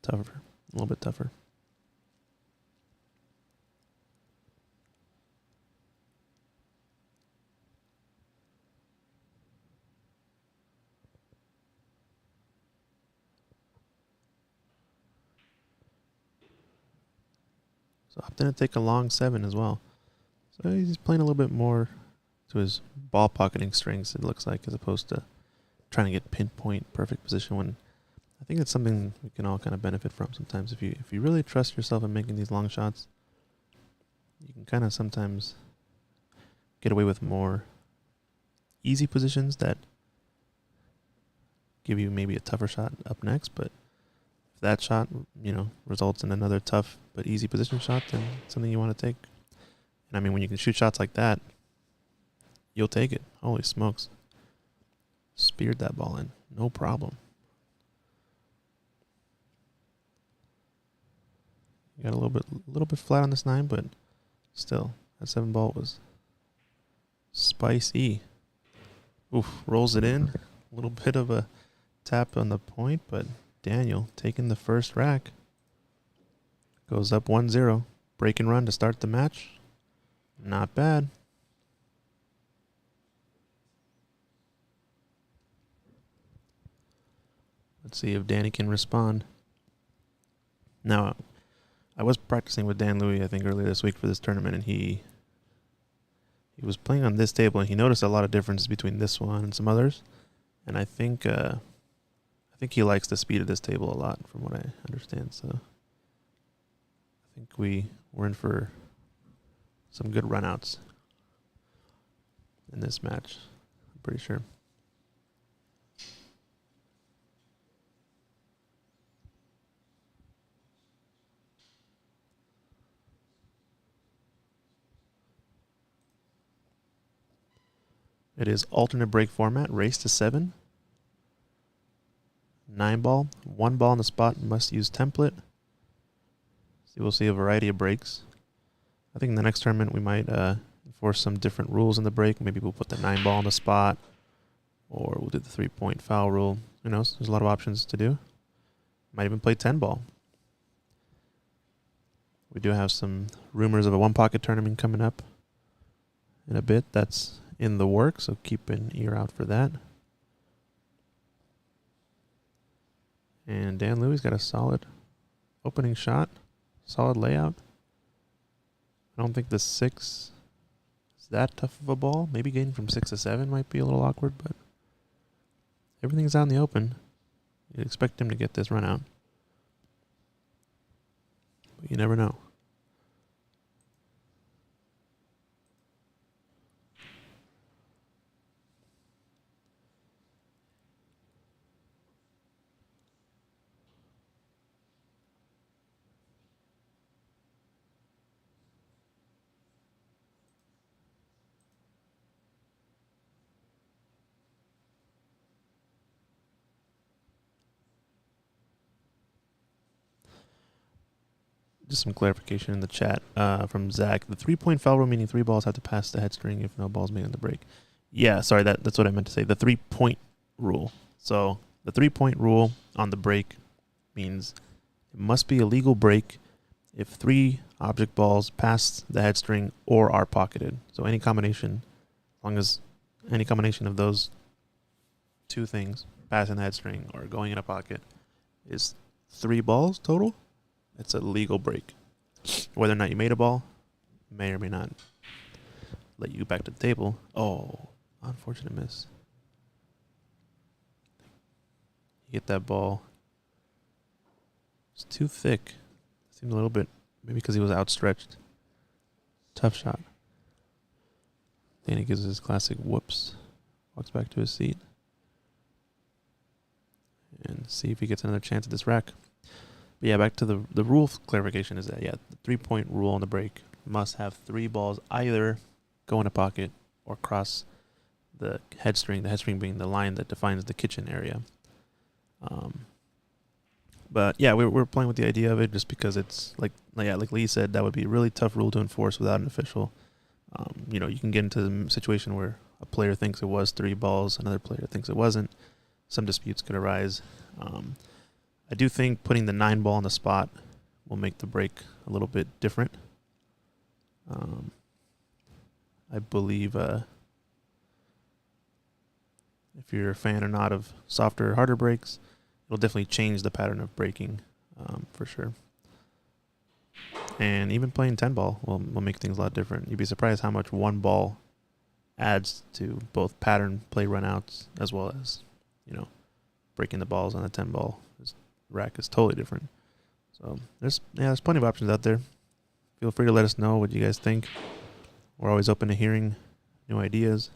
tougher. A little bit tougher. So opting to take a long 7 as well. So he's playing a little bit more to his ball pocketing strengths, it looks like, as opposed to trying to get pinpoint perfect position when I think that's something we can all kind of benefit from sometimes. If you really trust yourself in making these long shots, you can kind of sometimes get away with more easy positions that give you maybe a tougher shot up next, but if that shot, results in another tough but easy position shot, then it's something you want to take. And I mean, when you can shoot shots like that, you'll take it. Holy smokes. Speared that ball in. No problem. You got a little bit flat on this 9, but still, that 7 ball was spicy. Oof, rolls it in. A little bit of a tap on the point, but Daniel taking the first rack. Goes up 1-0. Break and run to start the match. Not bad. Let's see if Danny can respond. Now, I was practicing with Dan Louie, I think, earlier this week for this tournament, and he was playing on this table, and he noticed a lot of differences between this one and some others. And I think he likes the speed of this table a lot, from what I understand. So I think we're in for some good runouts in this match. I'm pretty sure. It is alternate break format, race to 7. 9 ball, 1 ball on the spot, must use template. So we'll see a variety of breaks. I think in the next tournament we might enforce some different rules in the break. Maybe we'll put the 9 ball on the spot, or we'll do the 3-point foul rule. Who knows? There's a lot of options to do. Might even play 10 ball. We do have some rumors of a 1-pocket tournament coming up in a bit. That's in the works, so keep an ear out for that. And Dan Louie's got a solid opening shot, solid layout. I don't think the 6 is that tough of a ball. Maybe getting from 6 to 7 might be a little awkward, but everything's out in the open. You'd expect him to get this run out, but you never know. Just some clarification in the chat from Zach. The 3-point foul rule, meaning 3 balls have to pass the head string if no balls made on the break. Yeah, sorry, that's what I meant to say. The 3-point rule. So the 3-point rule on the break means it must be a legal break if 3 object balls pass the head string or are pocketed. So any combination, as long as any combination of those 2 things, passing the head string or going in a pocket, is 3 balls total, it's a legal break. Whether or not you made a ball may or may not let you back to the table. Oh, unfortunate miss. You hit that ball. It's too thick. Seemed a little bit, maybe because he was outstretched. Tough shot. Danny gives his classic whoops. Walks back to his seat. And see if he gets another chance at this rack. But yeah, back to the rule clarification is that, the 3-point rule on the break must have 3 balls either go in a pocket or cross the head string being the line that defines the kitchen area. But yeah, we're playing with the idea of it just because it's like Lee said, that would be a really tough rule to enforce without an official. You can get into the situation where a player thinks it was 3 balls, another player thinks it wasn't. Some disputes could arise. I do think putting the 9 ball on the spot will make the break a little bit different. I believe if you're a fan or not of softer, harder breaks, it'll definitely change the pattern of breaking for sure. And even playing 10 ball will make things a lot different. You'd be surprised how much 1 ball adds to both pattern play runouts as well as, breaking the balls on the 10 ball. Rack is totally different. So there's plenty of options out there. Feel free to let us know what you guys think. We're always open to hearing new ideas.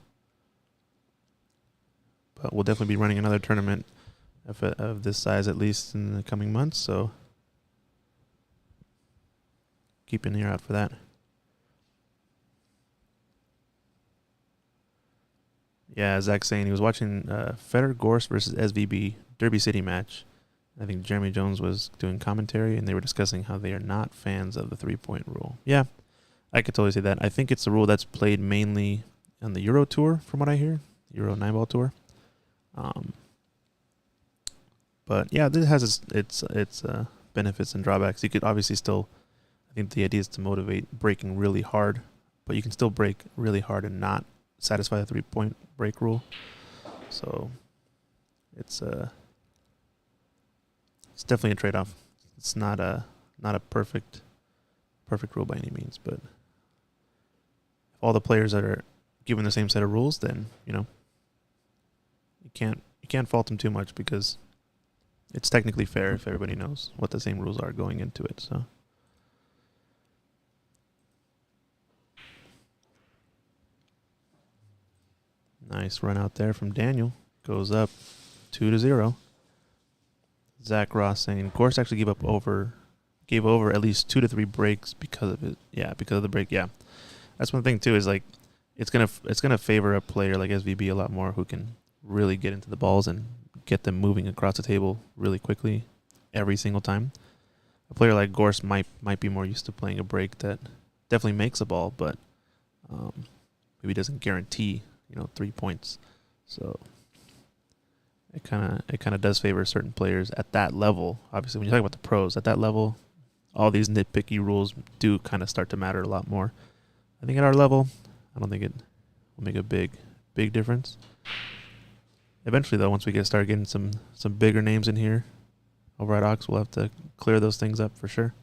But we'll definitely be running another tournament of this size, at least in the coming months. So keep an ear out for that. Yeah, Zach's saying he was watching Federer Gorse versus SVB Derby City match. I think Jeremy Jones was doing commentary, and they were discussing how they are not fans of the 3-point rule. Yeah, I could totally see that. I think it's a rule that's played mainly on the Euro Tour, from what I hear, Euro 9-ball Tour. But yeah, this has its benefits and drawbacks. You could obviously still, I think the idea is to motivate breaking really hard, but you can still break really hard and not satisfy the 3-point break rule. So it's definitely a trade-off. It's not a perfect rule by any means, but if all the players are given the same set of rules, then you can't fault them too much, because it's technically fair if everybody knows what the same rules are going into it. So nice run out there from Daniel. Goes up 2-0. Zach Ross saying Gorse actually gave over at least 2 to 3 breaks because of it. Yeah, because of the break. Yeah, that's one thing too. Is like it's gonna favor a player like SVB a lot more, who can really get into the balls and get them moving across the table really quickly every single time. A player like Gorse might be more used to playing a break that definitely makes a ball, but maybe doesn't guarantee 3 points. So it kind of does favor certain players at that level. Obviously, when you talk about the pros at that level, all these nitpicky rules do kind of start to matter a lot more. I think at our level, I don't think it will make a big difference. Eventually, though, once we start getting some bigger names in here over at Ox, we'll have to clear those things up for sure.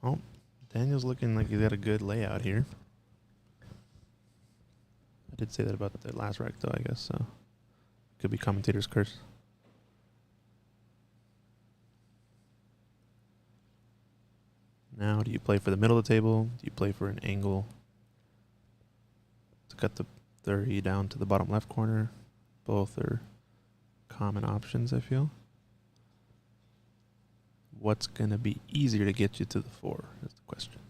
Oh, Daniel's looking like he's got a good layout here. I did say that about the last rack, though, I guess. So could be commentator's curse. Now, do you play for the middle of the table? Do you play for an angle to cut the 30 down to the bottom left corner? Both are common options, I feel. What's going to be easier to get you to the 4 is the question.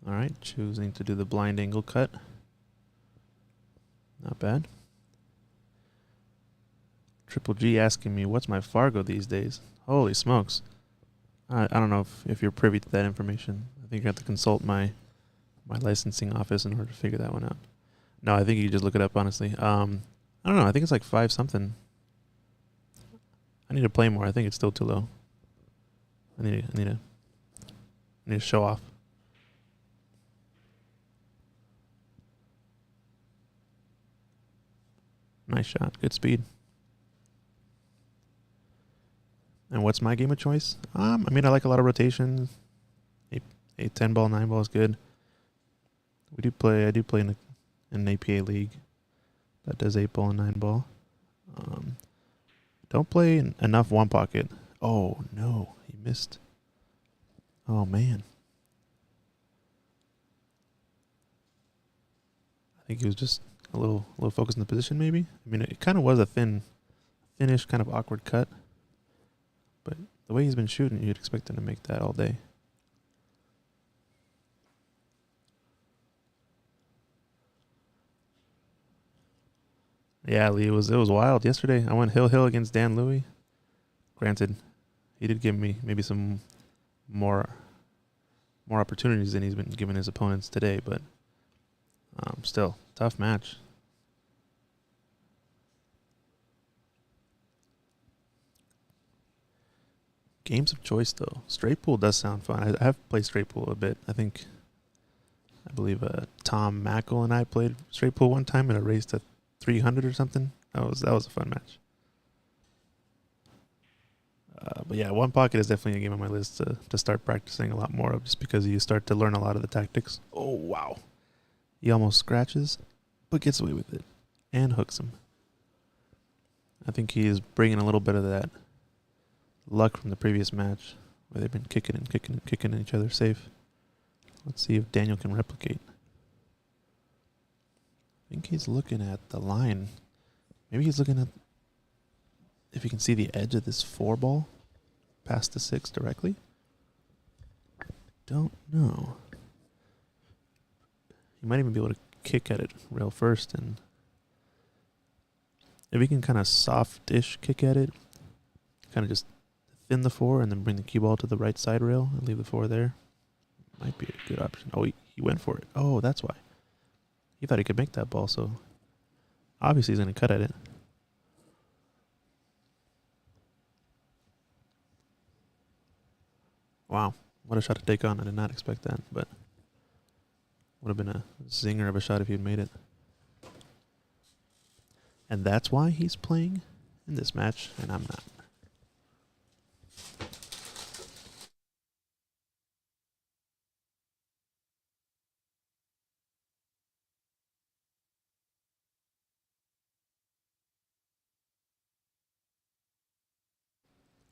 All right, choosing to do the blind angle cut. Not bad. Triple G asking me, what's my Fargo these days? Holy smokes. I don't know if you're privy to that information. I think you have to consult my licensing office in order to figure that one out. No, I think you just look it up, honestly. I don't know. I think it's like 5 something. I need to play more. I think it's still too low. I need to show off. Nice shot. Good speed. And what's my game of choice? I mean, I like a lot of rotation. A 10-ball, 9-ball is good. I do play in an APA league that does 8-ball and 9-ball. Don't play enough one pocket. Oh no, he missed. Oh man. I think he was just a little focused in the position, maybe. I mean, it kind of was a finish, kind of awkward cut. But the way he's been shooting, you'd expect him to make that all day. Yeah, Lee, it was wild yesterday. I went hill against Dan Louie. Granted, he did give me maybe some more opportunities than he's been giving his opponents today, but still, tough match. Games of choice, though. Straight pool does sound fun. I have played straight pool a bit. I believe Tom Mackle and I played straight pool one time in a race to 300 or something. That was a fun match. But yeah, one pocket is definitely a game on my list to start practicing a lot more of, just because you start to learn a lot of the tactics. Oh, wow. He almost scratches, but gets away with it and hooks him. I think he is bringing a little bit of that luck from the previous match where they've been kicking and kicking and kicking each other safe. Let's see if Daniel can replicate. I think he's looking at the line. Maybe he's looking at if he can see the edge of this 4 ball past the 6 directly. Don't know. He might even be able to kick at it rail first, and if he can kind of soft-ish kick at it, kind of just thin the 4 and then bring the cue ball to the right side rail and leave the 4 there, might be a good option. Oh, he went for it. Oh, that's why. He thought he could make that ball, so obviously he's going to cut at it. Wow, what a shot to take on. I did not expect that, but would have been a zinger of a shot if he'd made it. And that's why he's playing in this match, and I'm not.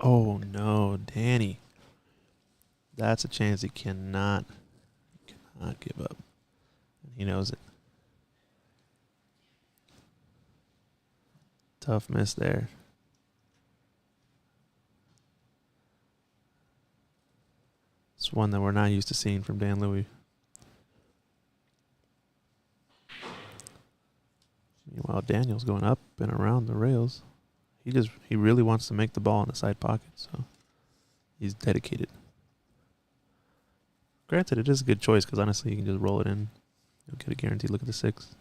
Oh no, Danny. That's a chance he cannot give up. And he knows it. Tough miss there. It's one that we're not used to seeing from Dan Louis. Meanwhile, Daniel's going up and around the rails. He really wants to make the ball in the side pocket, so he's dedicated. Granted, it is a good choice because honestly, you can just roll it in. You'll get a guaranteed look at the 6. If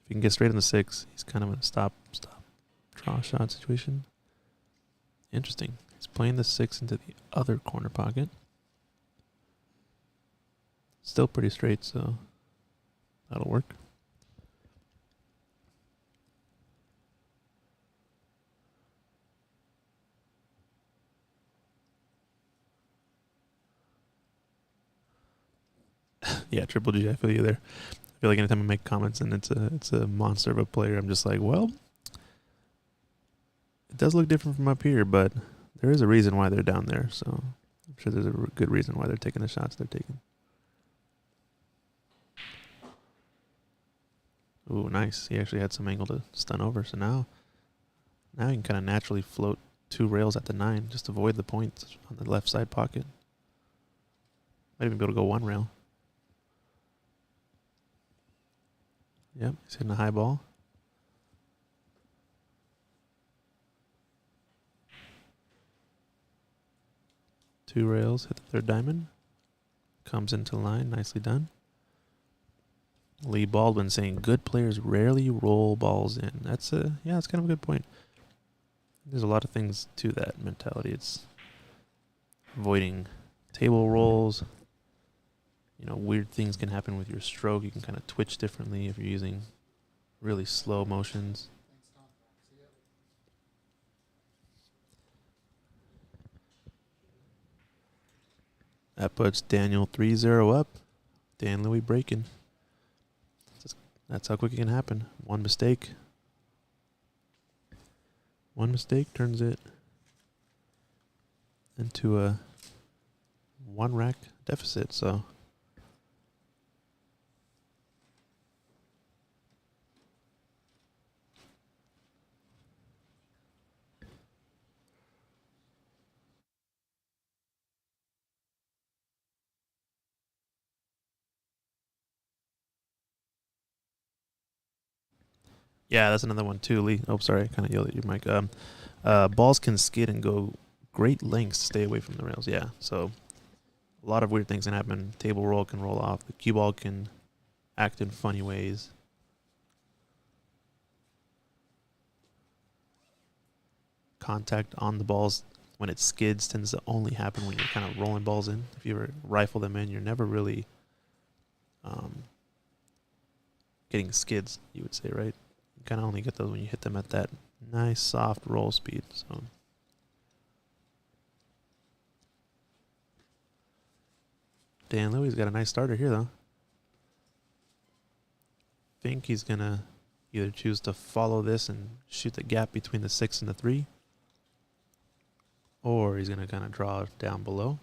you can get straight on the 6, he's kind of in a stop, draw shot situation. Interesting. He's playing the 6 into the other corner pocket. Still pretty straight, so that'll work. Yeah, Triple G, I feel you there. I feel like anytime I make comments and it's a monster of a player, I'm just like, well, it does look different from up here, but there is a reason why they're down there. So I'm sure there's a good reason why they're taking the shots they're taking. Ooh, nice. He actually had some angle to stun over. So now he can kind of naturally float 2 rails at the 9, just avoid the points on the left side pocket. Might even be able to go 1 rail. Yep, he's hitting a high ball. Two rails, hit the 3rd diamond. Comes into line, nicely done. Lee Baldwin saying good players rarely roll balls in. That's kind of a good point. There's a lot of things to that mentality. It's avoiding table rolls. Weird things can happen with your stroke. You can kind of twitch differently if you're using really slow motions. That puts Daniel 3-0 up. Dan Louis breaking. That's how quick it can happen. One mistake turns it into a 1 rack deficit. So yeah, that's another one too, Lee. Oh, sorry, I kind of yelled at you, Mike. Balls can skid and go great lengths to stay away from the rails. Yeah, so a lot of weird things can happen. Table roll can roll off. The cue ball can act in funny ways. Contact on the balls when it skids tends to only happen when you're kind of rolling balls in. If you ever rifle them in, you're never really getting skids, you would say, right? You kind of only get those when you hit them at that nice soft roll speed. So Dan Louis got a nice starter here, though. Think he's going to either choose to follow this and shoot the gap between the 6 and the 3. or he's going to kind of draw down below.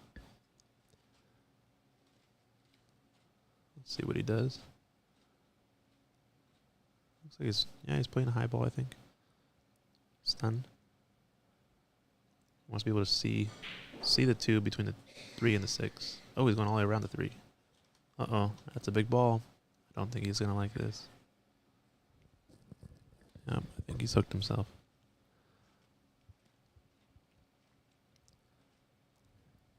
Let's see what he does. Looks like he's playing a high ball, I think. Stun. Wants to be able to see the 2 between the 3 and the 6. Oh, he's going all the way around the 3. Uh-oh, that's a big ball. I don't think he's going to like this. Yep, I think he's hooked himself.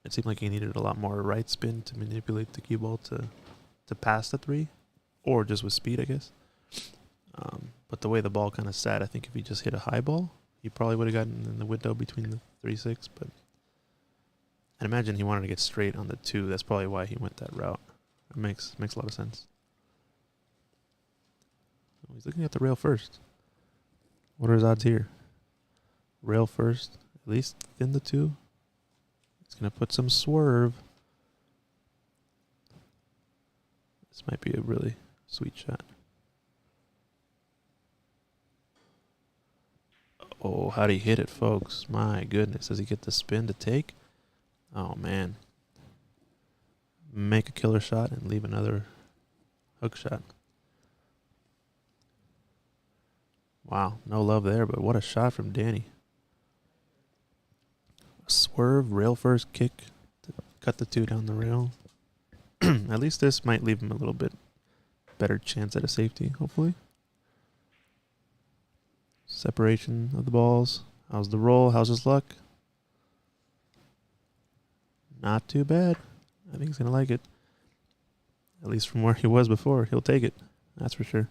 It seemed like he needed a lot more right spin to manipulate the cue ball to pass the 3, or just with speed, I guess. But the way the ball kind of sat, I think if he just hit a high ball, he probably would have gotten in the window between the 3-6. But I'd imagine he wanted to get straight on the 2. That's probably why he went that route. It makes a lot of sense. Oh, he's looking at the rail first. What are his odds here? Rail first, at least thin the 2. He's going to put some swerve. This might be a really sweet shot. Oh, how'd he hit it, folks? My goodness. Does he get the spin to take? Oh, man. Make a killer shot and leave another hook shot. Wow, no love there, but what a shot from Danny. A swerve, rail first kick to cut the 2 down the rail. At least this might leave him a little bit better chance at a safety, hopefully. Separation of the balls. How's the roll? How's his luck? Not too bad. I think he's going to like it. At least from where he was before. He'll take it. That's for sure.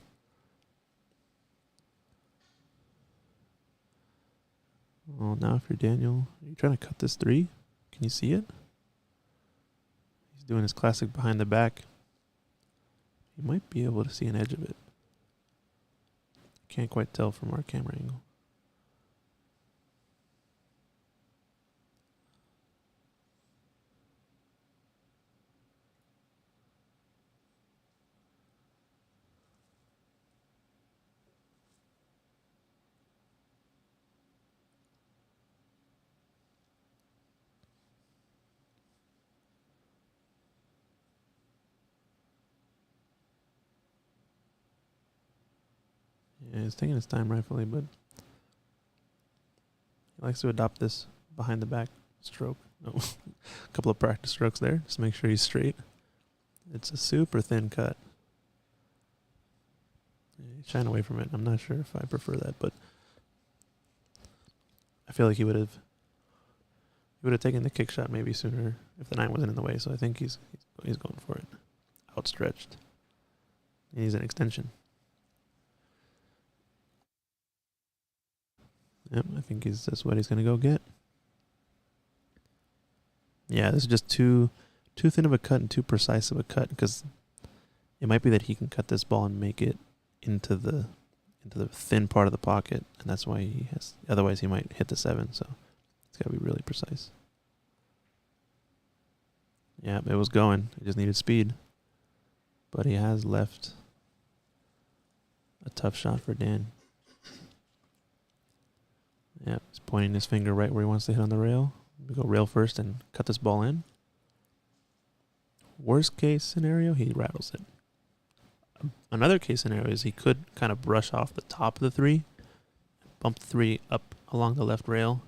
Well, now if you're Daniel, are you trying to cut this 3? Can you see it? He's doing his classic behind the back. You might be able to see an edge of it. Can't quite tell from our camera angle. Yeah, he's taking his time rightfully, but he likes to adopt this behind the back stroke. Oh, a couple of practice strokes there, just to make sure he's straight. It's a super thin cut. Yeah, he's shying away from it. I'm not sure if I prefer that, but I feel like he would have taken the kick shot maybe sooner if the 9 wasn't in the way. So I think he's going for it, outstretched. He needs an extension. Yep, I think that's what he's going to go get. Yeah, this is just too thin of a cut and too precise of a cut, because it might be that he can cut this ball and make it into the thin part of the pocket, and that's why he has. Otherwise, he might hit the 7. So it's got to be really precise. Yeah, it was going. It just needed speed, but he has left a tough shot for Dan. Yeah, he's pointing his finger right where he wants to hit on the rail. We go rail first and cut this ball in. Worst case scenario, he rattles it. Another case scenario is he could kind of brush off the top of the 3, bump the 3 up along the left rail,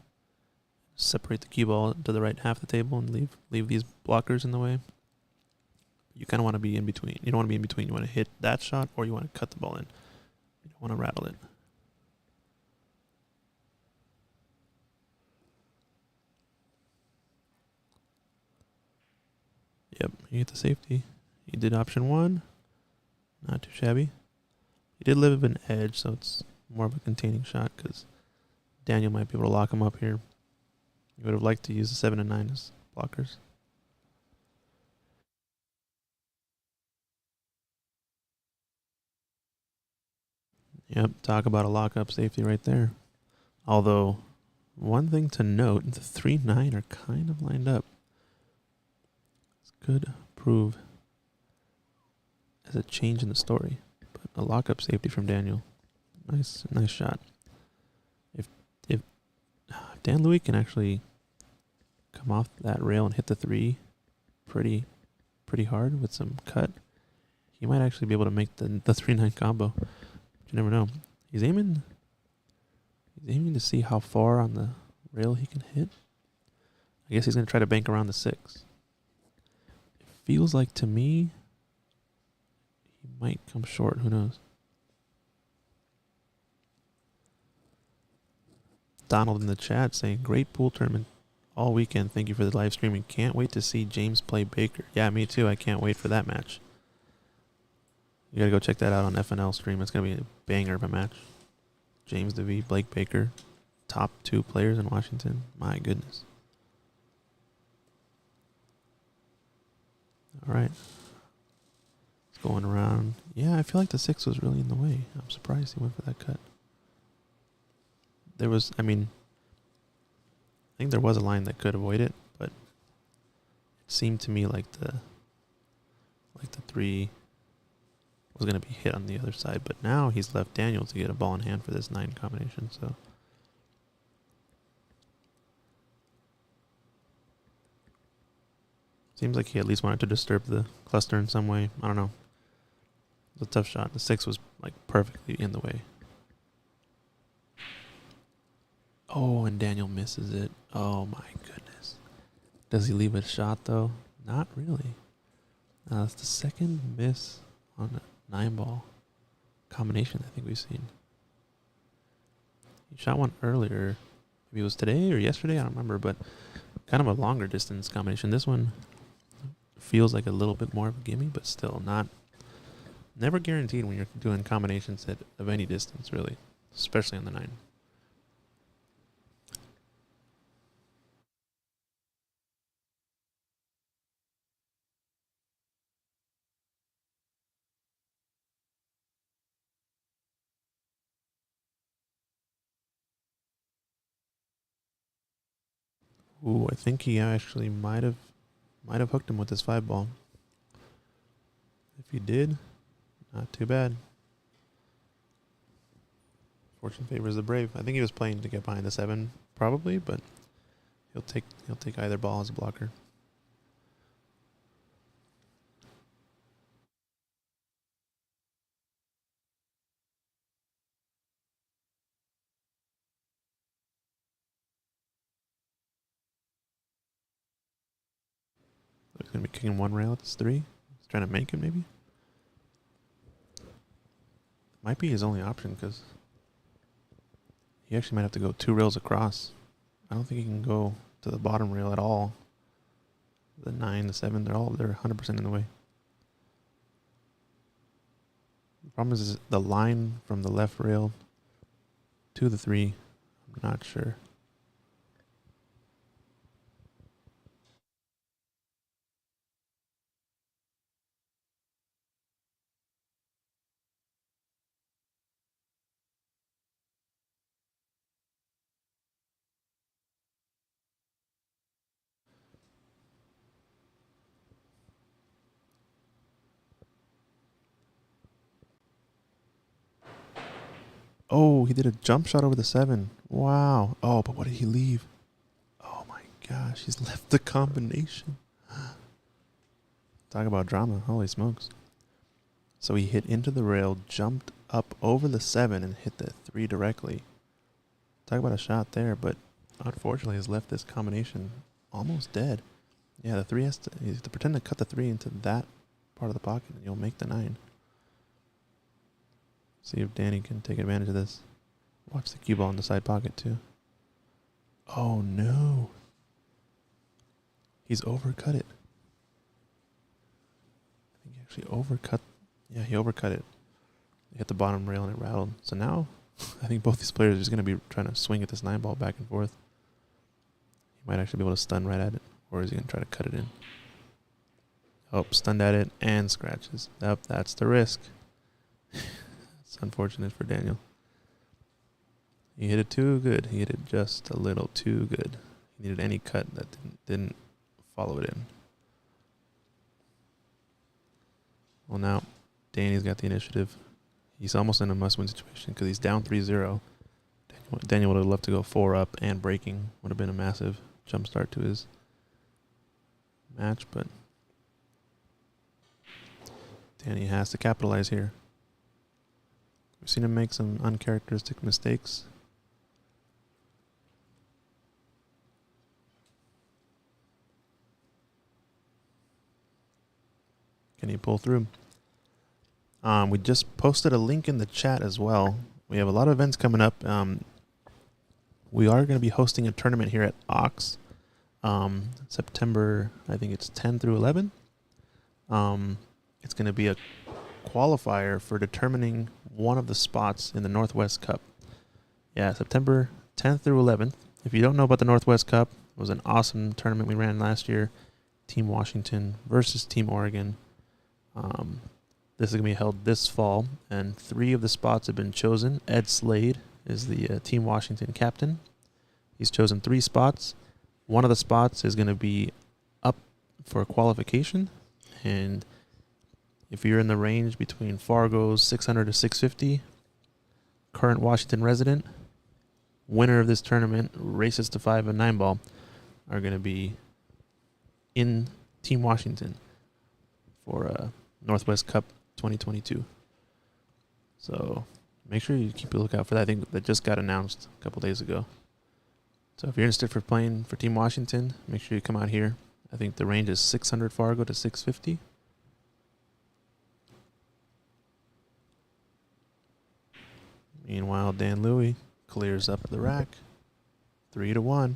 separate the cue ball to the right half of the table, and leave these blockers in the way. You kind of want to be in between. You don't want to be in between. You want to hit that shot, or you want to cut the ball in. You don't want to rattle it. Yep, he hit the safety. He did option 1. Not too shabby. He did live an edge, so it's more of a containing shot, because Daniel might be able to lock him up here. He would have liked to use the 7 and 9 as blockers. Yep, talk about a lock-up safety right there. Although, one thing to note, the 3-9 are kind of lined up. This could prove as a change in the story. But a lock-up safety from Daniel. Nice shot. If Dan Louis can actually come off that rail and hit the 3 pretty hard with some cut, he might actually be able to make the 3-9 combo. But you never know. He's aiming to see how far on the rail he can hit. I guess he's going to try to bank around the 6. It feels like to me he might come short. Who knows? Donald in the chat saying, great pool tournament all weekend. Thank you for the live streaming. Can't wait to see James play Baker. Yeah, me too. I can't wait for that match. You got to go check that out on FNL stream. It's going to be a banger of a match. James Davey, Blake Baker, top 2 players in Washington. My goodness. All right. It's going around. Yeah, I feel like the 6 was really in the way. I'm surprised he went for that cut. There was, I think there was a line that could avoid it, but it seemed to me like the 3 was going to be hit on the other side. But now he's left Daniel to get a ball in hand for this 9 combination. So seems like he at least wanted to disturb the cluster in some way. I don't know. It was a tough shot. The 6 was like perfectly in the way. Oh, and Daniel misses it. Oh my goodness. Does he leave a shot though? Not really. That's the second miss on a 9-ball combination I think we've seen. He shot one earlier. Maybe it was today or yesterday. I don't remember, but kind of a longer distance combination. This one feels like a little bit more of a gimme, but still not. Never guaranteed when you're doing combinations of any distance, really, especially on the 9. Ooh, I think he actually might have hooked him with his 5-ball. If he did, not too bad. Fortune favors the brave. I think he was playing to get behind the 7, probably, but he'll take either ball as a blocker. He's going to be kicking 1 rail at this 3. He's trying to make it, maybe. Might be his only option, because he actually might have to go 2 rails across. I don't think he can go to the bottom rail at all. The 9, the 7, they're 100% in the way. The problem is the line from the left rail to the 3. I'm not sure. Oh, he did a jump shot over the 7. Wow. Oh, but what did he leave? Oh my gosh, he's left the combination. Talk about drama. Holy smokes. So he hit into the rail, jumped up over the 7, and hit the 3 directly. Talk about a shot there, but unfortunately has left this combination almost dead. Yeah, the 3 has to pretend to cut the 3 into that part of the pocket, and you'll make the 9. See if Danny can take advantage of this. Watch the cue ball in the side pocket too. Oh no. He's overcut it. I think he actually overcut. Yeah, he overcut it. He hit the bottom rail and it rattled. So now I think both these players are just going to be trying to swing at this 9-ball back and forth. He might actually be able to stun right at it. Or is he going to try to cut it in? Oh, stunned at it and scratches. Yep, that's the risk. It's unfortunate for Daniel. He hit it too good. He hit it just a little too good. He needed any cut that didn't follow it in. Well, now Danny's got the initiative. He's almost in a must-win situation because he's down 3-0. Daniel would have loved to go 4 up, and breaking would have been a massive jump start to his match, but Danny has to capitalize here. We've seen him make some uncharacteristic mistakes. Can he pull through? We just posted a link in the chat as well. We have a lot of events coming up. We are going to be hosting a tournament here at Ox. September, I think it's 10 through 11. It's going to be a qualifier for determining one of the spots in the Northwest Cup. Yeah, September 10th through 11th. If you don't know about the Northwest Cup, it was an awesome tournament we ran last year. Team Washington versus Team Oregon. This is going to be held this fall, and 3 of the spots have been chosen. Ed Slade is the Team Washington captain. He's chosen 3 spots. One of the spots is going to be up for qualification, and if you're in the range between Fargo's 600 to 650, current Washington resident, winner of this tournament, races to 5 and 9-ball, are going to be in Team Washington for Northwest Cup 2022. So make sure you keep a lookout for that. I think that just got announced a couple days ago. So if you're interested for playing for Team Washington, make sure you come out here. I think the range is 600 Fargo to 650. Meanwhile, Dan Louie clears up the rack. 3-1.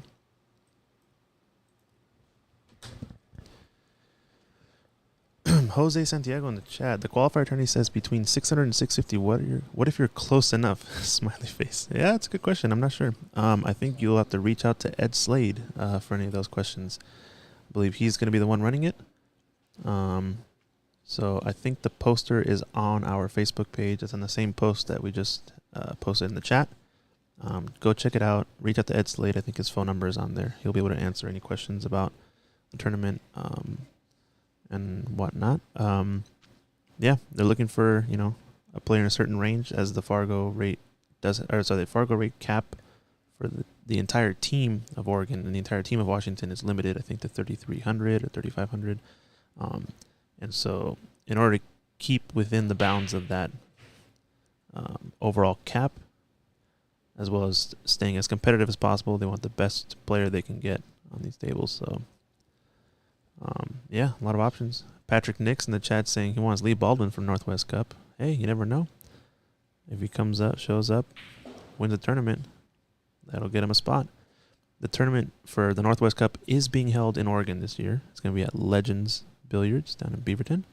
Jose Santiago in the chat. The qualifier attorney says between 600 and 650. What if you're close enough? Smiley face. Yeah, that's a good question. I'm not sure. I think you'll have to reach out to Ed Slade for any of those questions. I believe he's going to be the one running it. So I think the poster is on our Facebook page. It's on the same post that we just posted in the chat. Go check it out. Reach out to Ed Slade. I think his phone number is on there. He'll be able to answer any questions about the tournament and whatnot. Yeah, they're looking for, a player in a certain range, as the Fargo rate the Fargo rate cap for the entire team of Oregon and the entire team of Washington is limited, I think, to 3,300 or 3,500. And so in order to keep within the bounds of that overall cap, as well as staying as competitive as possible, they want the best player they can get on these tables. So, yeah, a lot of options. Patrick Nix in the chat saying he wants Lee Baldwin from Northwest Cup. Hey, you never know. If he comes up, shows up, wins the tournament, that'll get him a spot. The tournament for the Northwest Cup is being held in Oregon this year. It's going to be at Legends Billiards down in Beaverton.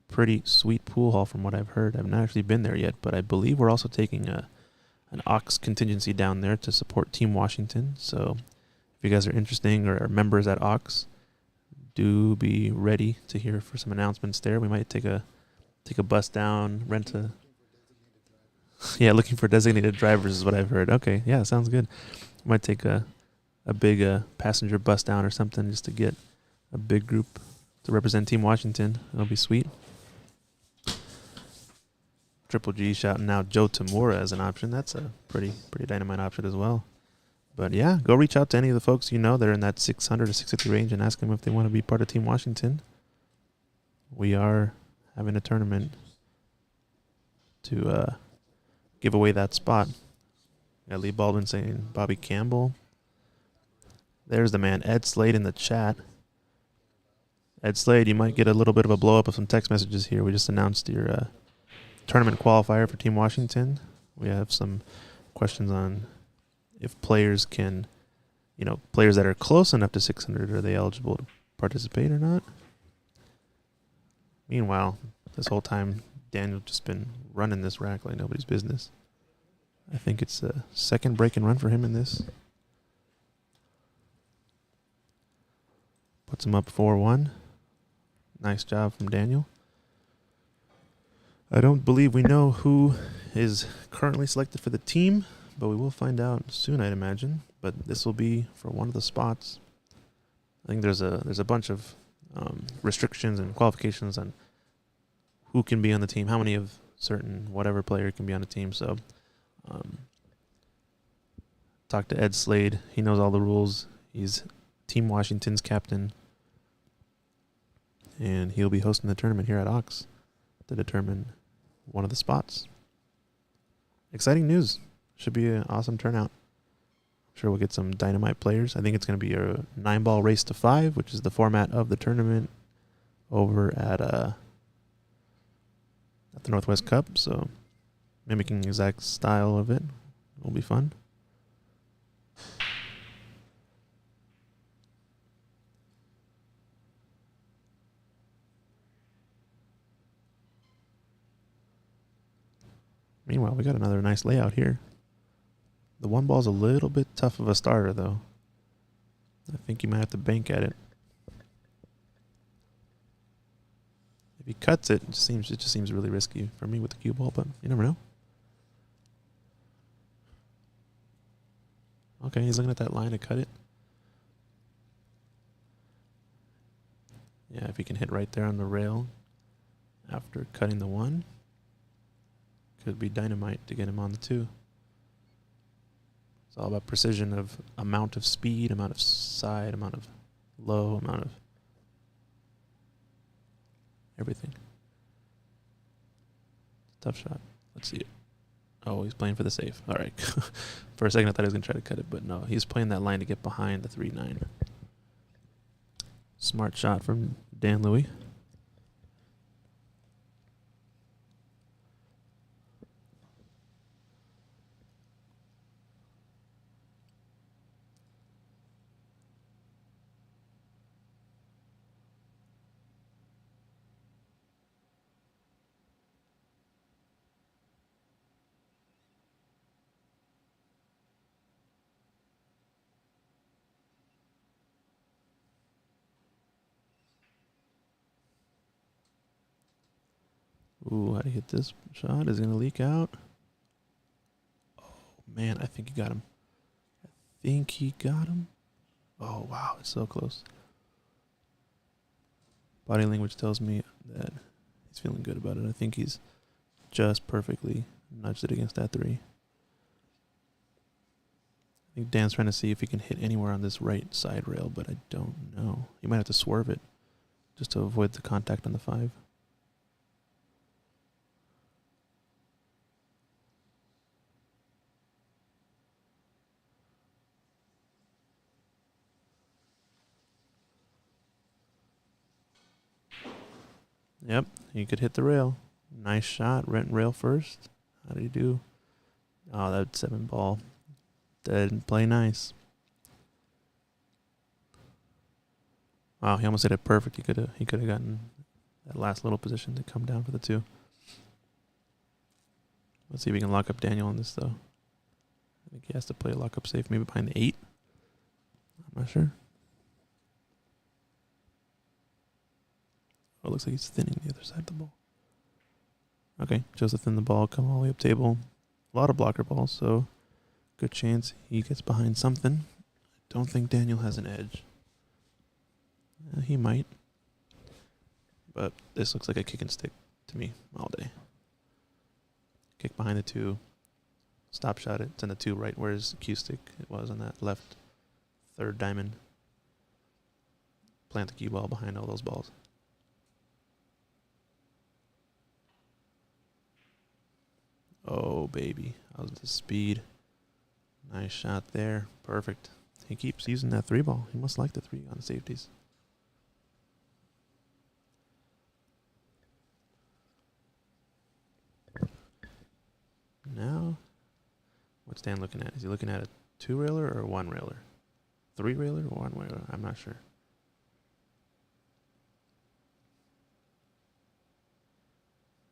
Pretty sweet pool hall from what I've heard. I've not actually been there yet, but I believe we're also taking an Ox contingency down there to support Team Washington. So if you guys are interested or are members at Ox, do be ready to hear for some announcements there. We might take a bus down, rent a... Yeah, looking for designated drivers is what I've heard. Okay, yeah, sounds good. We might take a big passenger bus down or something just to get a big group to represent Team Washington. It'll be sweet. Triple G shouting out Joe Tamura as an option. That's a pretty dynamite option as well. But yeah, go reach out to any of the folks you know that are in that 600 to 650 range and ask them if they want to be part of Team Washington. We are having a tournament to give away that spot. Got Lee Baldwin saying Bobby Campbell. There's the man, Ed Slade, in the chat. Ed Slade, you might get a little bit of a blow up of some text messages here. We just announced your tournament qualifier for Team Washington. We have some questions on if players can, players that are close enough to 600, are they eligible to participate or not? Meanwhile, this whole time, Daniel just been running this rack like nobody's business. I think it's a second break and run for him in this. Puts him up 4-1. Nice job from Daniel. I don't believe we know who is currently selected for the team, but we will find out soon, I'd imagine. But this will be for one of the spots. I think there's a bunch of restrictions and qualifications on who can be on the team, how many of certain whatever player can be on the team. So talk to Ed Slade. He knows all the rules. He's Team Washington's captain. and he'll be hosting the tournament here at Ox to determine one of the spots. Exciting news. Should be an awesome turnout. I'm sure we'll get some dynamite players. I think it's going to be a 9-ball race to 5, which is the format of the tournament over at the Northwest Cup. So mimicking the exact style of it will be fun. Meanwhile, we got another nice layout here. The 1 ball's a little bit tough of a starter, though. I think you might have to bank at it. If he cuts it, it just seems really risky for me with the cue ball, but you never know. Okay, he's looking at that line to cut it. Yeah, if he can hit right there on the rail after cutting the 1, could be dynamite to get him on the 2. It's all about precision of amount of speed, amount of side, amount of low, amount of everything. Tough shot. Let's see it. Oh, he's playing for the safe. All right. For a second, I thought he was going to try to cut it, but no. He's playing that line to get behind the 3-9. Smart shot from Dan Louis. Ooh, how to hit this shot? Is it going to leak out? Oh, man, I think he got him. Oh, wow, it's so close. Body language tells me that he's feeling good about it. I think he's just perfectly nudged it against that 3. I think Dan's trying to see if he can hit anywhere on this right side rail, but I don't know. He might have to swerve it just to avoid the contact on the 5. Yep, he could hit the rail. Nice shot. Rent rail first. How did he do? Oh, that 7-ball. Didn't play nice. Wow, he almost hit it perfect. He could have gotten that last little position to come down for the 2. Let's see if we can lock up Daniel on this, though. I think he has to play a lock-up safe, maybe behind the 8. I'm not sure. Oh, it looks like he's thinning the other side of the ball. Okay, chose to thin the ball, come all the way up table. A lot of blocker balls, so good chance he gets behind something. I don't think Daniel has an edge. He might. But this looks like a kick and stick to me all day. Kick behind the 2. Stop shot it. It's in the 2 right where his cue stick it was on that left 3rd diamond. Plant the cue ball behind all those balls. Oh, baby. How's the speed? Nice shot there. Perfect. He keeps using that 3 ball. He must like the 3 on the safeties. Now, what's Dan looking at? Is he looking at a 2-railer or a 1-railer? 3-railer or 1-railer? I'm not sure.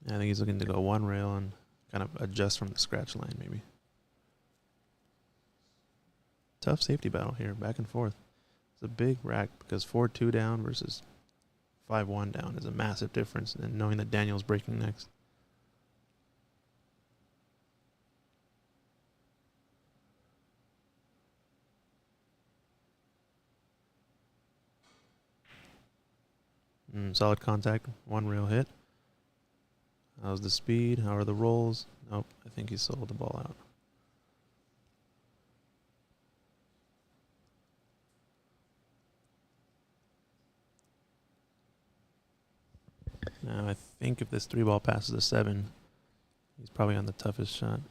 I think he's looking to go 1 rail and kind of adjust from the scratch line, maybe. Tough safety battle here, back and forth. It's a big rack because 4-2 down versus 5-1 down is a massive difference, and knowing that Daniel's breaking next. Solid contact, 1 rail hit. How's the speed? How are the rolls? Nope, I think he sold the ball out. Now, I think if this 3 ball passes a 7, he's probably on the toughest shot.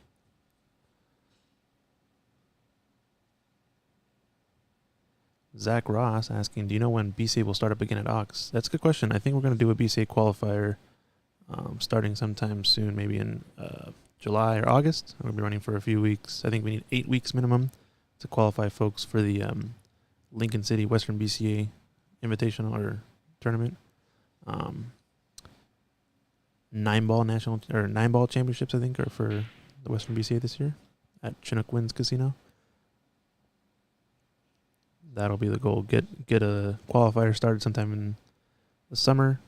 Zach Ross asking, do you know when BCA will start up again at Ox? That's a good question. I think we're going to do a BCA qualifier starting sometime soon, maybe in July or August. I'm going to be running for a few weeks. I think we need 8 weeks minimum to qualify folks for the Lincoln City Western BCA Invitational or tournament. Nineball championships, I think, are for the Western BCA this year at Chinook Winds Casino. That'll be the goal. Get a qualifier started sometime in the summer.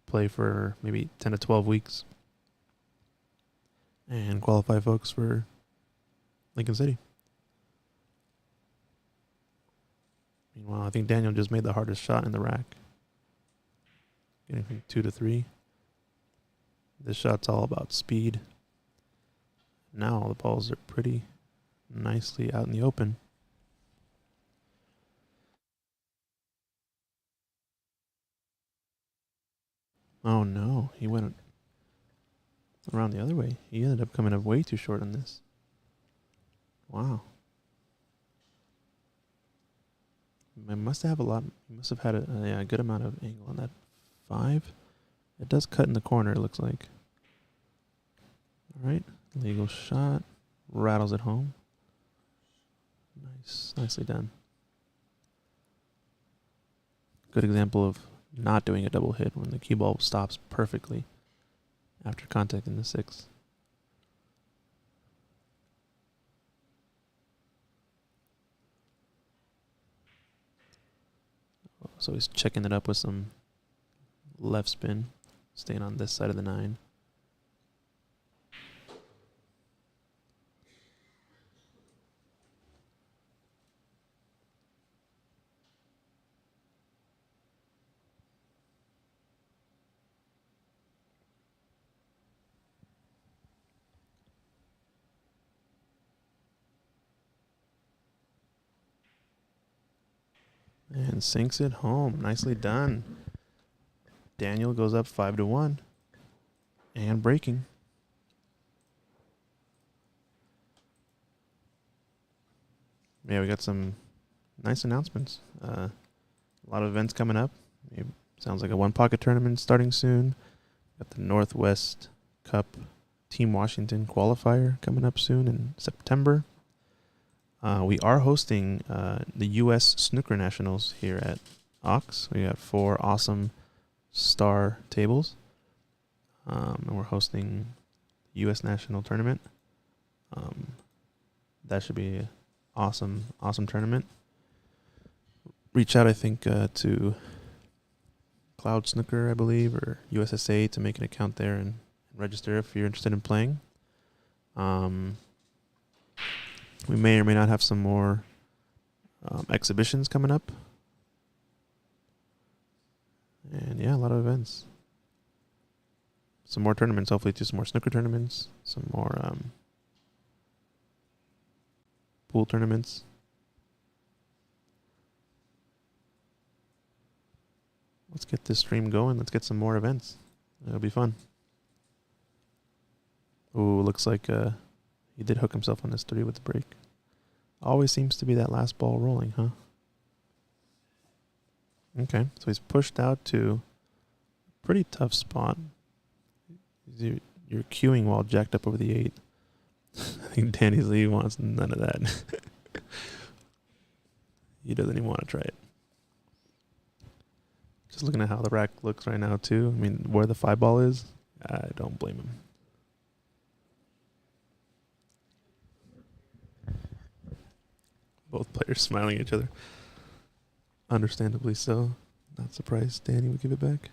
Play for maybe 10 to 12 weeks. And qualify folks for Lincoln City. Meanwhile, I think Daniel just made the hardest shot in the rack. Getting from 2 to 3. This shot's all about speed. Now all the balls are pretty nicely out in the open. Oh no, he went around the other way. He ended up coming up way too short on this. Wow. He must have had a good amount of angle on that 5. It does cut in the corner, it looks like. All right, legal shot. Rattles it home. Nicely done. Good example of not doing a double hit when the cue ball stops perfectly after contacting the 6. So he's checking it up with some left spin, staying on this side of the 9. And sinks it home. Nicely done. Daniel goes up 5-1. And breaking. Yeah, we got some nice announcements. A lot of events coming up. Sounds like a one pocket tournament starting soon. Got the Northwest Cup Team Washington qualifier coming up soon in September. We are hosting the U.S. Snooker Nationals here at Ox. We got 4 awesome star tables. And we're hosting the U.S. National Tournament. That should be an awesome tournament. Reach out, I think, to Cloud Snooker, I believe, or USSA to make an account there and register if you're interested in playing. We may or may not have some more exhibitions coming up. And yeah, a lot of events. Some more tournaments, hopefully just some more snooker tournaments, some more pool tournaments. Let's get this stream going. Let's get some more events. It'll be fun. Ooh, looks like he did hook himself on this 3 with the break. Always seems to be that last ball rolling, huh? Okay, so he's pushed out to a pretty tough spot. You're queuing while jacked up over the 8. I think Danny Lee wants none of that. He doesn't even want to try it. Just looking at how the rack looks right now, too. I mean, where the 5 ball is, I don't blame him. Both players smiling at each other. Understandably so. Not surprised Danny would give it back.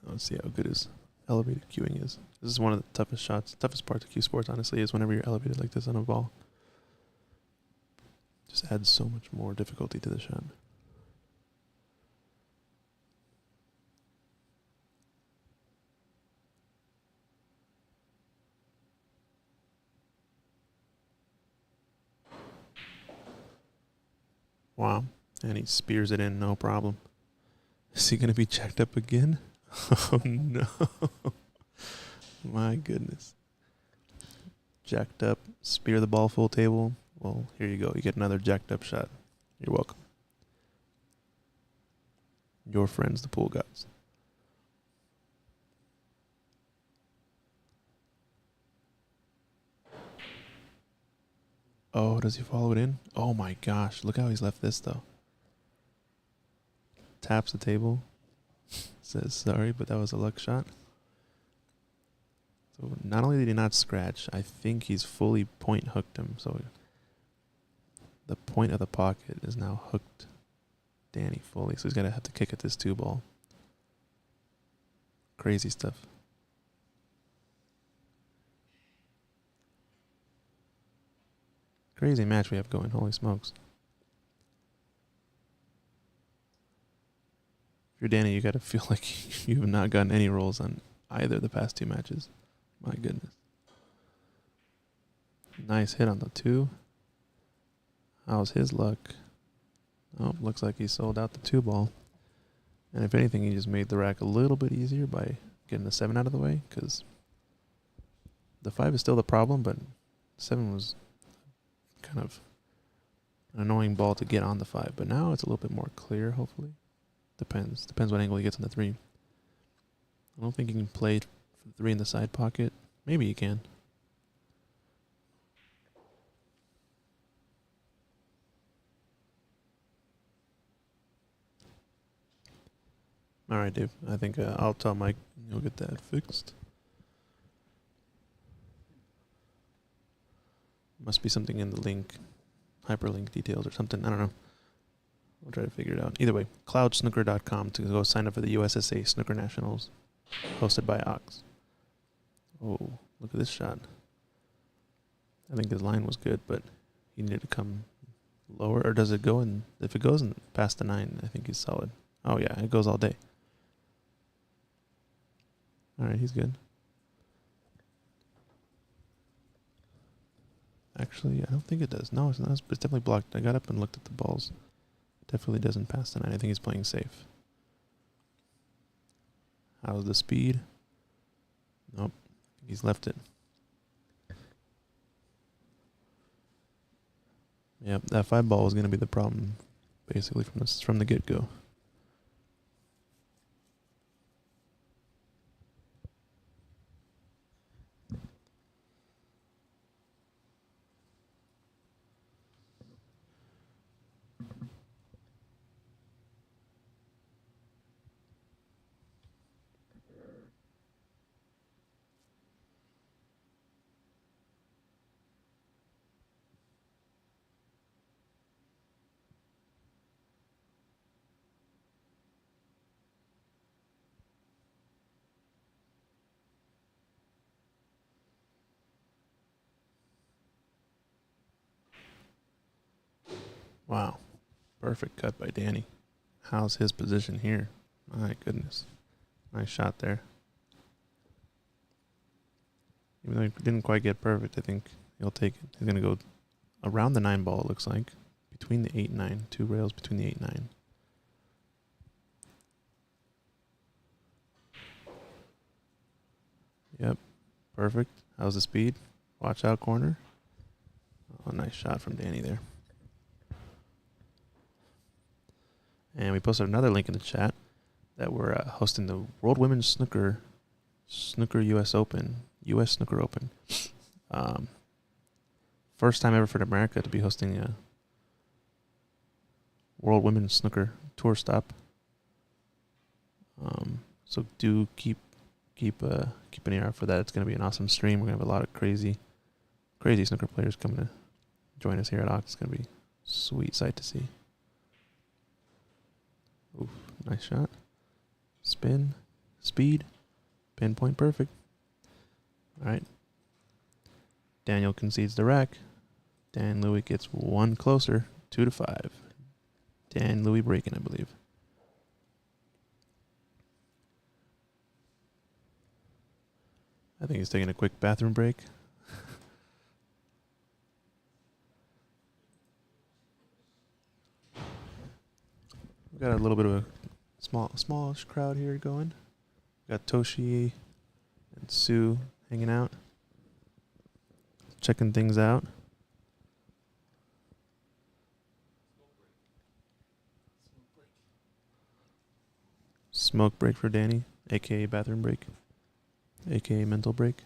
Let's see how good his elevated queuing is. This is one of the toughest parts of Q Sports, honestly, is whenever you're elevated like this on a ball. Just adds so much more difficulty to the shot. Wow. And he spears it in, no problem. Is he going to be jacked up again? Oh, no. My goodness. Jacked up, spear the ball full table. Well, here you go. You get another jacked up shot. You're welcome. Your friends, the pool gods. Oh, does he follow it in? Oh my gosh. Look how he's left this, though. Taps the table. Says sorry, but that was a luck shot. So not only did he not scratch, I think he's fully point hooked him. So the point of the pocket is now hooked Danny fully. So he's going to have to kick at this 2-ball. Crazy stuff. Crazy match we have going. Holy smokes. If you're Danny, you got to feel like you have not gotten any rolls on either of the past 2 matches. My goodness. Nice hit on the 2. How's his luck? Oh, looks like he sold out the 2-ball. And if anything, he just made the rack a little bit easier by getting the 7 out of the way, because the 5 is still the problem, but 7 was kind of an annoying ball to get on the 5. But now it's a little bit more clear, hopefully. Depends what angle he gets on the 3. I don't think he can play for the 3 in the side pocket. Maybe he can. All right, Dave. I think I'll tell Mike you'll get that fixed. Must be something in the link, hyperlink details or something. I don't know. We'll try to figure it out. Either way, cloudsnooker.com to go sign up for the USSA Snooker Nationals, hosted by Ox. Oh, look at this shot. I think his line was good, but he needed to come lower. Or does it go in? If it goes in past the 9, I think he's solid. Oh, yeah, it goes all day. All right, he's good. Actually, I don't think it does. No, it's not. It's definitely blocked. I got up and looked at the balls. Definitely doesn't pass the 9. I think he's playing safe. How's the speed? Nope. He's left it. Yep, that 5 ball was going to be the problem, basically, from the get-go. Wow. Perfect cut by Danny. How's his position here? My goodness. Nice shot there. Even though he didn't quite get perfect, I think he'll take it. He's going to go around the 9 ball, it looks like. Between the 8 and 9. 2 rails between the 8 and 9. Yep. Perfect. How's the speed? Watch out corner. Oh, nice shot from Danny there. And we posted another link in the chat that we're hosting the World Women's Snooker US Open, US Snooker Open. First time ever for America to be hosting a World Women's Snooker Tour stop. So do keep an ear out for that. It's going to be an awesome stream. We're going to have a lot of crazy snooker players coming to join us here at Ox. It's going to be a sweet sight to see. Oof, nice shot. Spin, speed, pinpoint perfect. All right. Daniel concedes the rack. Dan Louis gets 1 closer, 2-5. Dan Louis breaking, I believe. I think he's taking a quick bathroom break. We got a little bit of a smallish crowd here going. We got Toshi and Sue hanging out, checking things out. Smoke break for Danny, aka bathroom break, aka mental break.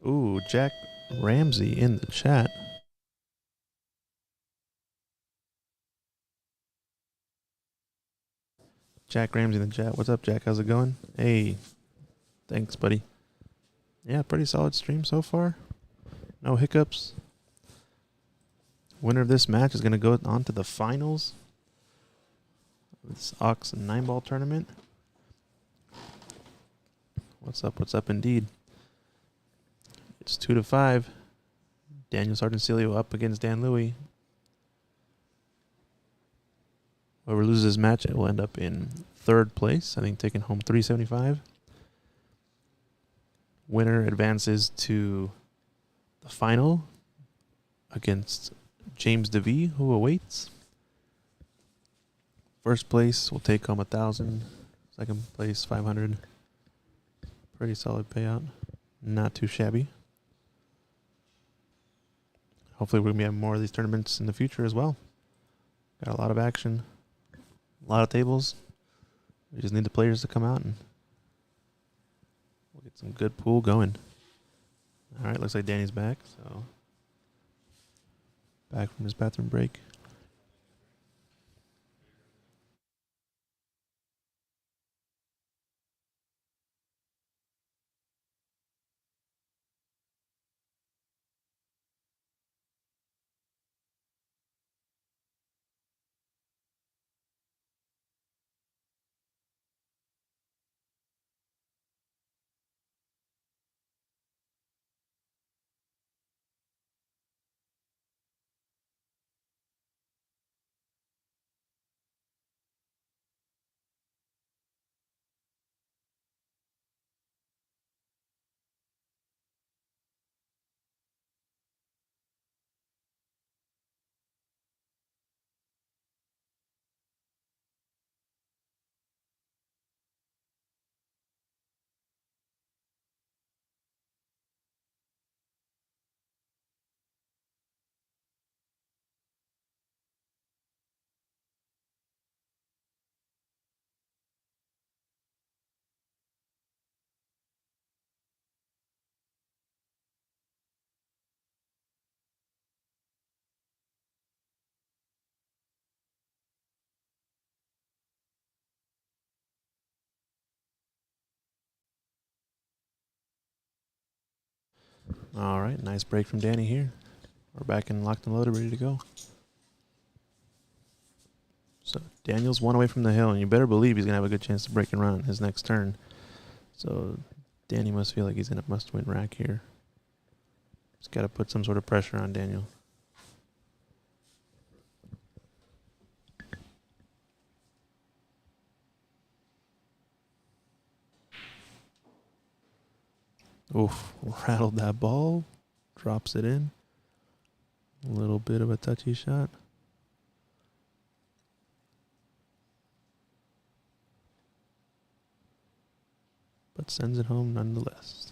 Ooh, Jack Ramsey in the chat. Jack Ramsey in the chat. What's up, Jack? How's it going? Hey, thanks, buddy. Yeah, pretty solid stream so far. No hiccups. Winner of this match is going to go on to the finals of this Ox and Nineball tournament. What's up? What's up indeed? It's 2-5. Daniel Sardon Celio up against Dan Louie. Whoever loses this match will end up in third place. I think taking home $375. Winner advances to the final against James Davey, who awaits. First place will take home $1,000. Second place $500. Pretty solid payout. Not too shabby. Hopefully we're going to have more of these tournaments in the future as well. Got a lot of action. A lot of tables. We just need the players to come out and we'll get some good pool going. All right, looks like Danny's back. So back from his bathroom break. All right, nice break from Danny here. We're back in locked and loaded, ready to go. So Daniel's one away from the hill, and you better believe he's going to have a good chance to break and run his next turn. So Danny must feel like he's in a must-win rack here. He's got to put some sort of pressure on Daniel. Oof, rattled that ball. Drops it in. A little bit of a touchy shot. But sends it home nonetheless.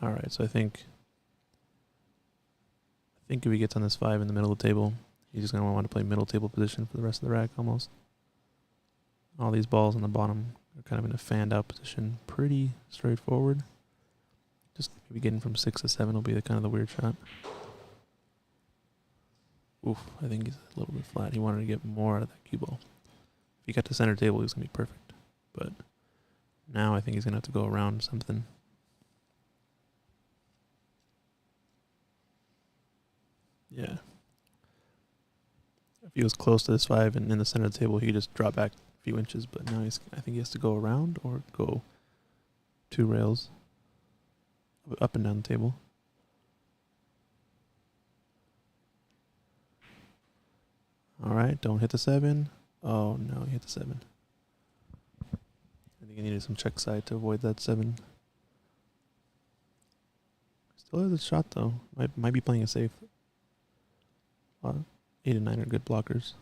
All right, so I think if he gets on this 5 in the middle of the table, he's just going to want to play middle table position for the rest of the rack almost. All these balls on the bottom are kind of in a fanned out position. Pretty straightforward. Just maybe getting from 6 to 7 will be the kind of the weird shot. Oof, I think he's a little bit flat. He wanted to get more out of that cue ball. If he got to center table, he was going to be perfect. But now I think he's going to have to go around something. Yeah. If he was close to this 5 and in the center of the table, he could just drop back a few inches. But now I think he has to go around or go 2 rails. up and down the table. All right, don't hit the 7. Oh no, he hit the 7. I think he needed some check side to avoid that 7. Still has a shot though. Might be playing it safe. 8 and 9 are good blockers.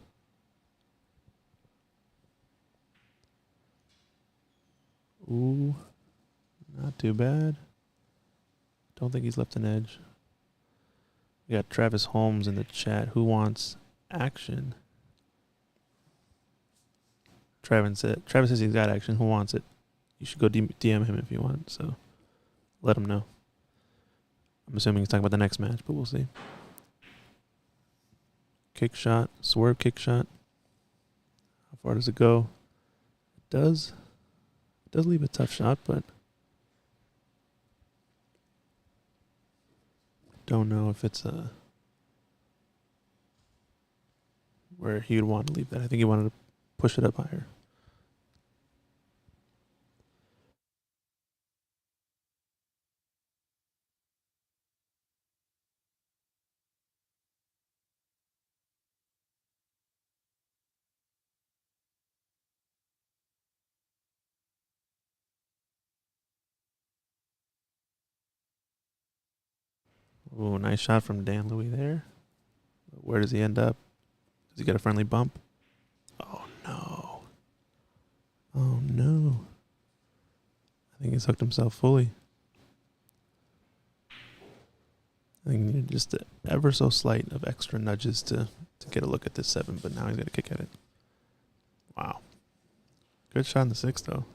Ooh, not too bad. Don't think he's left an edge. We got Travis Holmes in the chat. Who wants action? Travis says he's got action. Who wants it? You should go DM him if you want. So let him know. I'm assuming he's talking about the next match, but we'll see. Kick shot, swerve kick shot. How far does it go? It does leave a tough shot, but don't know if it's where he would want to leave that. I think he wanted to push it up higher. Ooh, nice shot from Dan Louis there. Where does he end up? Does he get a friendly bump? Oh, no. Oh, no. I think he's hooked himself fully. I think he needed just ever so slight of extra nudges to get a look at this 7, but now he's got to kick at it. Wow. Good shot in the 6, though.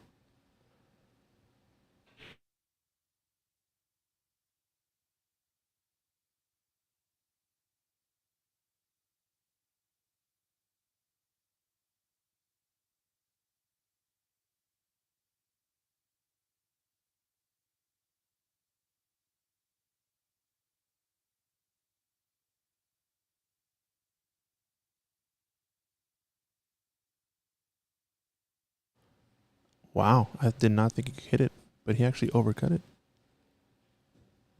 Wow. I did not think he could hit it, but he actually overcut it.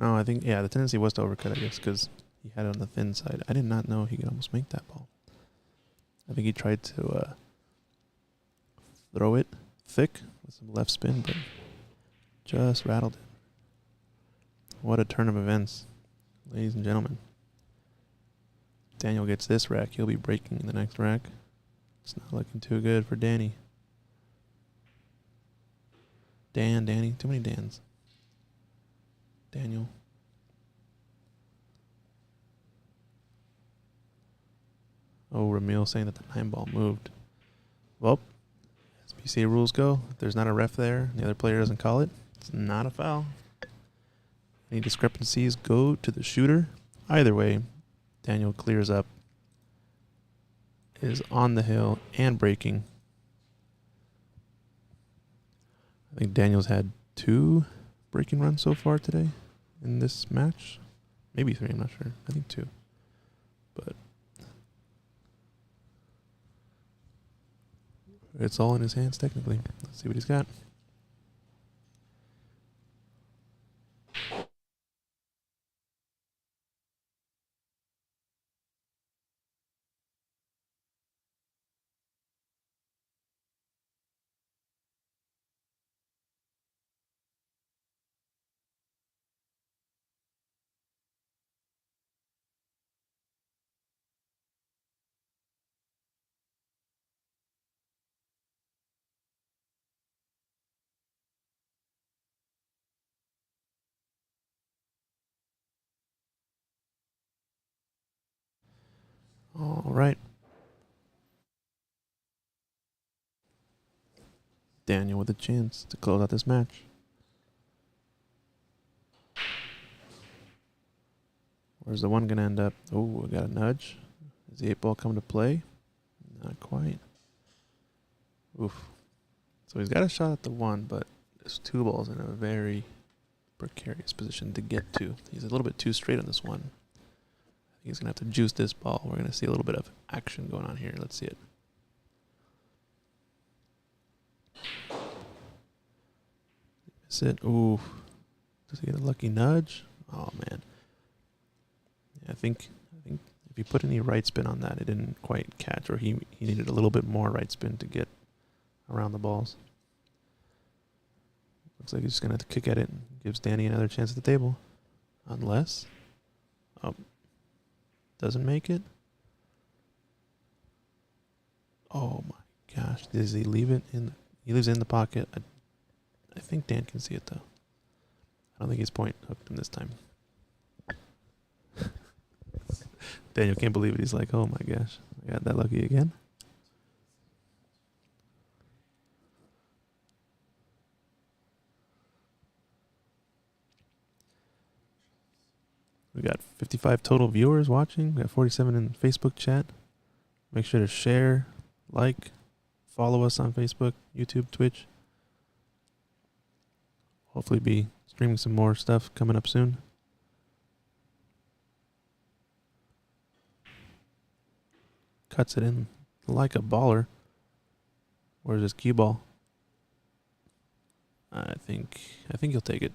No, I think, yeah, the tendency was to overcut, I guess, because he had it on the thin side. I did not know he could almost make that ball. I think he tried to throw it thick with some left spin, but just rattled it. What a turn of events, ladies and gentlemen. Daniel gets this rack. He'll be breaking in the next rack. It's not looking too good for Danny. Danny. Too many Dans. Daniel. Oh, Ramil saying that the 9-ball moved. Well, as PCA rules go, if there's not a ref there and the other player doesn't call it, it's not a foul. Any discrepancies go to the shooter. Either way, Daniel clears up, is on the hill and breaking. I think Daniel's had 2 breaking runs so far today in this match. Maybe 3, I'm not sure. I think 2. But it's all in his hands technically. Let's see what he's got. All right. Daniel with a chance to close out this match. Where's the 1 going to end up? Oh, we got a nudge. Is the 8-ball come to play? Not quite. Oof. So he's got a shot at the 1, but there's 2 balls in a very precarious position to get to. He's a little bit too straight on this 1. I think he's going to have to juice this ball. We're going to see a little bit of action going on here. Let's see it. Miss it. Ooh. Does he get a lucky nudge? Oh man. Yeah, I think if he put any right spin on that, it didn't quite catch, or he needed a little bit more right spin to get around the balls. Looks like he's just gonna have to kick at it and gives Danny another chance at the table. Unless doesn't make it. Oh my gosh. Does he leave it in he leaves it in the pocket? I think Dan can see it though. I don't think he's point hooked him this time. Daniel can't believe it. He's like, oh my gosh, I got that lucky again. We got 55 total viewers watching. We got 47 in the Facebook chat. Make sure to share, like, follow us on Facebook, YouTube, Twitch. Hopefully be streaming some more stuff coming up soon. Cuts it in like a baller. Where's his cue ball? I think he'll take it.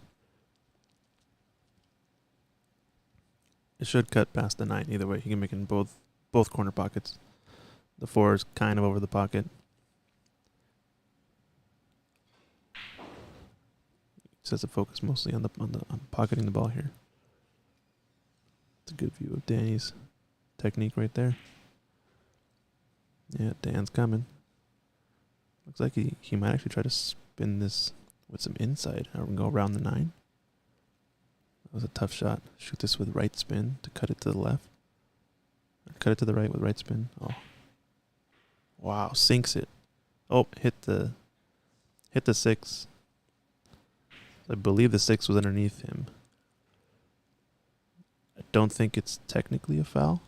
It should cut past the 9 either way. He can make it in both corner pockets. The 4 is kind of over the pocket. He says to focus mostly on pocketing the ball here. It's a good view of Danny's technique right there. Yeah, Dan's coming. Looks like he might actually try to spin this with some inside and go around the 9. That was a tough shot. Shoot this with right spin to cut it to the left. Cut it to the right with right spin. Oh. Wow, sinks it. Oh, hit the 6. I believe the 6 was underneath him. I don't think it's technically a foul.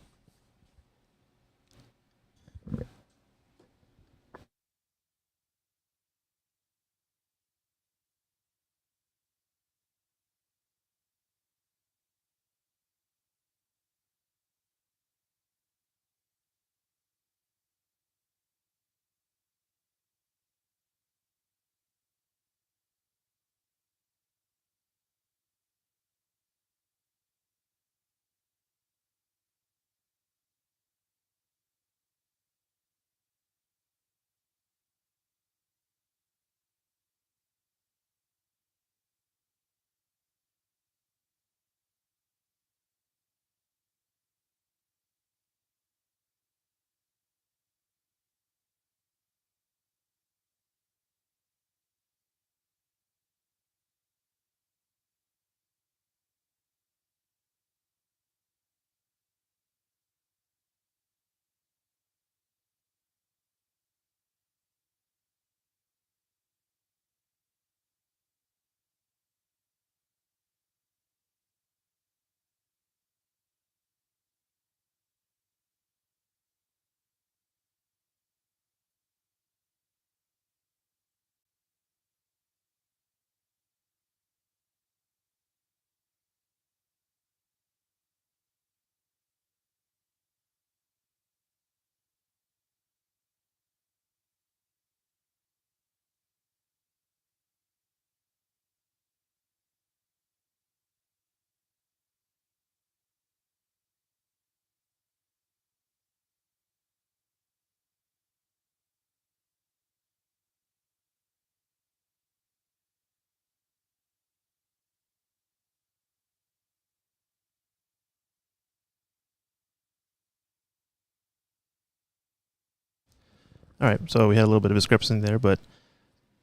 All right, so we had a little bit of discrepancy there, but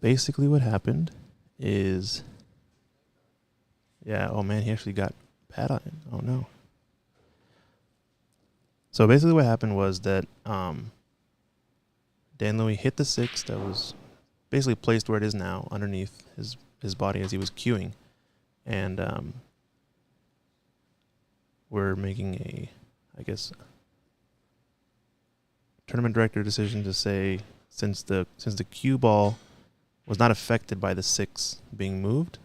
basically what happened is, yeah, oh man, he actually got bad on it. Oh no. So basically what happened was that Dan Louis hit the 6 that was basically placed where it is now underneath his body as he was cueing. And we're making a, I guess, tournament director decision to say since the cue ball was not affected by the 6 being moved,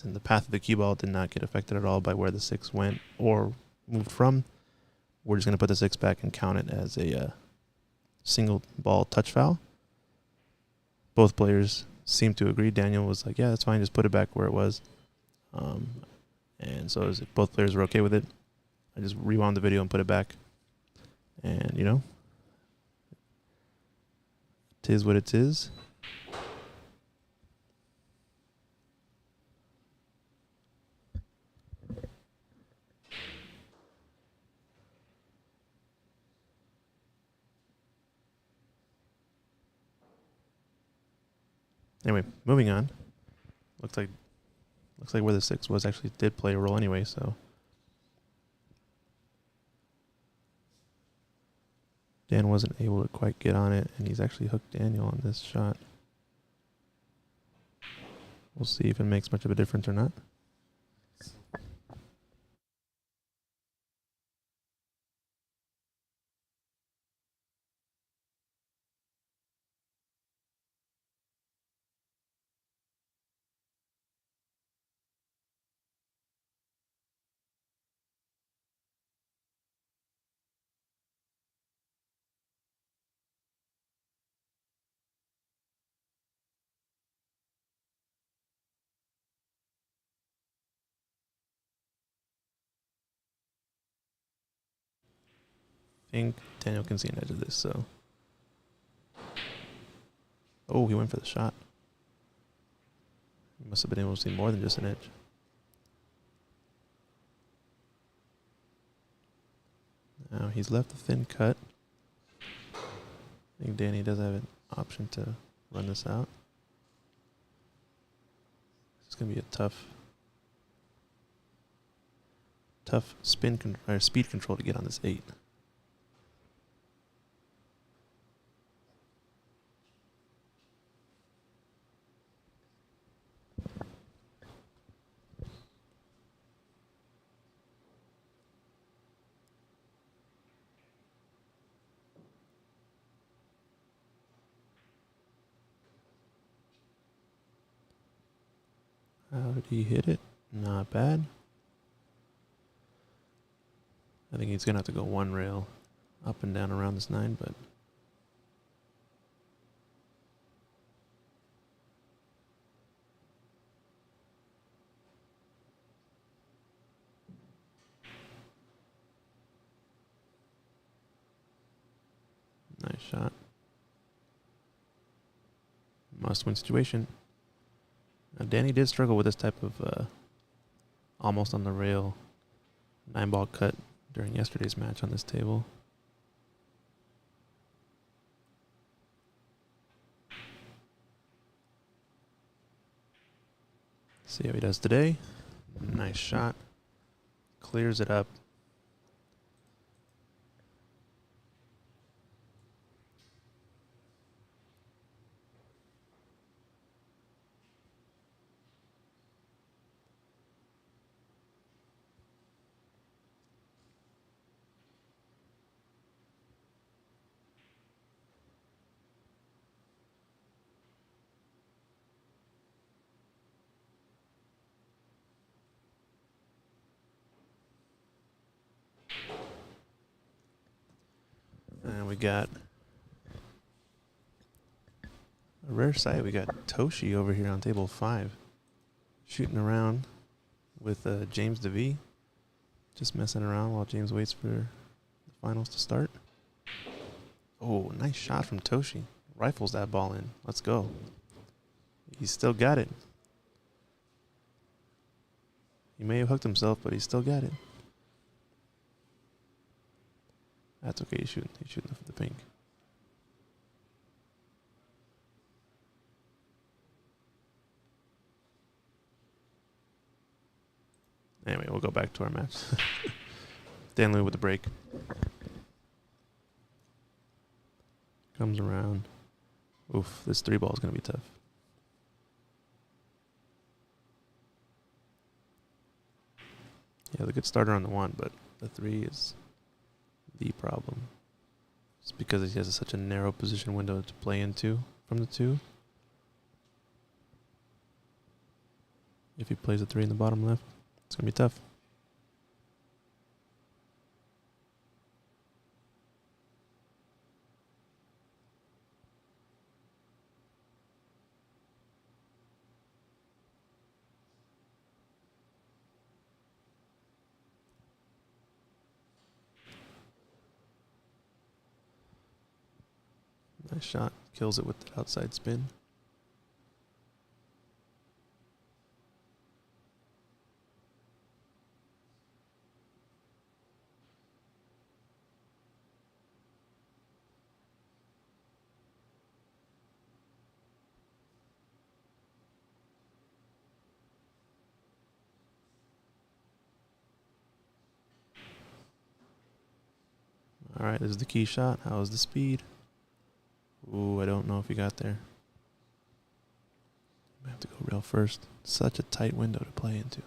and the path of the cue ball did not get affected at all by where the 6 went or moved from, we're just going to put the 6 back and count it as a single ball touch foul. Both players seemed to agree. Daniel was like, yeah, that's fine, just put it back where it was. And so as if both players were okay with it, I just rewound the video and put it back. And, you know, 'tis what it is. Anyway, moving on. Looks like where the 6 was actually did play a role anyway, so Dan wasn't able to quite get on it, and he's actually hooked Daniel on this shot. We'll see if it makes much of a difference or not. I think Daniel can see an edge of this, so. Oh, he went for the shot. He must have been able to see more than just an edge. Now he's left a thin cut. I think Danny does have an option to run this out. It's going to be a tough speed control to get on this 8. How did he hit it? Not bad. I think he's going to have to go one rail up and down around this 9, but nice shot. Must-win situation. Now, Danny did struggle with this type of almost on the rail 9-ball cut during yesterday's match on this table. See how he does today. Nice shot. Clears it up. And we got a rare sight. We got Toshi over here on table 5, shooting around with James Davey, just messing around while James waits for the finals to start. Oh, nice shot from Toshi. Rifles that ball in. Let's go. He's still got it. He may have hooked himself, but he's still got it. That's okay. He's shooting the pink. Anyway, we'll go back to our match. Stanley with the break. Comes around. Oof, this 3-ball is going to be tough. Yeah, the good starter on the 1, but the 3 is the problem. It's because he has such a narrow position window to play into from the 2. If he plays a 3 in the bottom left, it's going to be tough. Nice shot. Kills it with the outside spin. All right, this is the key shot. How is the speed? Ooh, I don't know if he got there. I have to go rail first. Such a tight window to play into.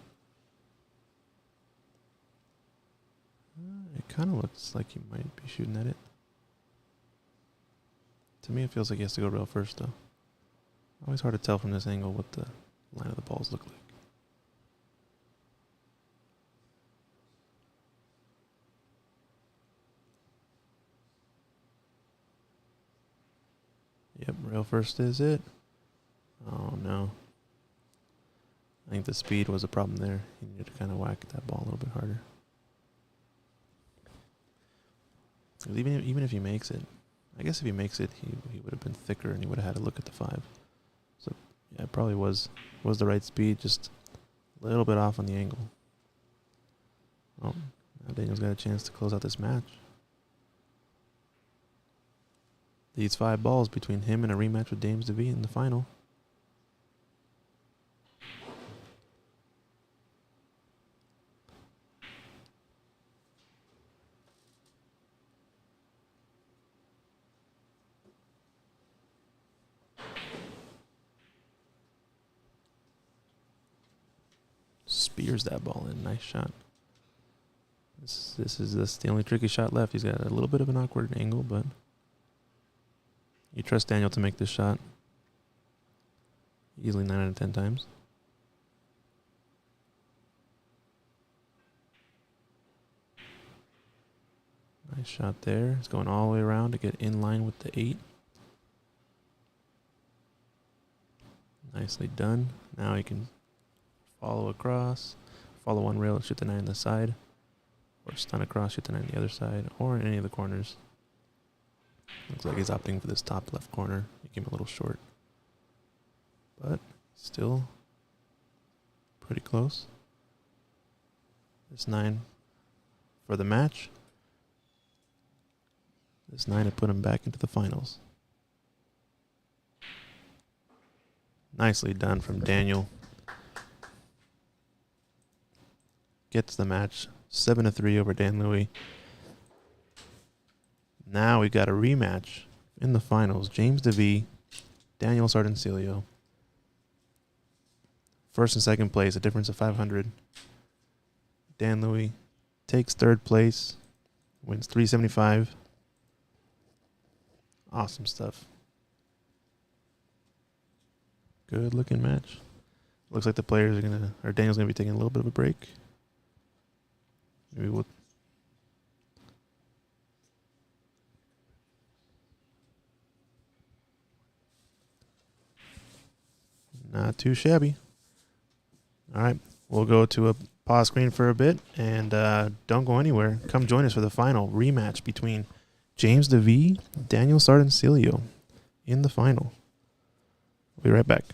It kind of looks like he might be shooting at it. To me, it feels like he has to go rail first, though. Always hard to tell from this angle what the line of the balls look like. Yep, rail first is it. Oh, no. I think the speed was a problem there. He needed to kind of whack that ball a little bit harder. Even if he makes it, I guess if he makes it, he would have been thicker and he would have had to look at the 5. So, yeah, it probably was the right speed, just a little bit off on the angle. Oh, now Daniel's got a chance to close out this match. These 5 balls between him and a rematch with Davey in the final. Spears that ball in. Nice shot. This is the only tricky shot left. He's got a little bit of an awkward angle, but you trust Daniel to make this shot easily 9 out of 10 times. Nice shot there. He's going all the way around to get in line with the 8. Nicely done. Now he can follow across, follow one rail, shoot the 9 on the side, or stun across, shoot the 9 on the other side, or in any of the corners. Looks like he's opting for this top left corner. He came a little short, but still pretty close. This 9 for the match. This 9 had put him back into the finals. Nicely done from Daniel. Gets the match 7-3 over Dan Louis. Now we got a rematch in the finals. James Davey, Daniel Sardon Celio. First and second place, a difference of 500. Dan Louis takes third place, wins 375. Awesome stuff. Good looking match. Looks like the players are Daniel's gonna be taking a little bit of a break. Maybe we'll. Not too shabby. All right, we'll go to a pause screen for a bit, and don't go anywhere. Come join us for the final rematch between James Davey, Daniel Sardon Sileo in the final. We'll be right back.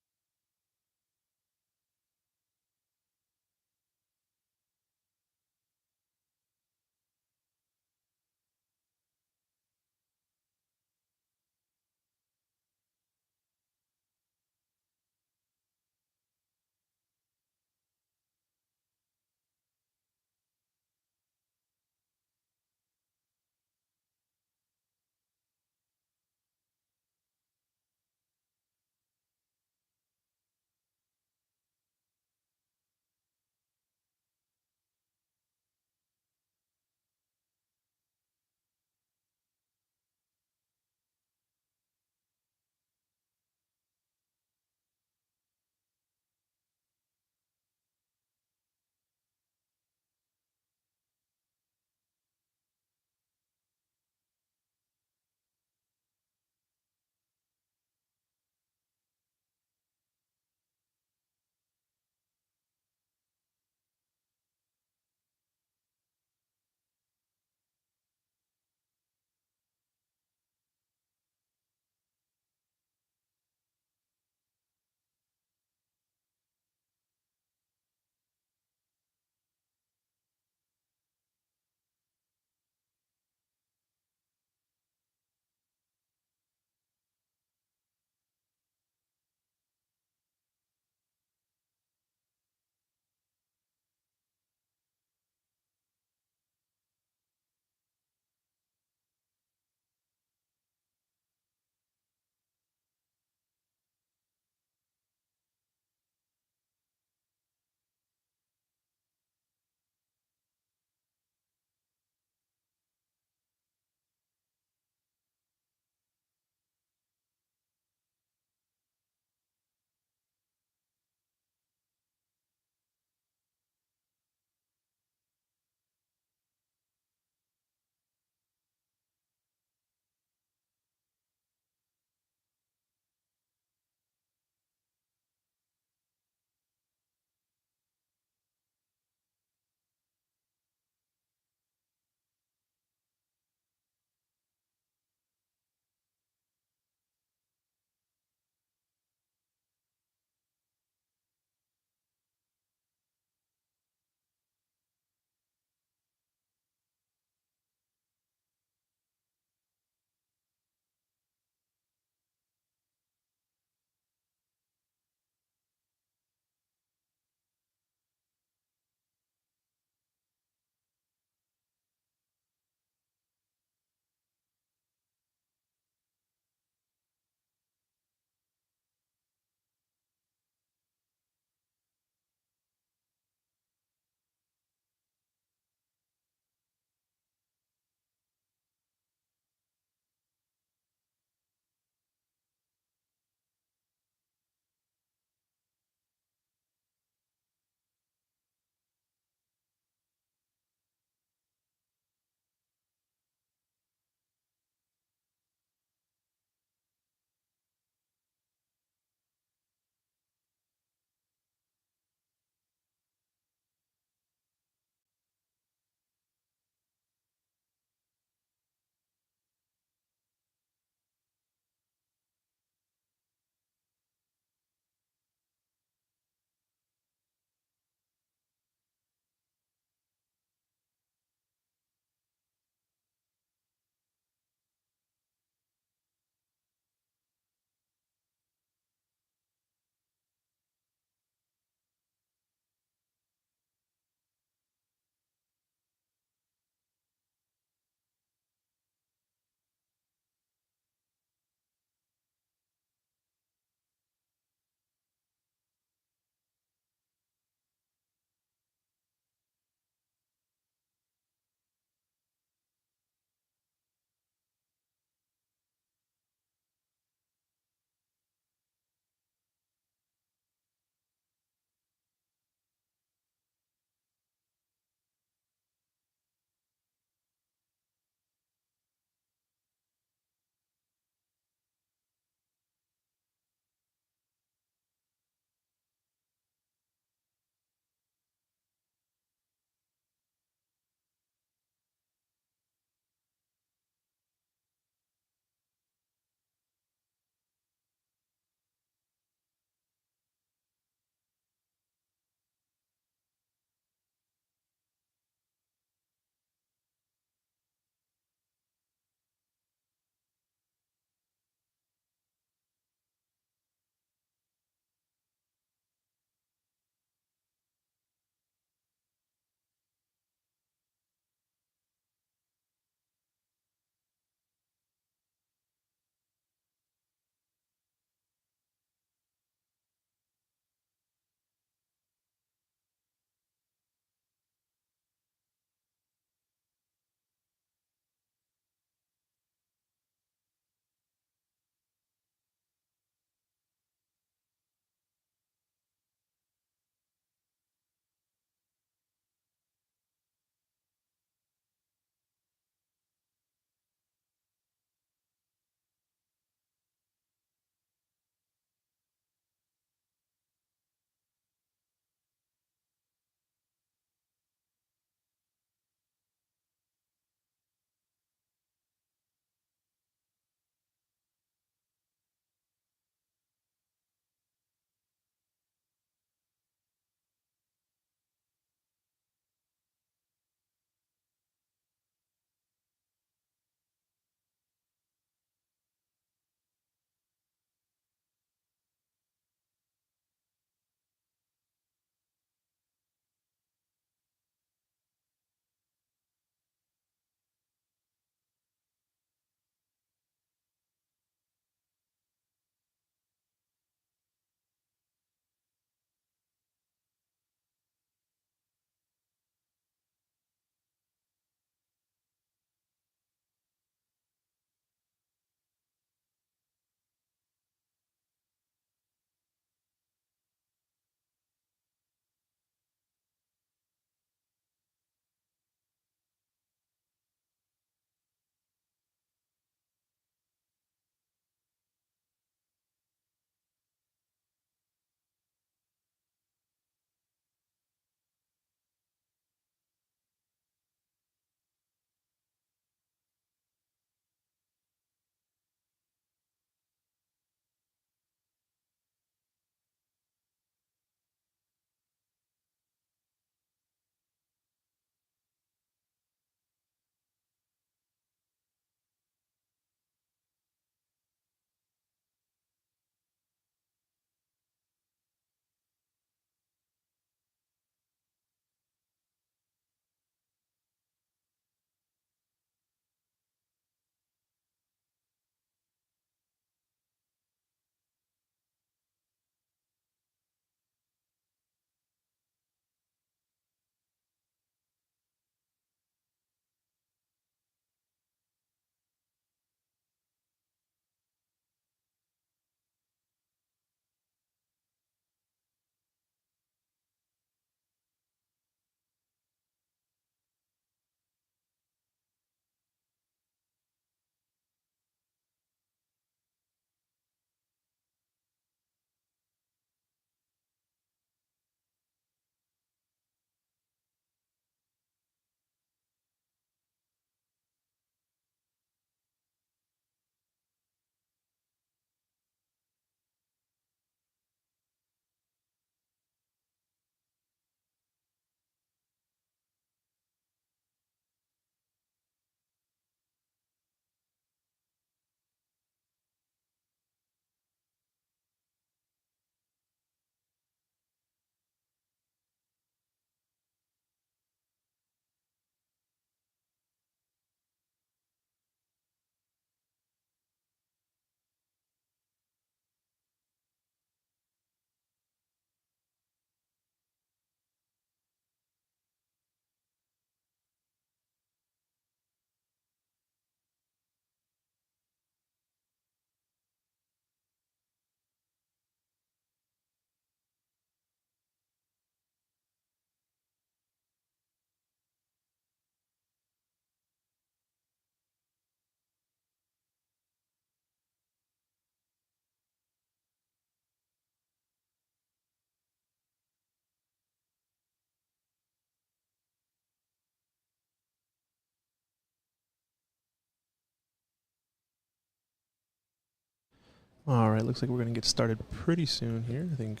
All right, looks like we're going to get started pretty soon here. I think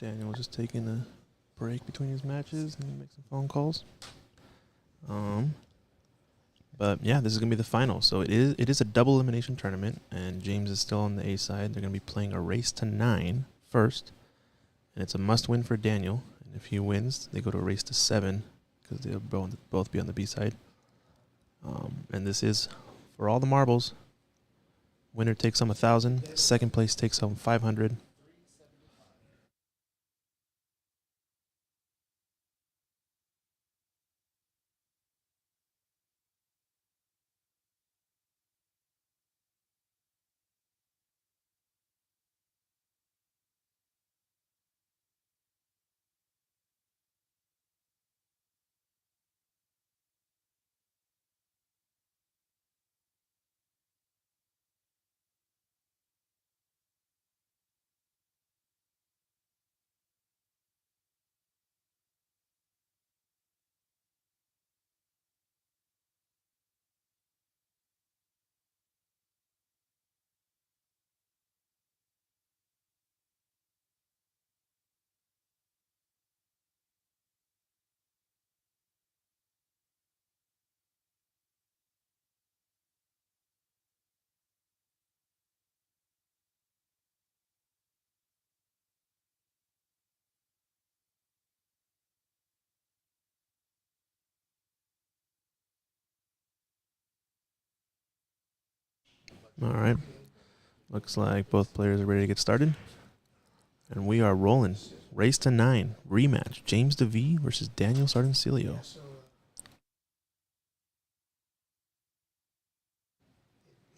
Daniel was just taking a break between his matches and make some phone calls. But yeah, this is going to be the final. So it is a double elimination tournament, and James is still on the A side. They're going to be playing a race to 9 first, and it's a must-win for Daniel. And if he wins, they go to a race to 7 because they'll both be on the B side. And this is for all the marbles. Winner takes home 1,000. Second place takes home 500. All right. Looks like both players are ready to get started. And we are rolling. Race to 9. Rematch. James Davey versus Daniel Sardon Celio.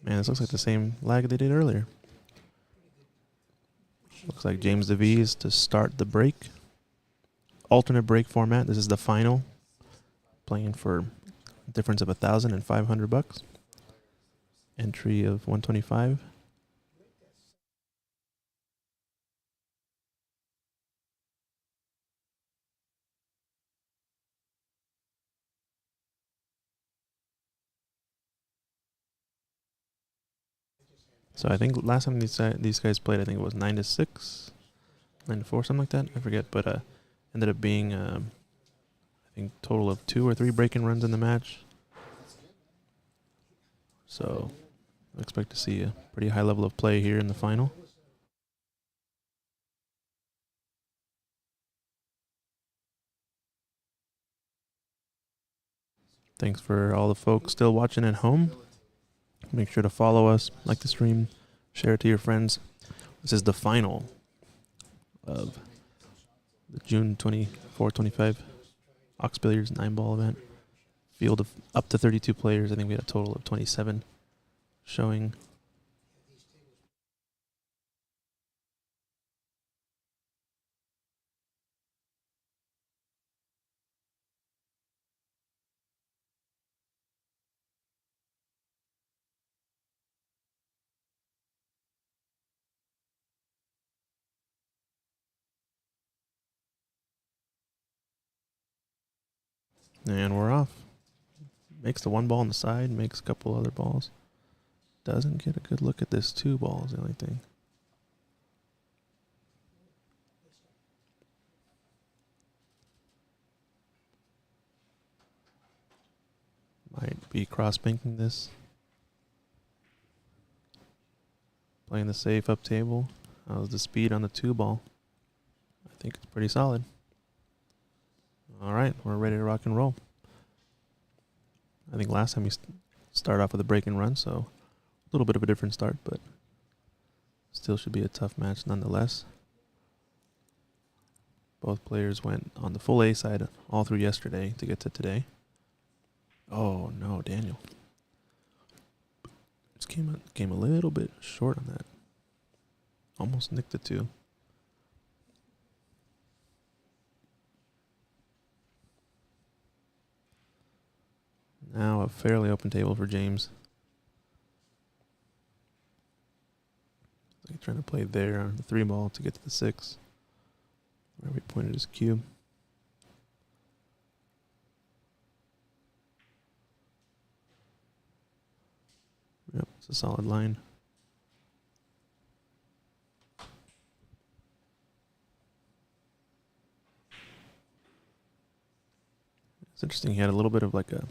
Man, this looks like the same lag they did earlier. Looks like James Davey is to start the break. Alternate break format. This is the final. Playing for a difference of 1,000 and 500 bucks. Entry of 125. So I think last time these guys played, I think it was 9-6, 9-4, something like that. I forget, but ended up being I think total of 2 or 3 break-in runs in the match. So I expect to see a pretty high level of play here in the final. Thanks for all the folks still watching at home. Make sure to follow us, like the stream, share it to your friends. This is the final of the June 24-25 Ox Billiards 9-ball event. Field of up to 32 players. I think we had a total of 27 showing. And we're off. Makes the 1 ball on the side, makes a couple other balls. Doesn't get a good look at this 2 ball is the only thing. Might be cross-banking this. Playing the safe up table. How's the speed on the 2 ball? I think it's pretty solid. All right, we're ready to rock and roll. I think last time we started off with a break and run, so a little bit of a different start, but still should be a tough match nonetheless. Both players went on the full A side all through yesterday to get to today. Oh no, Daniel. Just came a little bit short on that. Almost nicked the 2. Now a fairly open table for James. He's trying to play there on the 3 ball to get to the 6. Where we pointed his cue. Yep, it's a solid line. It's interesting. He had a little bit of like a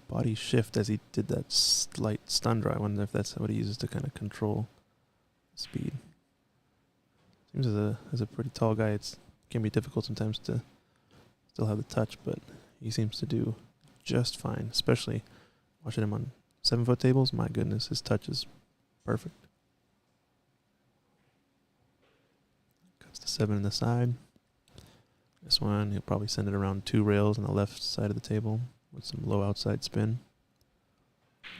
body shift as he did that slight stun draw. I wonder if that's what he uses to kind of control speed. Seems as a pretty tall guy, it can be difficult sometimes to still have the touch, but he seems to do just fine, especially watching him on 7-foot tables. My goodness, his touch is perfect. Cuts to 7 in the side. This one, he'll probably send it around 2 rails on the left side of the table with some low outside spin.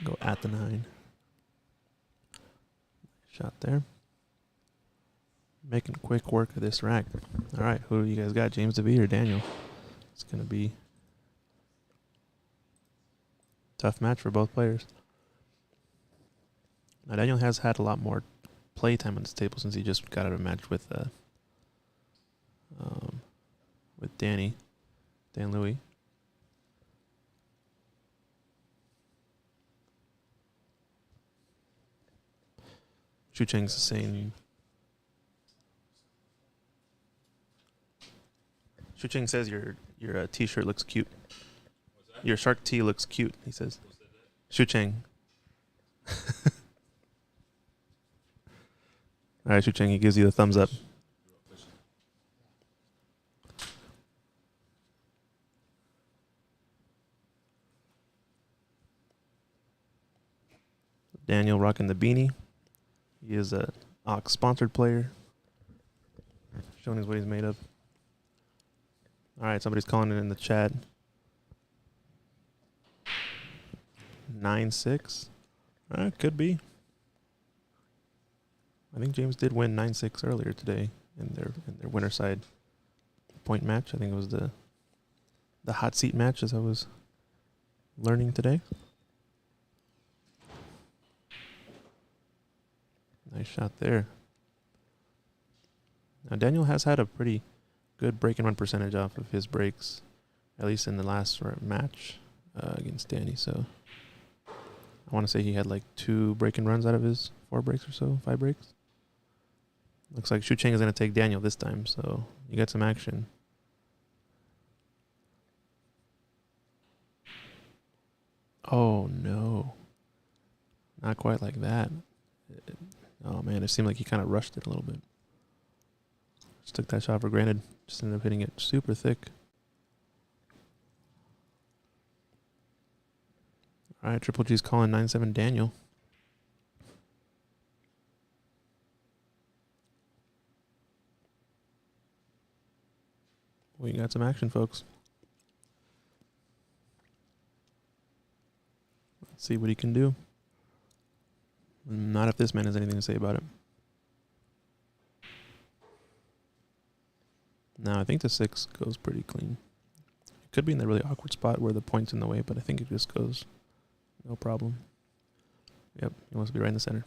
Go at the 9. Shot there. Making quick work of this rack. All right, who do you guys got, James Davey or Daniel? It's going to be a tough match for both players. Now, Daniel has had a lot more play time on this table since he just got out of a match with Dan Louis. Shu Cheng's saying... Shu Cheng says your t-shirt looks cute. Your shark tee looks cute, he says. Shu Cheng. All right, Shu Cheng, he gives you the thumbs up. Daniel rocking the beanie. He is a Ox sponsored player. Showing us what he's made of. All right, somebody's calling it in the chat. 9-6. Could be. I think James did win 9-6 earlier today in their winner side point match. I think it was the hot seat match, as I was learning today. Nice shot there. Now Daniel has had a pretty good break and run percentage off of his breaks, at least in the last match against Danny. So I want to say he had like 2 break and runs out of his 4 breaks or so, 5 breaks. Looks like Shu Cheng is going to take Daniel this time, so you got some action. Oh no, not quite like that. Oh man, it seemed like he kind of rushed it a little bit. Just took that shot for granted. Just ended up hitting it super thick. All right, Triple G's calling 9-7 Daniel. We got some action, folks. Let's see what he can do. Not if this man has anything to say about it. No, I think the 6 goes pretty clean. It could be in the really awkward spot where the point's in the way, but I think it just goes no problem. Yep, he wants to be right in the center.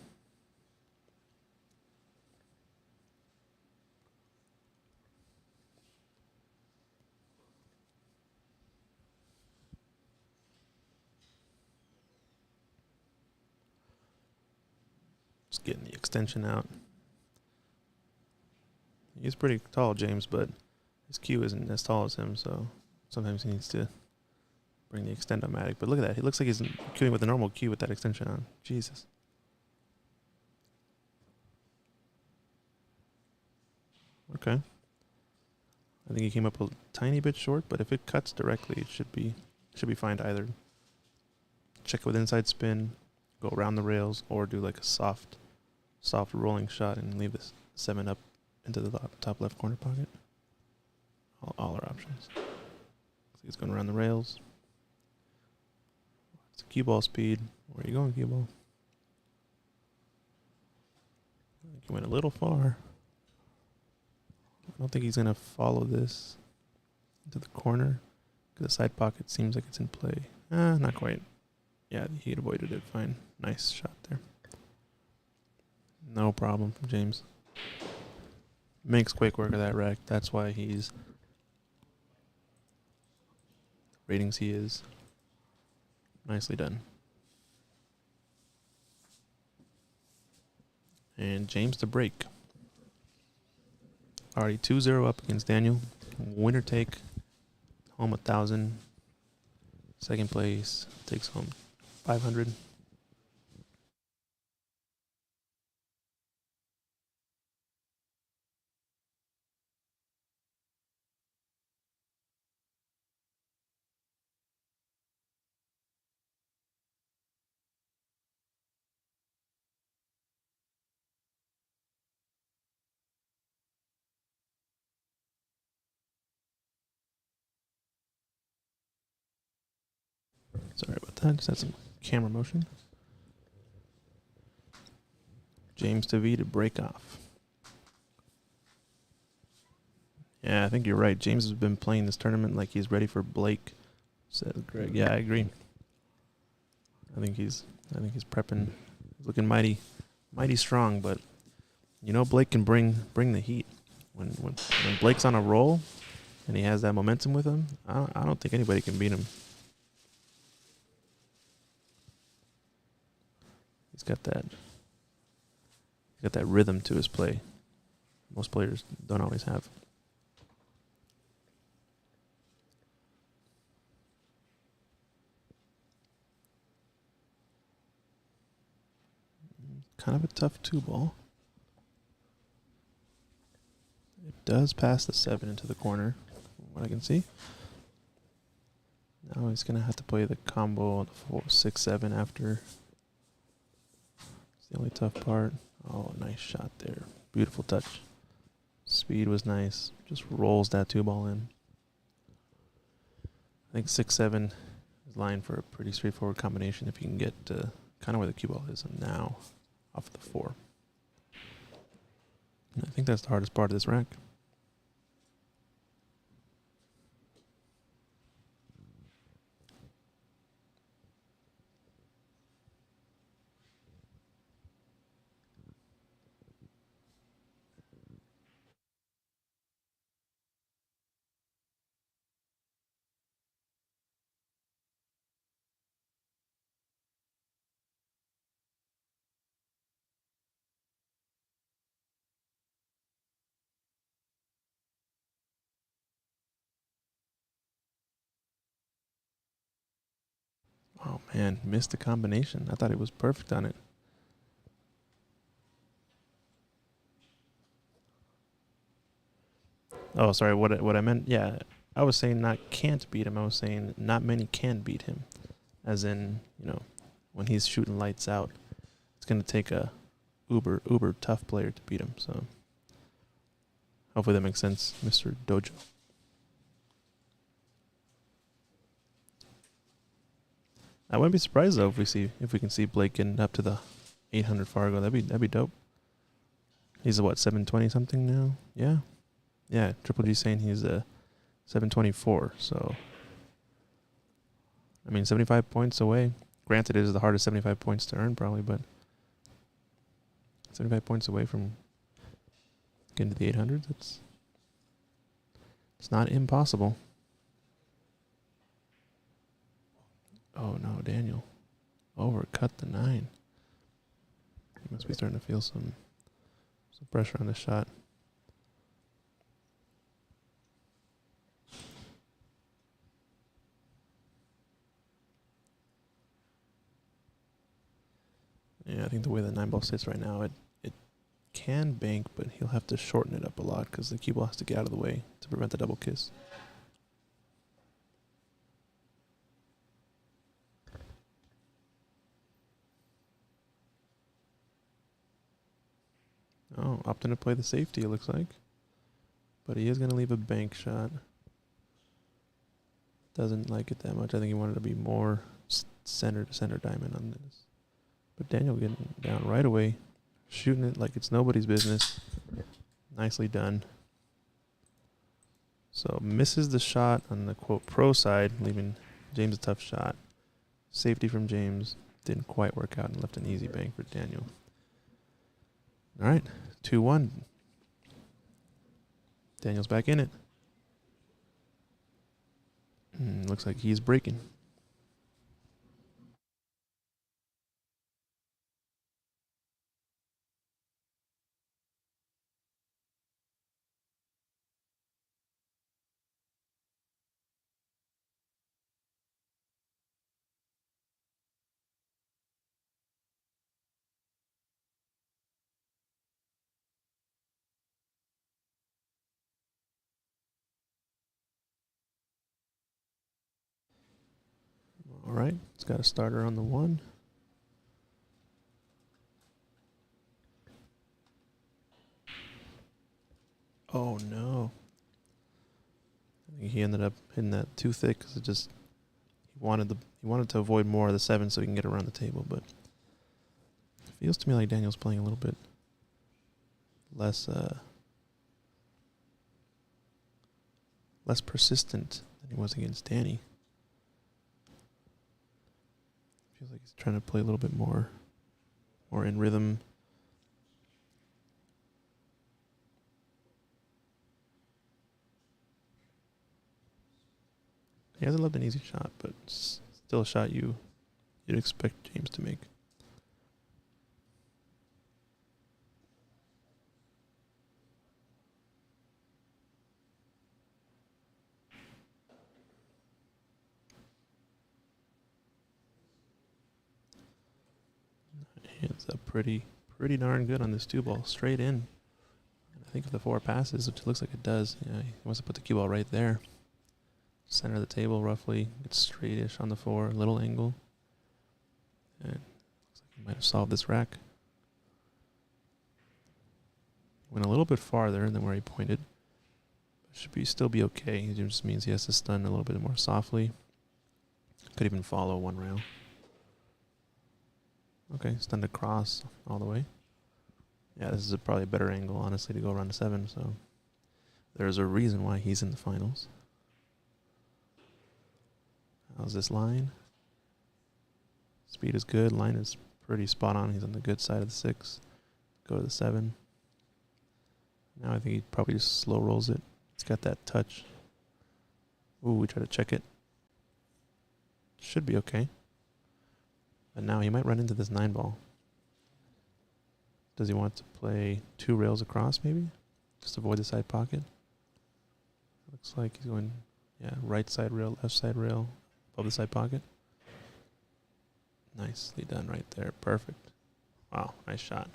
Just getting the extension out. He's pretty tall, James, but his cue isn't as tall as him, so sometimes he needs to bring the extend-o-matic. But look at that. He looks like he's cueing with a normal cue with that extension on. Jesus. Okay. I think he came up a tiny bit short, but if it cuts directly, it should be fine to either check it with inside spin, go around the rails, or do like a soft rolling shot and leave this 7 up into the top left corner pocket. All our options. So he's going around the rails. It's a cue ball speed. Where are you going, cue ball? I think he went a little far. I don't think he's going to follow this into the corner, because the side pocket seems like it's in play. Not quite. Yeah, he avoided it fine. Nice shot there. No problem from James. Makes quick work of that rack. That's why he's ratings he is. Nicely done. And James to break. Already 2-0 up against Daniel. Winner take. Home 1,000. Second place takes home 500. Sorry about that. Just had some camera motion. James Davey to break off. Yeah, I think you're right. James has been playing this tournament like he's ready for Blake, says Greg. Yeah, I agree. I think he's prepping. He's looking mighty strong, but you know Blake can bring the heat. When Blake's on a roll and he has that momentum with him, I don't think anybody can beat him. He's got that rhythm to his play. Most players don't always have. Kind of a tough 2-ball. It does pass the 7 into the corner, from what I can see. Now he's going to have to play the combo on the 6-7 after. It's the only tough part. Oh, nice shot there. Beautiful touch. Speed was nice. Just rolls that 2-ball in. I think 6-7 is lying for a pretty straightforward combination if you can get kind of where the cue ball is now off the 4. And I think that's the hardest part of this rack. Oh man, missed the combination. I thought it was perfect on it. Oh, sorry. What I meant? Yeah, I was saying not can't beat him. I was saying not many can beat him, as in when he's shooting lights out, it's gonna take a uber tough player to beat him. So hopefully that makes sense, Mr. Dojo. I wouldn't be surprised though if we can see Blake getting up to the 800 Fargo. That'd be dope. He's a what 720 something now? Yeah. Triple G saying he's a 724. So I mean 75 points away. Granted, it is the hardest 75 points to earn probably, but 75 points away from getting to the 800s. It's not impossible. Oh no, Daniel overcut the 9. He must be starting to feel some pressure on the shot. Yeah, I think the way the 9-ball sits right now, it can bank, but he'll have to shorten it up a lot because the cue ball has to get out of the way to prevent the double kiss. Oh, opting to play the safety, it looks like. But he is going to leave a bank shot. Doesn't like it that much. I think he wanted to be more center to center diamond on this. But Daniel getting down right away, shooting it like it's nobody's business. Nicely done. So misses the shot on the quote pro side, leaving James a tough shot. Safety from James didn't quite work out and left an easy bank for Daniel. All right, 2-1. Daniel's back in it. Looks like he's breaking. right, it's got a starter on the 1. Oh no. I think he ended up hitting that too thick because he wanted to avoid more of the 7 so he can get around the table, but it feels to me like Daniel's playing a little bit less persistent than he was against Danny. Feels like he's trying to play a little bit more in rhythm. He hasn't loved an easy shot, but still a shot you'd expect James to make. Hands up pretty darn good on this 2-ball, straight in. I think if the 4 passes, which it looks like it does, yeah, he wants to put the cue ball right there. Center of the table roughly. It's straightish on the 4, little angle. And looks like he might have solved this rack. Went a little bit farther than where he pointed. Still be okay. It just means he has to stun a little bit more softly. Could even follow 1 rail. Okay, stunned across all the way. Yeah, this is probably a better angle, honestly, to go around the 7, so there's a reason why he's in the finals. How's this line? Speed is good. Line is pretty spot on. He's on the good side of the 6. Go to the 7. Now I think he probably just slow rolls it. It's got that touch. Ooh, we try to check it. Should be okay. But now he might run into this 9-ball. Does he want to play 2 rails across maybe? Just avoid the side pocket. Looks like he's going, yeah, right side rail, left side rail, above the side pocket. Nicely done right there. Perfect. Wow, nice shot.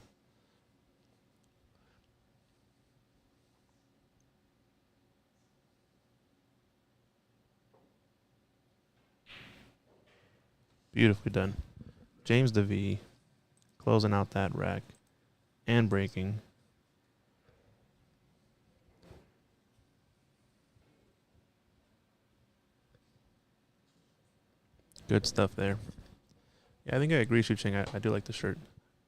Beautifully done. James Davey closing out that rack and breaking. Good stuff there. Yeah, I think I agree, Shucheng. I do like the shirt.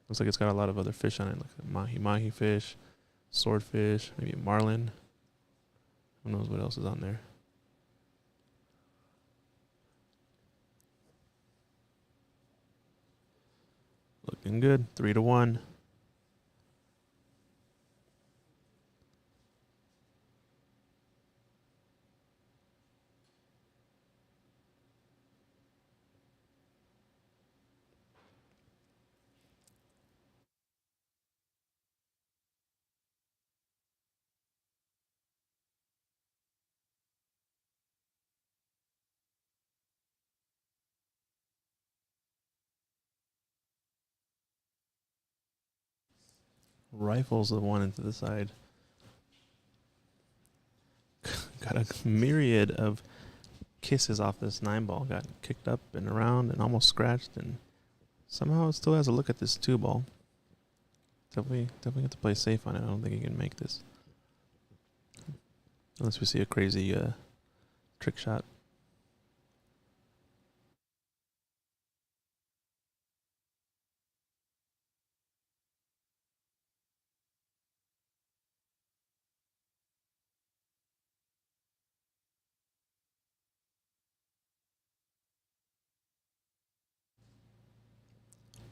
Looks like it's got a lot of other fish on it, like a mahi fish, swordfish, maybe a marlin. Who knows what else is on there. Looking good. 3-1. Rifles the one into the side. Got a myriad of kisses off this 9-ball. Got kicked up and around and almost scratched, and somehow it still has a look at this 2-ball. Definitely have to play safe on it. I don't think he can make this. Unless we see a crazy trick shot.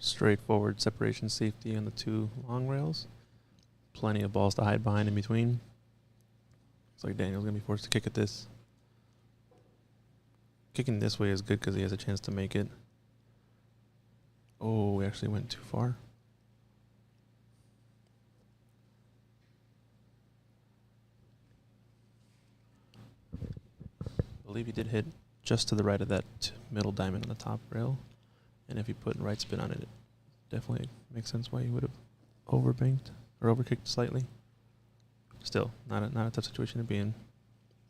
Straightforward separation safety on the 2 long rails. Plenty of balls to hide behind in between. Looks like Daniel's going to be forced to kick at this. Kicking this way is good because he has a chance to make it. Oh, we actually went too far. I believe he did hit just to the right of that middle diamond on the top rail. And if he put right spin on it, it definitely makes sense why he would have overbanked or overkicked slightly. Still, not a tough situation to be in,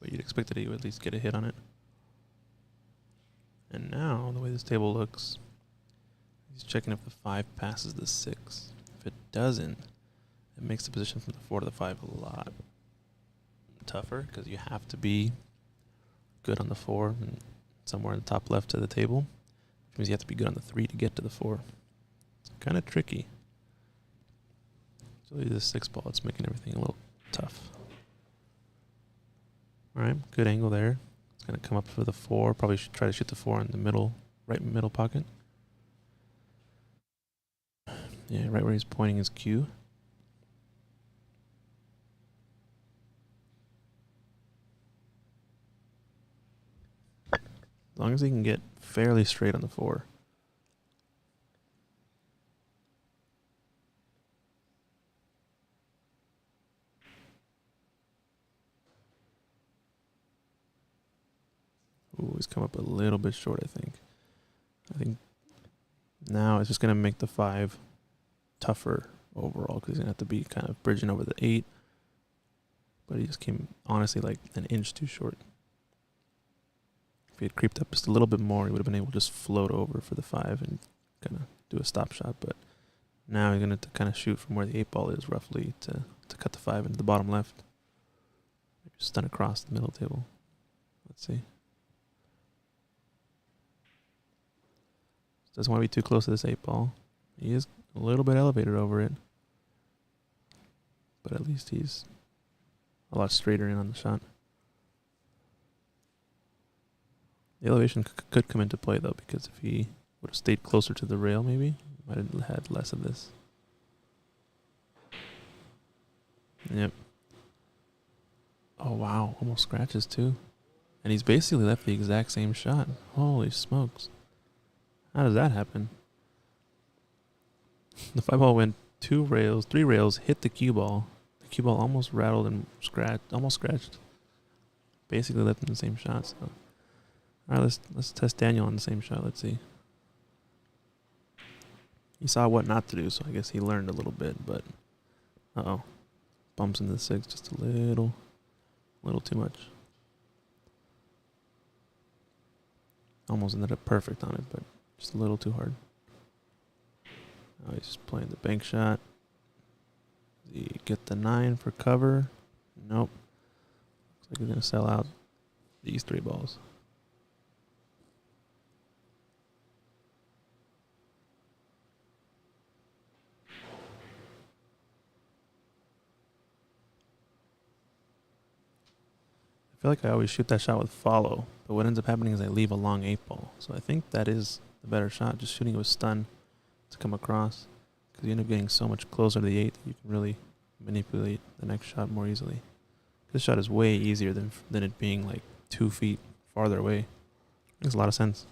but you'd expect that he would at least get a hit on it. And now, the way this table looks, he's checking if the 5 passes the 6. If it doesn't, it makes the position from the 4 to the 5 a lot tougher, because you have to be good on the 4 and somewhere in the top left of the table, which means you have to be good on the 3 to get to the 4. It's kind of tricky. So this 6 ball, it's making everything a little tough. All right, good angle there. It's going to come up for the 4. Probably should try to shoot the 4 in the middle, right middle pocket. Yeah, right where he's pointing his cue. As long as he can get fairly straight on the 4. Ooh, he's come up a little bit short, I think. I think now it's just going to make the 5 tougher overall, because he's going to have to be kind of bridging over the 8. But he just came, honestly, like an inch too short. If he had creeped up just a little bit more, he would have been able to just float over for the 5 and kind of do a stop shot. But now he's going to kind of shoot from where the 8 ball is, roughly, to cut the 5 into the bottom left. Maybe stun across the middle table. Let's see. Doesn't want to be too close to this 8 ball. He is a little bit elevated over it, but at least he's a lot straighter in on the shot. The elevation could come into play, though, because if he would have stayed closer to the rail, maybe, he might have had less of this. Yep. Oh, wow. Almost scratches, too. And he's basically left the exact same shot. Holy smokes. How does that happen? The 5 ball went 3 rails, hit the cue ball. The cue ball almost rattled and almost scratched. Basically left in the same shot. So, all right, let's test Daniel on the same shot. Let's see. He saw what not to do, so I guess he learned a little bit. But bumps into the 6 just a little too much. Almost ended up perfect on it, but just a little too hard. Now he's just playing the bank shot. Does he get the 9 for cover? Nope. Looks like he's going to sell out these 3 balls. I feel like I always shoot that shot with follow, but what ends up happening is I leave a long 8 ball. So I think that is the better shot, just shooting it with stun to come across, because you end up getting so much closer to the 8 that you can really manipulate the next shot more easily. This shot is way easier than it being like 2 feet farther away. Makes a lot of sense.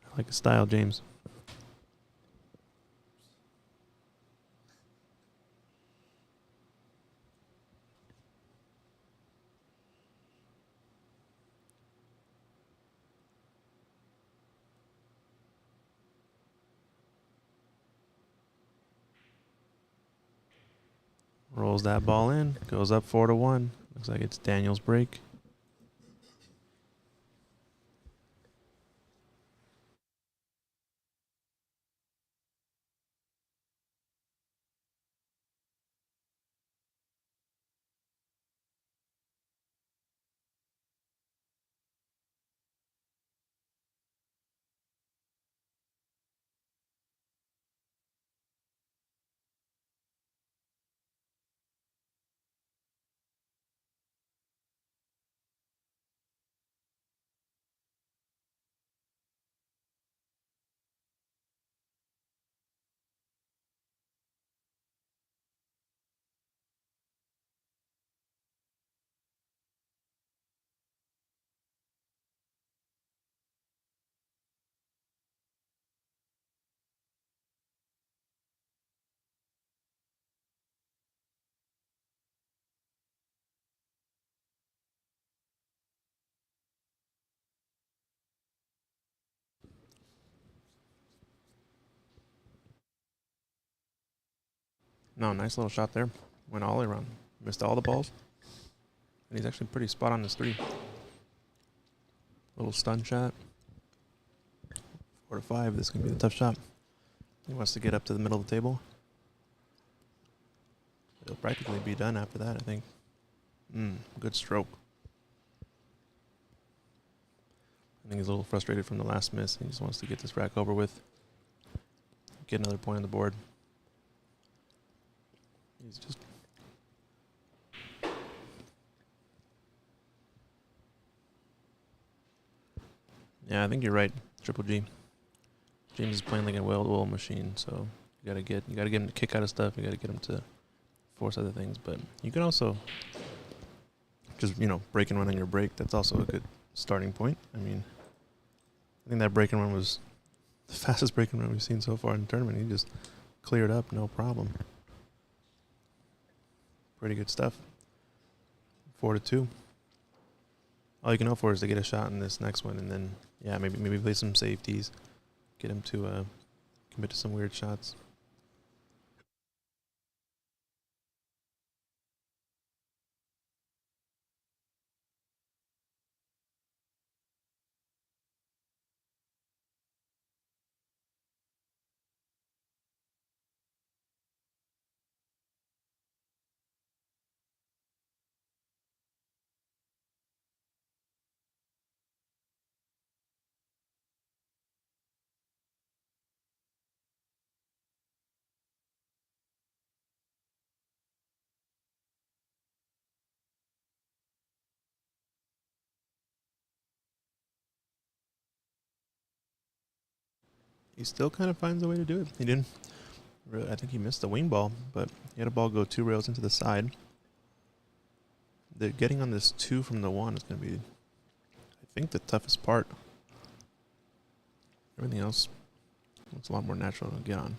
I like his style, James. Rolls that ball in, goes up 4-1. Looks like it's Daniel's break. No, nice little shot there. Went all the way around. Missed all the balls. And he's actually pretty spot on this 3. Little stun shot. 4 to 5. This is going to be a tough shot. He wants to get up to the middle of the table. It'll practically be done after that, I think. Good stroke. I think he's a little frustrated from the last miss. He just wants to get this rack over with. Get another point on the board. He's just... Yeah, I think you're right, Triple G. James is playing like a well-oiled machine, so you gotta get him to kick out of stuff. You gotta get him to force other things, but you can also just break and run on your break. That's also a good starting point. I mean, I think that break and run was the fastest break and run we've seen so far in the tournament. He just cleared up, no problem. Pretty good stuff. 4 to 2. All you can hope for is to get a shot in this next one, and then maybe play some safeties, get him to commit to some weird shots. He still kind of finds a way to do it. He didn't. I think he missed the wing ball, but he had a ball go 2 rails into the side. Getting on this 2 from the 1 is going to be, I think, the toughest part. Everything else, it's a lot more natural to get on.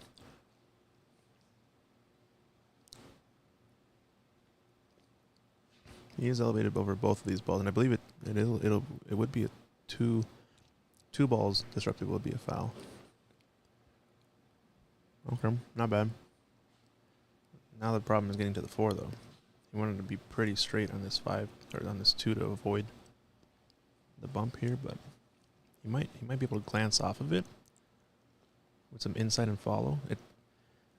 He is elevated over both of these balls, and I believe it would be a two balls disruptive would be a foul. Okay, not bad. Now the problem is getting to the 4 though. He wanted to be pretty straight on this 5 or on this 2 to avoid the bump here, but he might be able to glance off of it with some insight and follow.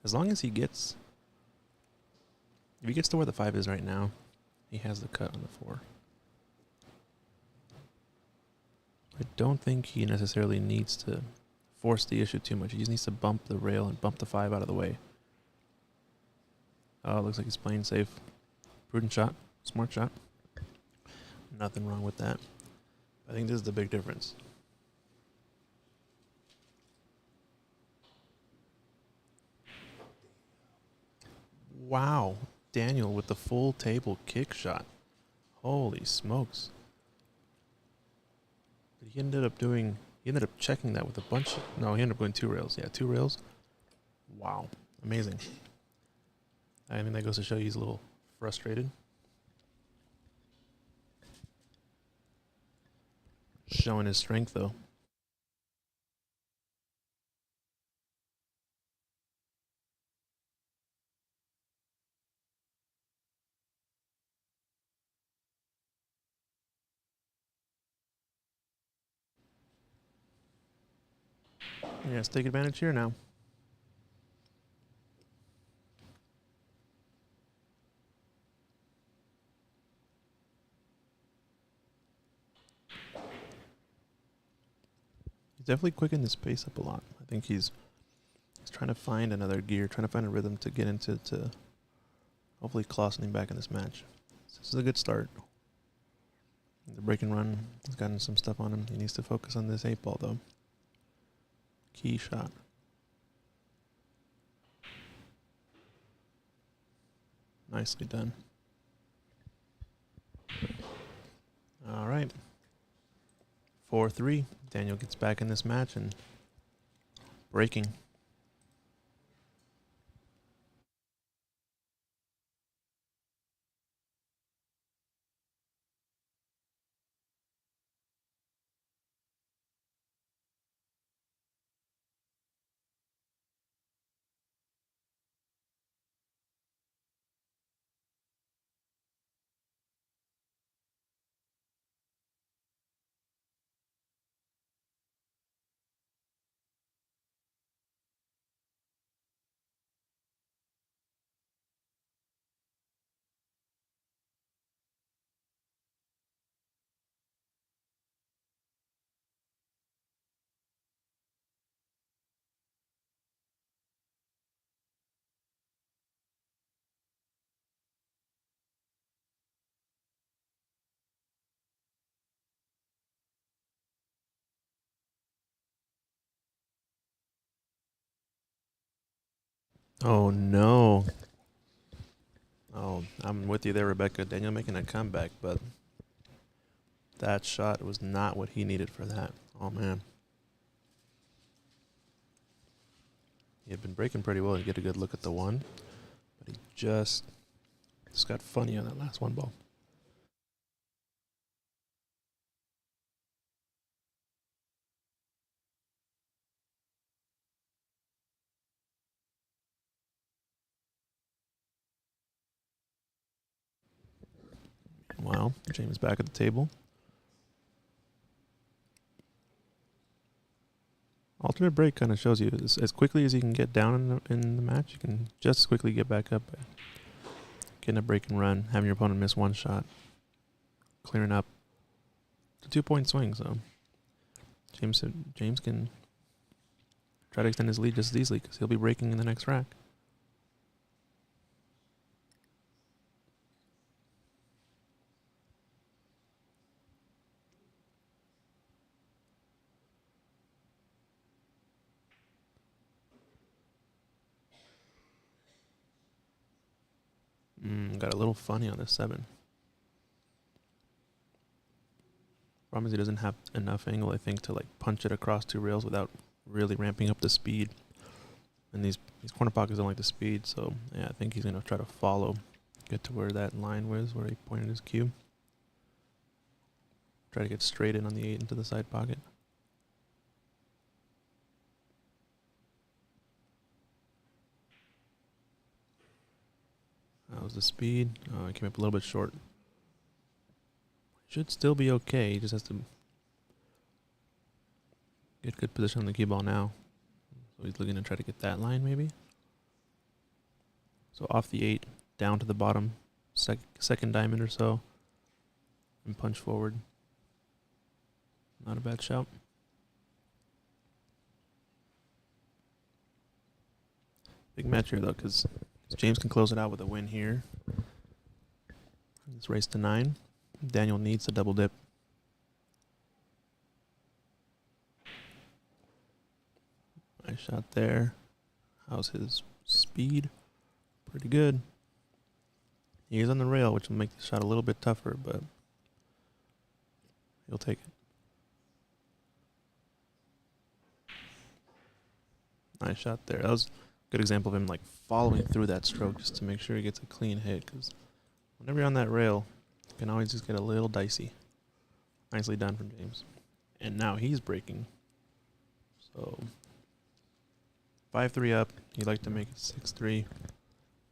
As long as if he gets to where the 5 is right now, he has the cut on the 4. I don't think he necessarily needs to force the issue too much. He just needs to bump the rail and bump the 5 out of the way. Oh, looks like he's playing safe. Prudent shot. Smart shot. Nothing wrong with that. I think this is the big difference. Wow. Daniel with the full table kick shot. Holy smokes. But he ended up checking that with a bunch. No, he ended up going 2 rails. Yeah, 2 rails. Wow. Amazing. I mean, that goes to show he's a little frustrated. Showing his strength, though. Yeah, let's take advantage here now. He's definitely quickened his pace up a lot. I think he's trying to find another gear, trying to find a rhythm to get into to hopefully claw something back in this match. So this is a good start. The break and run has gotten some stuff on him. He needs to focus on this 8 ball, though. Key shot. Nicely done. All right. 4-3. Daniel gets back in this match and breaking. Oh no. Oh, I'm with you there, Rebecca. Daniel making a comeback, but that shot was not what he needed for that. Oh man. He had been breaking pretty well to get a good look at the one, but he just got funny on that last one ball. Wow, James back at the table. Alternate break kind of shows you as quickly as you can get down in the match, you can just as quickly get back up. Getting a break and run, having your opponent miss one shot, clearing up the 2-point swing. So James can try to extend his lead just as easily because he'll be breaking in the next rack. Got a little funny on this 7. Problem is he doesn't have enough angle, I think, to like punch it across 2 rails without really ramping up the speed. And these corner pockets don't like the speed, so yeah, I think he's gonna try to follow, get to where that line was, where he pointed his cue. Try to get straight in on the 8 into the side pocket. That was the speed. He came up a little bit short. Should still be okay. He just has to get good position on the cue ball now. So he's looking to try to get that line maybe. So off the 8, down to the bottom, second diamond or so, and punch forward. Not a bad shout. Big match here though, because James can close it out with a win here. It's race to 9. Daniel needs to double dip. Nice shot there. How's his speed? Pretty good. He is on the rail, which will make the shot a little bit tougher, but he'll take it. Nice shot there. That was a good example of him like following through that stroke just to make sure he gets a clean hit, because whenever you're on that rail, it can always just get a little dicey. Nicely done from James. And now he's breaking. So 5-3 up. He'd like to make it 6-3.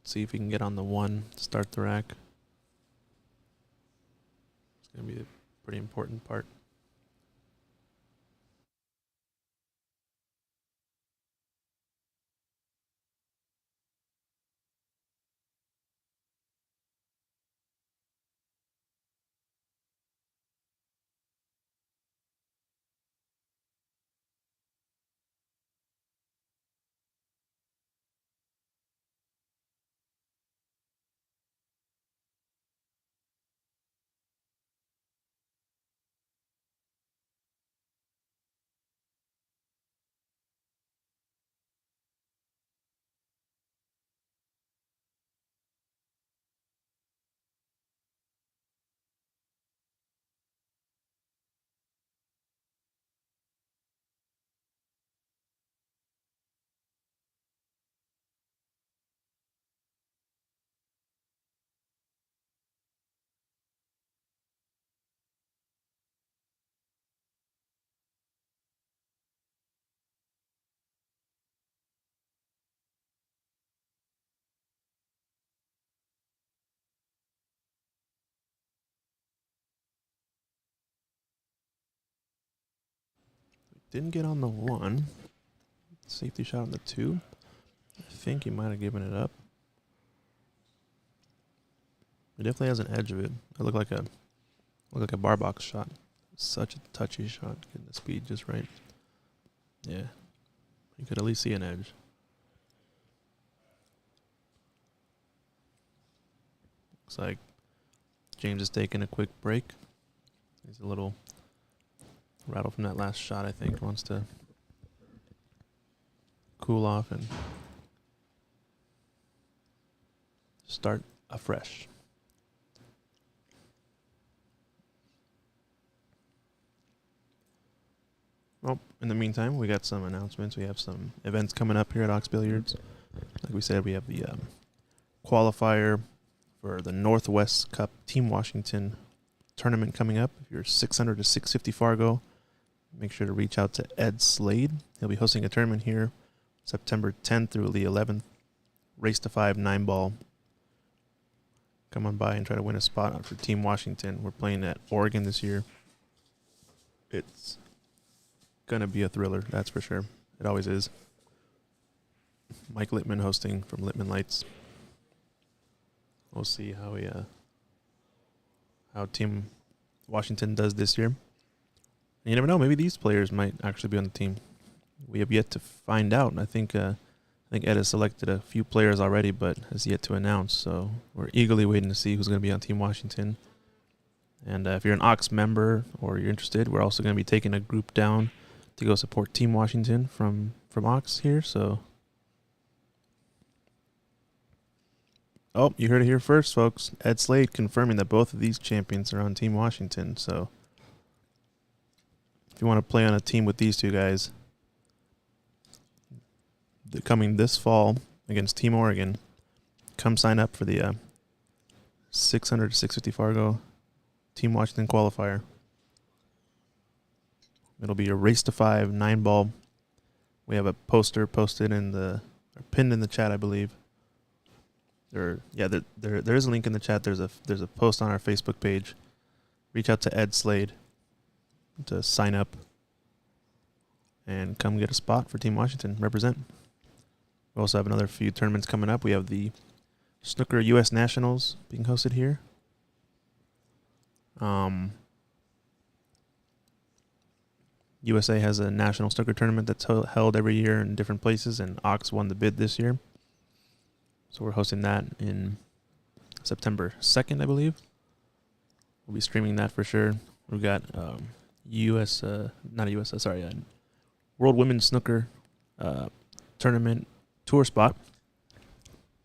See if he can get on the 1 to start the rack. It's going to be a pretty important part. Didn't get on the 1. Safety shot on the 2. I think he might have given it up. He definitely has an edge of it. It looked like a bar box shot. Such a touchy shot, getting the speed just right. Yeah, you could at least see an edge. Looks like James is taking a quick break. He's a little rattled from that last shot, I think. Wants to cool off and start afresh. Well, in the meantime, we got some announcements. We have some events coming up here at Ox Billiards. Like we said, we have the qualifier for the Northwest Cup Team Washington tournament coming up. If you're 600 to 650 Fargo, make sure to reach out to Ed Slade. He'll be hosting a tournament here September 10th through the 11th. Race to 5 9-ball. Come on by and try to win a spot for Team Washington. We're playing at Oregon this year. It's going to be a thriller, that's for sure. It always is. Mike Littman hosting from Littman Lights. We'll see how Team Washington does this year. And you never know, maybe these players might actually be on the team. We have yet to find out. I think Ed has selected a few players already, but has yet to announce. So we're eagerly waiting to see who's going to be on Team Washington. And if you're an Ox member or you're interested, we're also going to be taking a group down to go support Team Washington from Ox here. So, oh, you heard it here first, folks. Ed Slade confirming that both of these champions are on Team Washington. So if you want to play on a team with these two guys, they're coming this fall against Team Oregon. Come sign up for the 600 to 650 Fargo Team Washington qualifier. It'll be a race to 5 9-ball. We have a poster posted or pinned in the chat, I believe. There is a link in the chat. There's a post on our Facebook page. Reach out to Ed Slade to sign up and come get a spot for Team Washington. Represent. We also have another few tournaments coming up. We have the Snooker U.S. Nationals being hosted here. USA has a national snooker tournament that's held every year in different places, and Ox won the bid this year. So we're hosting that in September 2nd, I believe. We'll be streaming that for sure. We've got World Women's Snooker Tournament Tour spot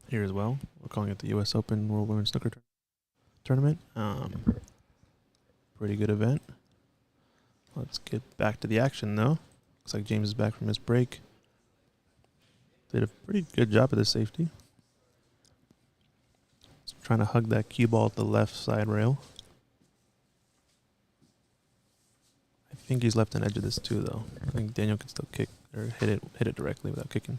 here as well. We're calling it the U.S. Open World Women's Snooker Tournament. Pretty good event. Let's get back to the action, though. Looks like James is back from his break. Did a pretty good job of the safety. He's trying to hug that cue ball at the left side rail. I think he's left an edge of this too, though. I think Daniel can still kick or hit it directly without kicking.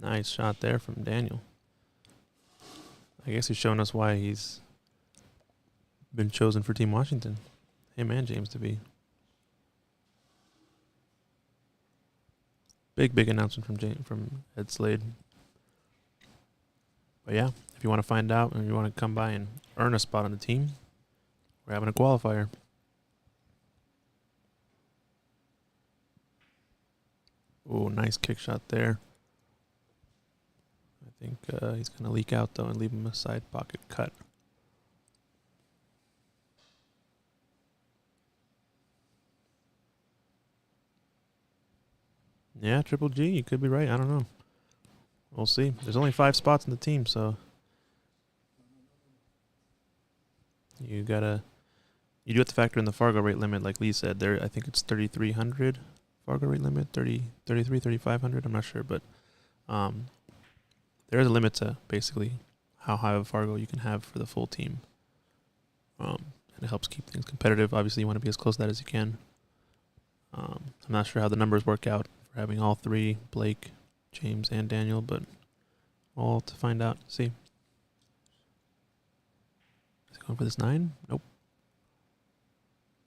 Nice shot there from Daniel. I guess he's showing us why he's been chosen for Team Washington. Him and James to be. Big announcement from Ed Slade. But yeah, if you want to find out and you want to come by and earn a spot on the team, we're having a qualifier. Oh, nice kick shot there. I think he's going to leak out, though, and leave him a side pocket cut. Yeah, Triple G, you could be right. I don't know. We'll see. There's only 5 spots in the team, so you do have to factor in the Fargo rate limit, like Lee said. There, I think it's 3,300 Fargo rate limit, 3,500. I'm not sure, but there is a limit to basically how high of a Fargo you can have for the full team. And it helps keep things competitive. Obviously, you want to be as close to that as you can. I'm not sure how the numbers work out for having all 3, Blake, James, and Daniel, but all to find out. See. Is he going for this 9? Nope.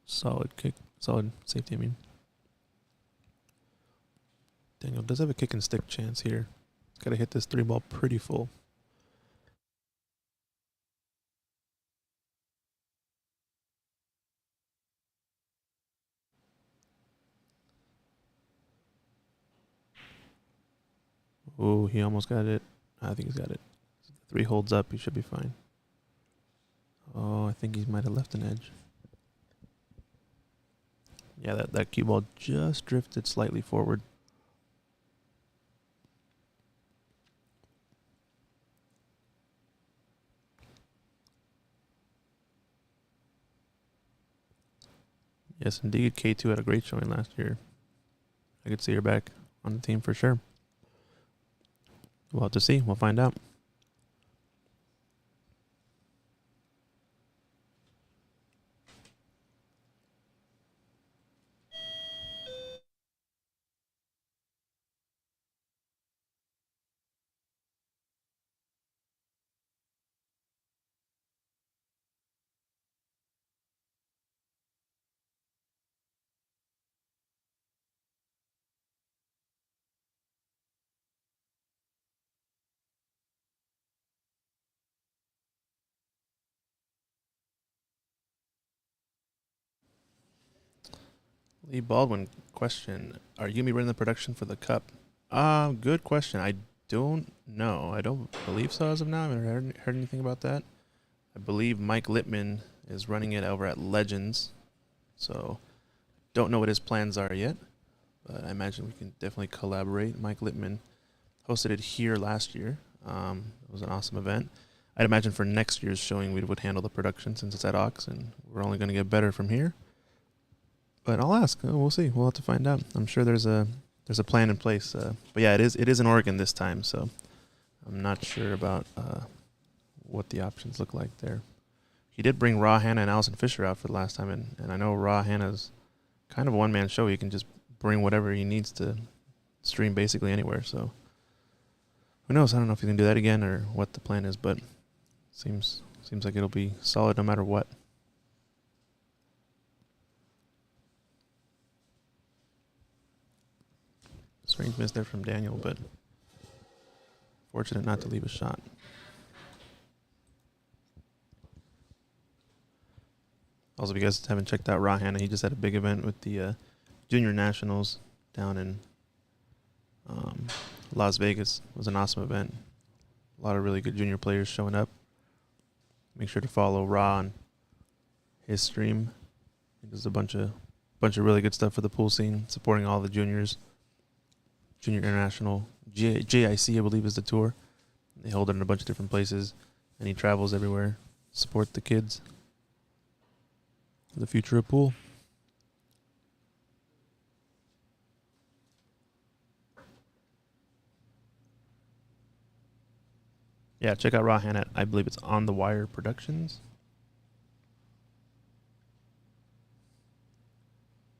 Solid kick. Solid safety, I mean. Daniel does have a kick and stick chance here. He's got to hit this 3-ball pretty full. Oh, he almost got it. I think he's got it. 3 holds up. He should be fine. Oh, I think he might have left an edge. Yeah, that cue ball just drifted slightly forward. Yes, indeed. K2 had a great showing last year. I could see her back on the team for sure. We'll have to see. We'll find out. Lee Baldwin question: are you gonna be running the production for the Cup? Good question. I don't know. I don't believe so as of now. I haven't heard anything about that. I believe Mike Littman is running it over at Legends, so don't know what his plans are yet. But I imagine we can definitely collaborate. Mike Littman hosted it here last year. It was an awesome event. I'd imagine for next year's showing we would handle the production since it's at Ox, and we're only going to get better from here. But I'll ask. We'll see. We'll have to find out. I'm sure there's a plan in place. But yeah, it is in Oregon this time, so I'm not sure about what the options look like there. He did bring Raw Hannah and Allison Fisher out for the last time, and I know Raw Hannah's kind of a one-man show. He can just bring whatever he needs to stream basically anywhere. So who knows? I don't know if he can do that again or what the plan is, but seems like it'll be solid no matter what. Strange miss there from Daniel, but fortunate not to leave a shot. Also, if you guys haven't checked out Raw Hannah, he just had a big event with the Junior Nationals down in Las Vegas. It was an awesome event. A lot of really good junior players showing up. Make sure to follow Ra on his stream. He does a bunch of really good stuff for the pool scene, supporting all the juniors. Junior International, JIC, I believe, is the tour. They hold it in a bunch of different places, and he travels everywhere. Support the kids. The future of pool. Yeah, check out Raw Hannah. I believe it's On the Wire Productions.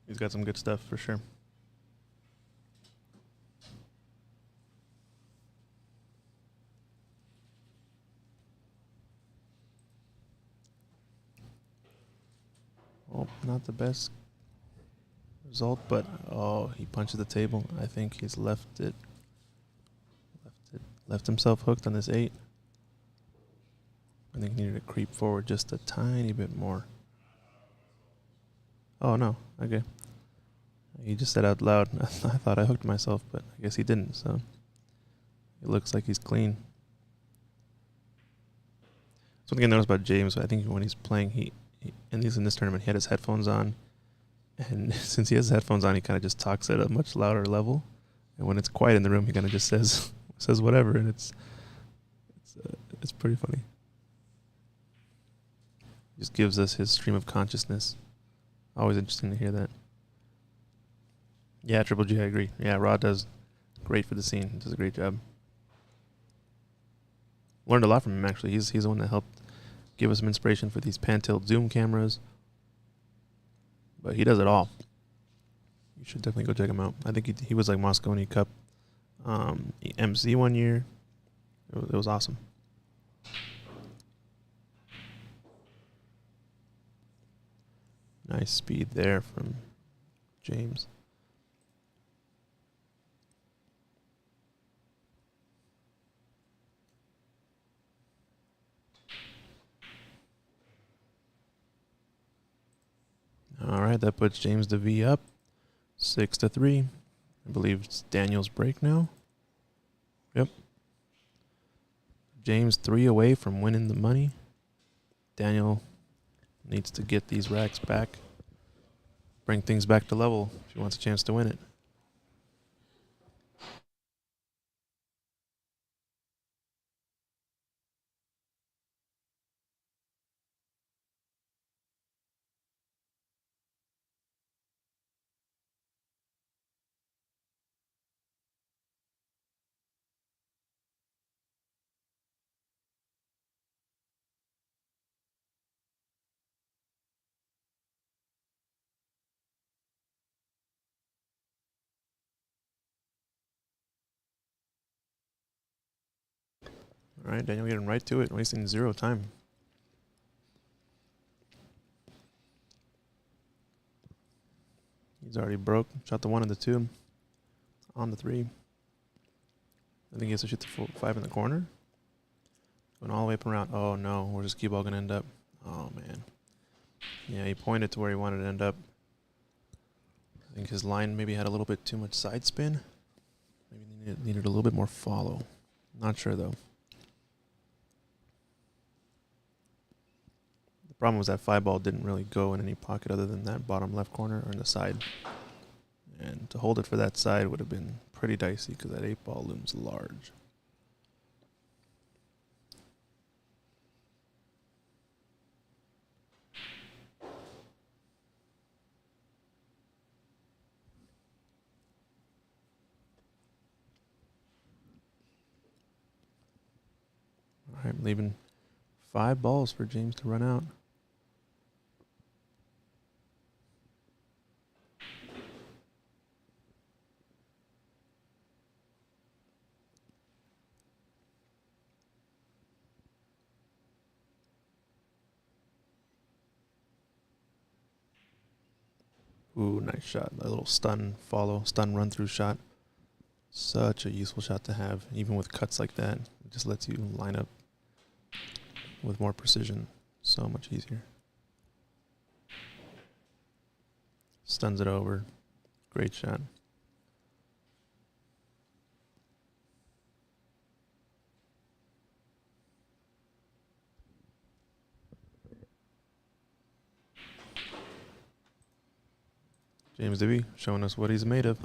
He's got some good stuff for sure. Oh, not the best result, but he punched the table. I think he's left himself hooked on this 8. I think he needed to creep forward just a tiny bit more. Oh, no. Okay. He just said out loud, I thought I hooked myself, but I guess he didn't, so it looks like he's clean. Something I noticed about James, I think when he's playing, at least in this tournament, he had his headphones on. And since he has his headphones on, he kind of just talks at a much louder level. And when it's quiet in the room, he kind of just says whatever, and it's pretty funny. He just gives us his stream of consciousness. Always interesting to hear that. Yeah, Triple G, I agree. Yeah, Rod does great for the scene. He does a great job. Learned a lot from him, actually. He's the one that helped give us some inspiration for these pan-tilt zoom cameras. But he does it all. You should definitely go check him out. I think he was like Moscone Cup MC one year. It was awesome. Nice speed there from James. All right, that puts James DeVee up 6-3. I believe it's Daniel's break now. Yep. James 3 away from winning the money. Daniel needs to get these racks back. Bring things back to level if he wants a chance to win it. All right, Daniel getting right to it, wasting 0 time. He's already broke. Shot the 1 and the 2. On the 3. I think he has to shoot the 5 in the corner. Going all the way up and around. Oh no, where's this cue ball going to end up? Oh man. Yeah, he pointed to where he wanted to end up. I think his line maybe had a little bit too much side spin. Maybe needed a little bit more follow. Not sure though. The problem was that 5 ball didn't really go in any pocket other than that bottom left corner or in the side. And to hold it for that side would have been pretty dicey because that 8 ball looms large. All right, leaving 5 balls for James to run out. Ooh, nice shot. A little stun run through shot. Such a useful shot to have, even with cuts like that. It just lets you line up with more precision. So much easier. Stuns it over. Great shot. James Davey showing us what he's made of.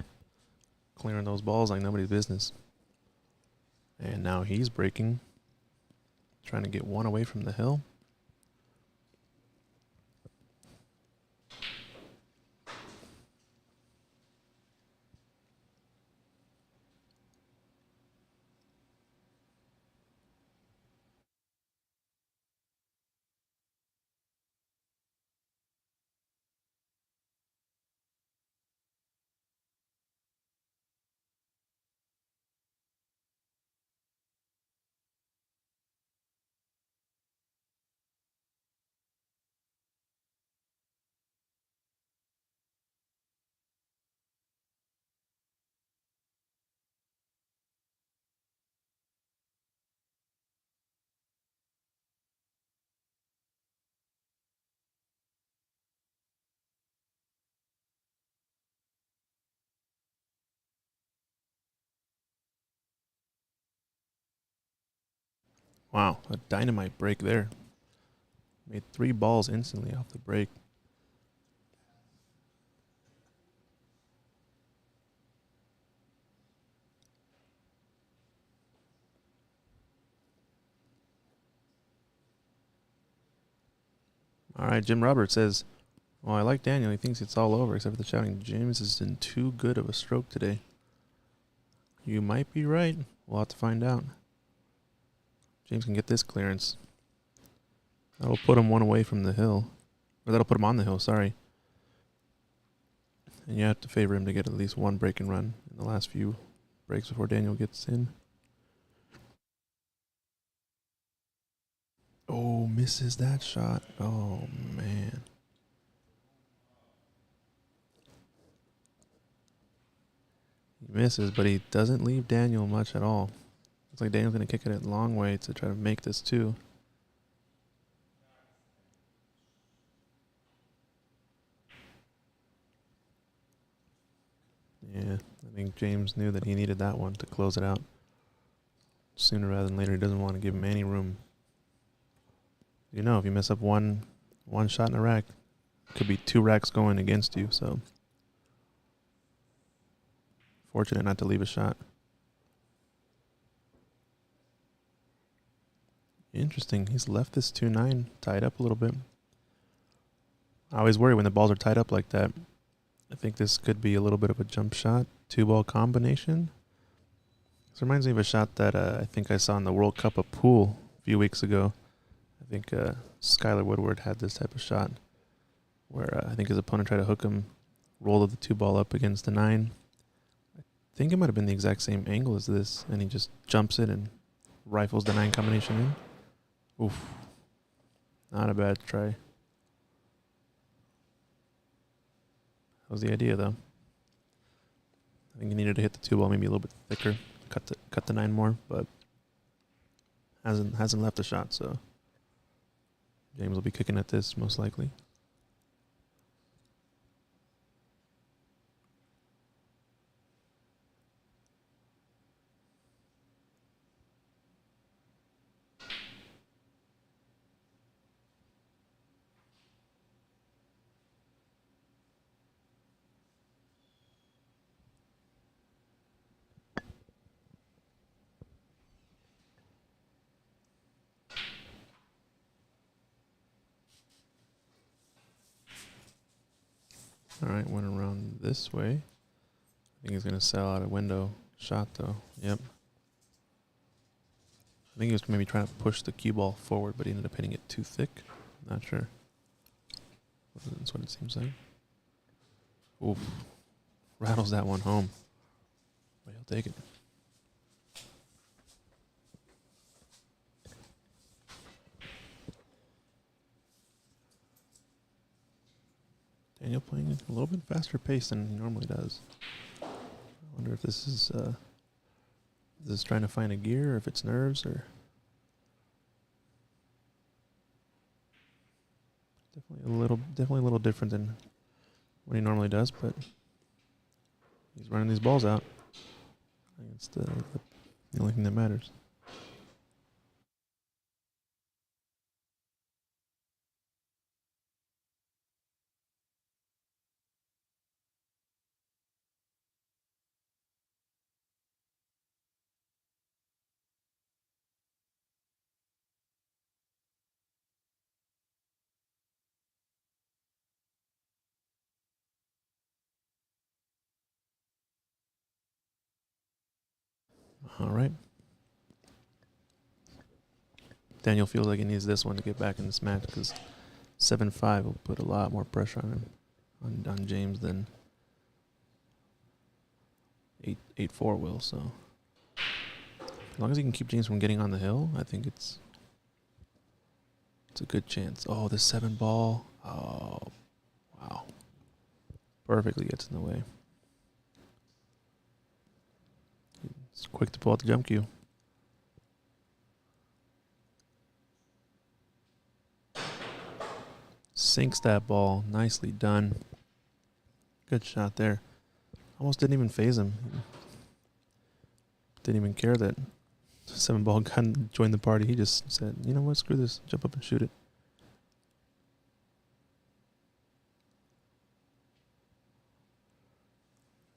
Clearing those balls like nobody's business. And now he's breaking. Trying to get 1 away from the hill. Wow, a dynamite break there. Made 3 balls instantly off the break. All right, Jim Roberts says, well, I like Daniel. He thinks it's all over except for the shouting. James is in too good of a stroke today. You might be right. We'll have to find out. James can get this clearance. That'll put him 1 away from the hill. Or that'll put him on the hill, sorry. And you have to favor him to get at least 1 break and run in the last few breaks before Daniel gets in. Oh, misses that shot. Oh, man. He misses, but he doesn't leave Daniel much at all. Looks like Daniel's going to kick it a long way to try to make this 2. Yeah, I think James knew that he needed that one to close it out. sooner rather than later. He doesn't want to give him any room. You know, if you mess up one shot in a rack, it could be 2 racks going against you. So fortunate not to leave a shot. Interesting. He's left this 2-9 tied up a little bit. I always worry when the balls are tied up like that. I think this could be a little bit of a jump shot, 2-ball combination. This reminds me of a shot that I think I saw in the World Cup of Pool a few weeks ago. I think Skylar Woodward had this type of shot where I think his opponent tried to hook him, rolled the 2-ball up against the 9. I think it might have been the exact same angle as this, and he just jumps it and rifles the 9 combination in. Oof. Not a bad try. That was the idea, though. I think he needed to hit the 2-ball maybe a little bit thicker, cut the 9 more, but hasn't left the shot, so James will be kicking at this most likely. All right, went around this way. I think he's going to sell out a window shot, though. Yep. I think he was maybe trying to push the cue ball forward, but he ended up hitting it too thick. Not sure. That's what it seems like. Oof. Rattles that one home. But he'll take it. Daniel playing a little bit faster pace than he normally does. I wonder if this is trying to find a gear, or if it's nerves, or definitely a little different than what he normally does. But he's running these balls out. I think it's the only thing that matters. All right. Daniel feels like he needs this one to get back in this match because 7-5 will put a lot more pressure on him, on James, than 8-4 will. So as long as he can keep James from getting on the hill, I think it's a good chance. Oh, the 7-ball. Oh, wow. Perfectly gets in the way. It's quick to pull out the jump cue. Sinks that ball. Nicely done. Good shot there. Almost didn't even phase him. Didn't even care that 7-ball gun joined the party. He just said, you know what, screw this. Jump up and shoot it.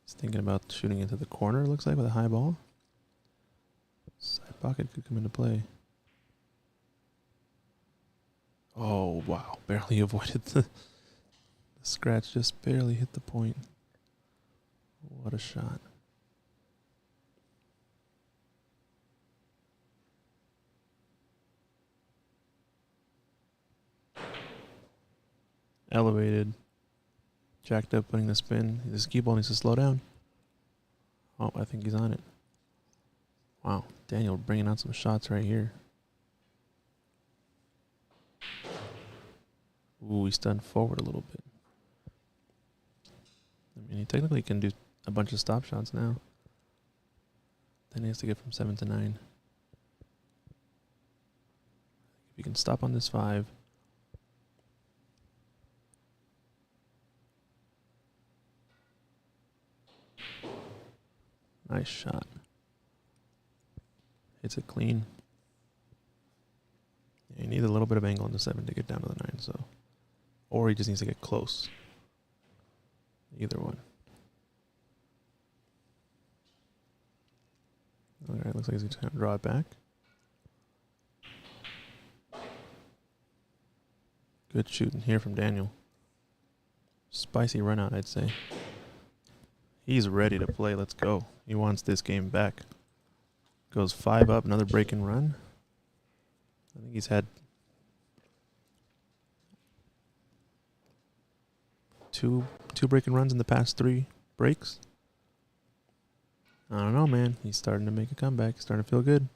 He's thinking about shooting into the corner, it looks like, with a high ball. Side pocket could come into play. Oh, wow. Barely avoided the scratch. Just barely hit the point. What a shot. Elevated. Jacked up, putting the spin. His cue ball needs to slow down. Oh, I think he's on it. Wow. Daniel bringing out some shots right here. Ooh, he's done forward a little bit. I mean, he technically can do a bunch of stop shots now. Then he has to get from 7 to 9. If he can stop on this 5. Nice shot. gets it clean. Yeah, you need a little bit of angle on the 7 to get down to the 9, so. Or he just needs to get close. Either one. Alright, looks like he's going to draw it back. Good shooting here from Daniel. Spicy run out, I'd say. He's ready to play. Let's go. He wants this game back. Goes 5 up, another break and run. I think he's had two break and runs in the past 3 breaks. I don't know, man. He's starting to make a comeback. He's starting to feel good.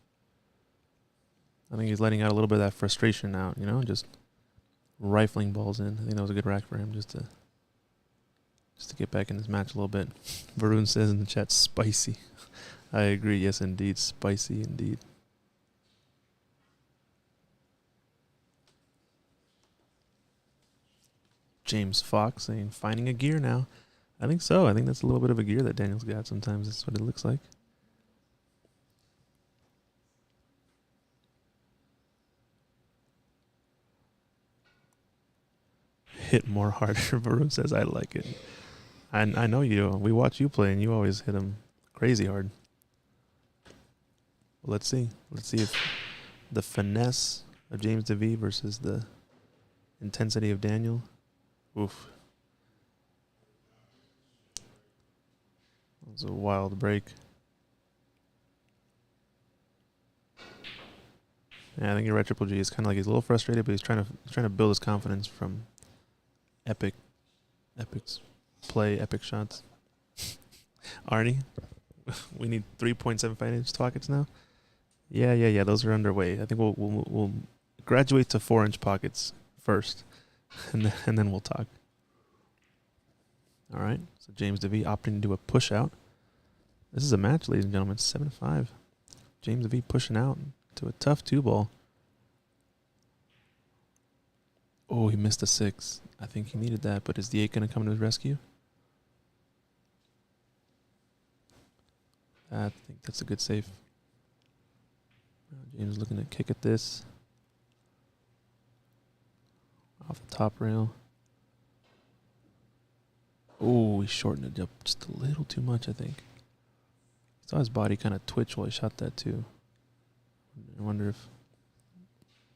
I think he's letting out a little bit of that frustration out, you know, just rifling balls in. I think that was a good rack for him just to get back in this match a little bit. Varun says in the chat, spicy. I agree. Yes, indeed. Spicy indeed. James Fox saying, finding a gear now. I think so. I think that's a little bit of a gear that Daniel's got sometimes. That's what it looks like. Hit more harder. Varun says, I like it. I know you. We watch you play, and you always hit him crazy hard. Well, let's see. Let's see if the finesse of James Davey versus the intensity of Daniel. Oof. That was a wild break. Yeah, I think your Red Triple G is kind of like he's a little frustrated, but he's trying to build his confidence from Epic's play, epic shots. Arnie, we need 3.75-inch pockets now. Yeah. Those are underway. I think we'll graduate to 4-inch pockets first, and then we'll talk. All right. So James Davey opting to do a push out. This is a match, ladies and gentlemen. 7-5. James Davey pushing out to a tough 2-ball. Oh, he missed a 6. I think he needed that, but is the 8 going to come to his rescue? I think that's a good save. James looking to kick at this. Off the top rail. Oh, he shortened it up just a little too much, I think. Saw his body kind of twitch while he shot that too. I wonder if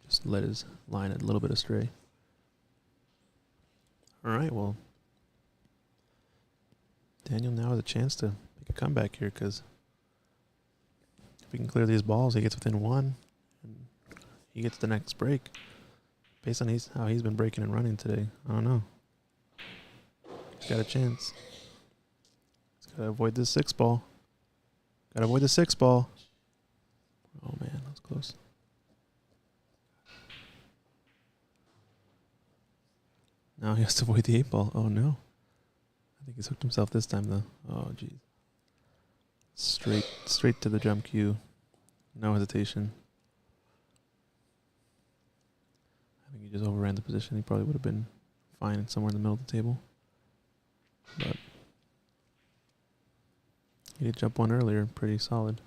just let his line a little bit astray. All right, well, Daniel now has a chance to make a comeback here, because if he can clear these balls, he gets within 1, and he gets the next break. Based on how he's been breaking and running today, I don't know. He's got a chance. He's got to avoid this 6-ball. Got to avoid the 6-ball. Oh, man, that was close. Now he has to avoid the 8-ball. Oh, no. I think he's hooked himself this time, though. Oh, jeez. Straight to the jump cue. No hesitation. I think he just overran the position. He probably would have been fine somewhere in the middle of the table. But he did jump one earlier. Pretty solid.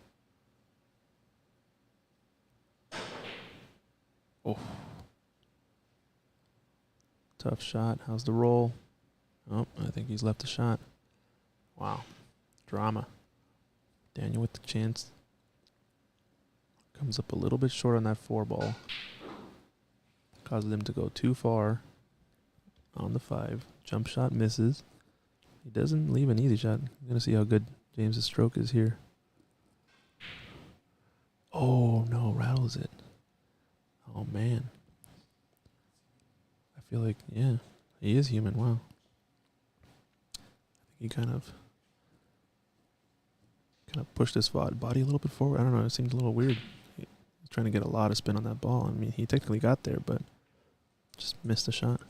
Oh. Tough shot. How's the roll? Oh, I think he's left a shot. Wow. Drama. Daniel with the chance. Comes up a little bit short on that 4-ball. Causes him to go too far on the 5. Jump shot misses. He doesn't leave an easy shot. I'm going to see how good James's stroke is here. Oh, no. Rattles it. Oh, man. I feel like, yeah, he is human. Wow. I think he kind of pushed his body a little bit forward. I don't know. It seemed a little weird. He was trying to get a lot of spin on that ball. I mean, he technically got there, but just missed the shot.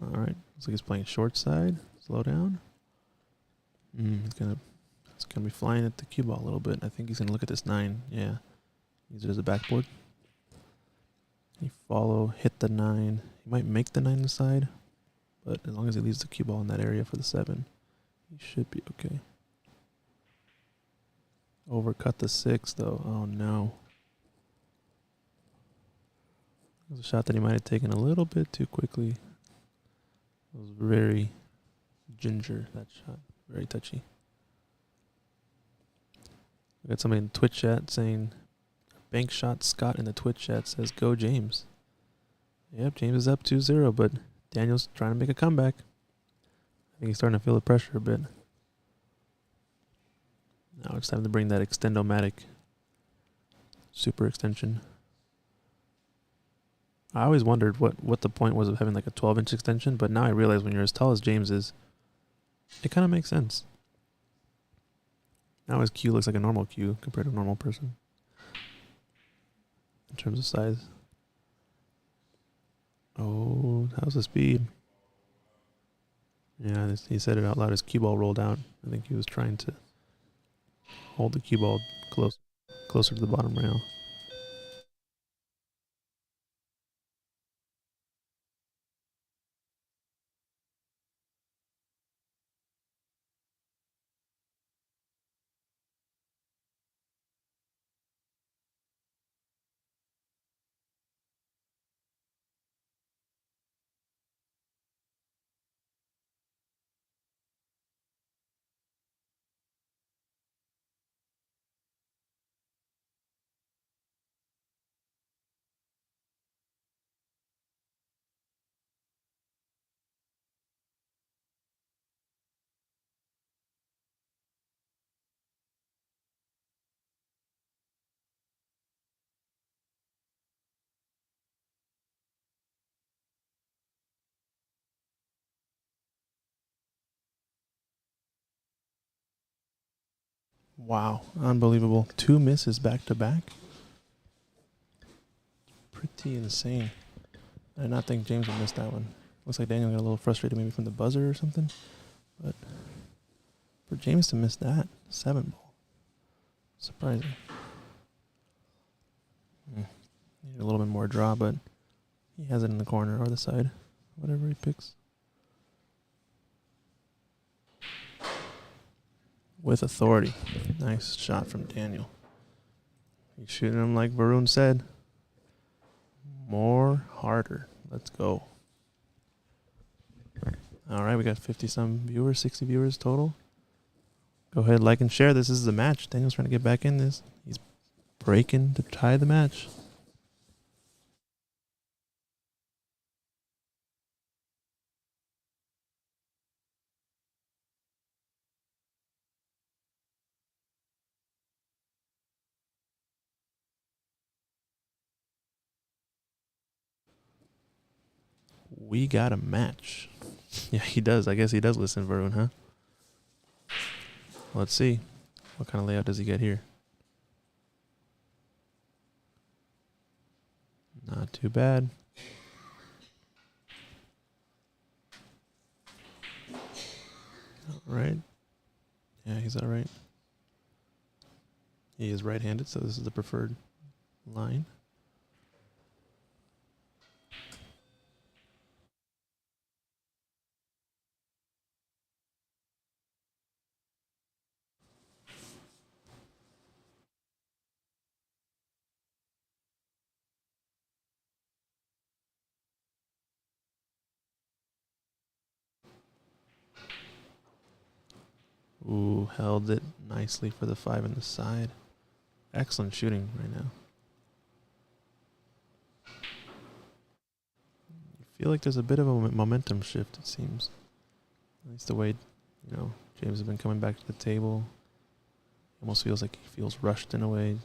All right. Looks like he's playing short side. Slow down. It's gonna be flying at the cue ball a little bit. I think he's gonna look at this 9. Yeah. Use it as a backboard. He hit the 9. He might make the 9 inside, but as long as he leaves the cue ball in that area for the 7, He should be okay. Overcut the 6 though. Oh no. It was a shot that he might have taken a little bit too quickly. It was very ginger, that shot. Very touchy. We got somebody in the Twitch chat saying, Bank Shot Scott in the Twitch chat says, go James. Yep, James is up 2-0, but Daniel's trying to make a comeback. I think he's starting to feel the pressure a bit. Now it's time to bring that Extendomatic super extension. I always wondered what the point was of having like a 12-inch extension, but now I realize when you're as tall as James is, it kind of makes sense. Now his cue looks like a normal cue compared to a normal person in terms of size. Oh, how's the speed? Yeah, he said it out loud. His cue ball rolled out. I think he was trying to hold the cue ball closer to the bottom rail. Wow, unbelievable. 2 misses back to back. Pretty insane. I did not think James would miss that one. Looks like Daniel got a little frustrated maybe from the buzzer or something. But for James to miss that, 7 ball. Surprising. Need a little bit more draw, but he has it in the corner or the side. Whatever he picks. With authority. Nice shot from Daniel. He's shooting him like Varun said. More harder. Let's go. All right, we got 50-some viewers, 60 viewers total. Go ahead, like and share. This is the match. Daniel's trying to get back in this. He's breaking to tie the match. We got a match. Yeah, he does. I guess he does listen, Varun, huh? Let's see. What kind of layout does he get here? Not too bad. All right. Yeah, he's all right. He is right-handed, so this is the preferred line. Ooh, held it nicely for the 5 in the side. Excellent shooting right now. I feel like there's a bit of a momentum shift, it seems. At least the way, James has been coming back to the table. Almost feels like he feels rushed in a way.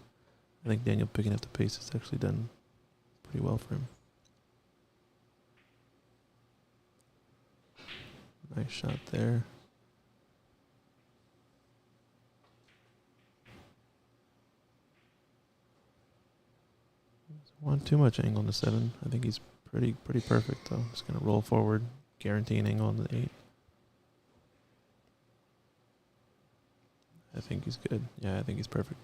I think Daniel picking up the pace has actually done pretty well for him. Nice shot there. Want too much angle in the 7. I think he's pretty perfect though. Just gonna roll forward, guarantee an angle on the 8. I think he's good. Yeah, I think he's perfect.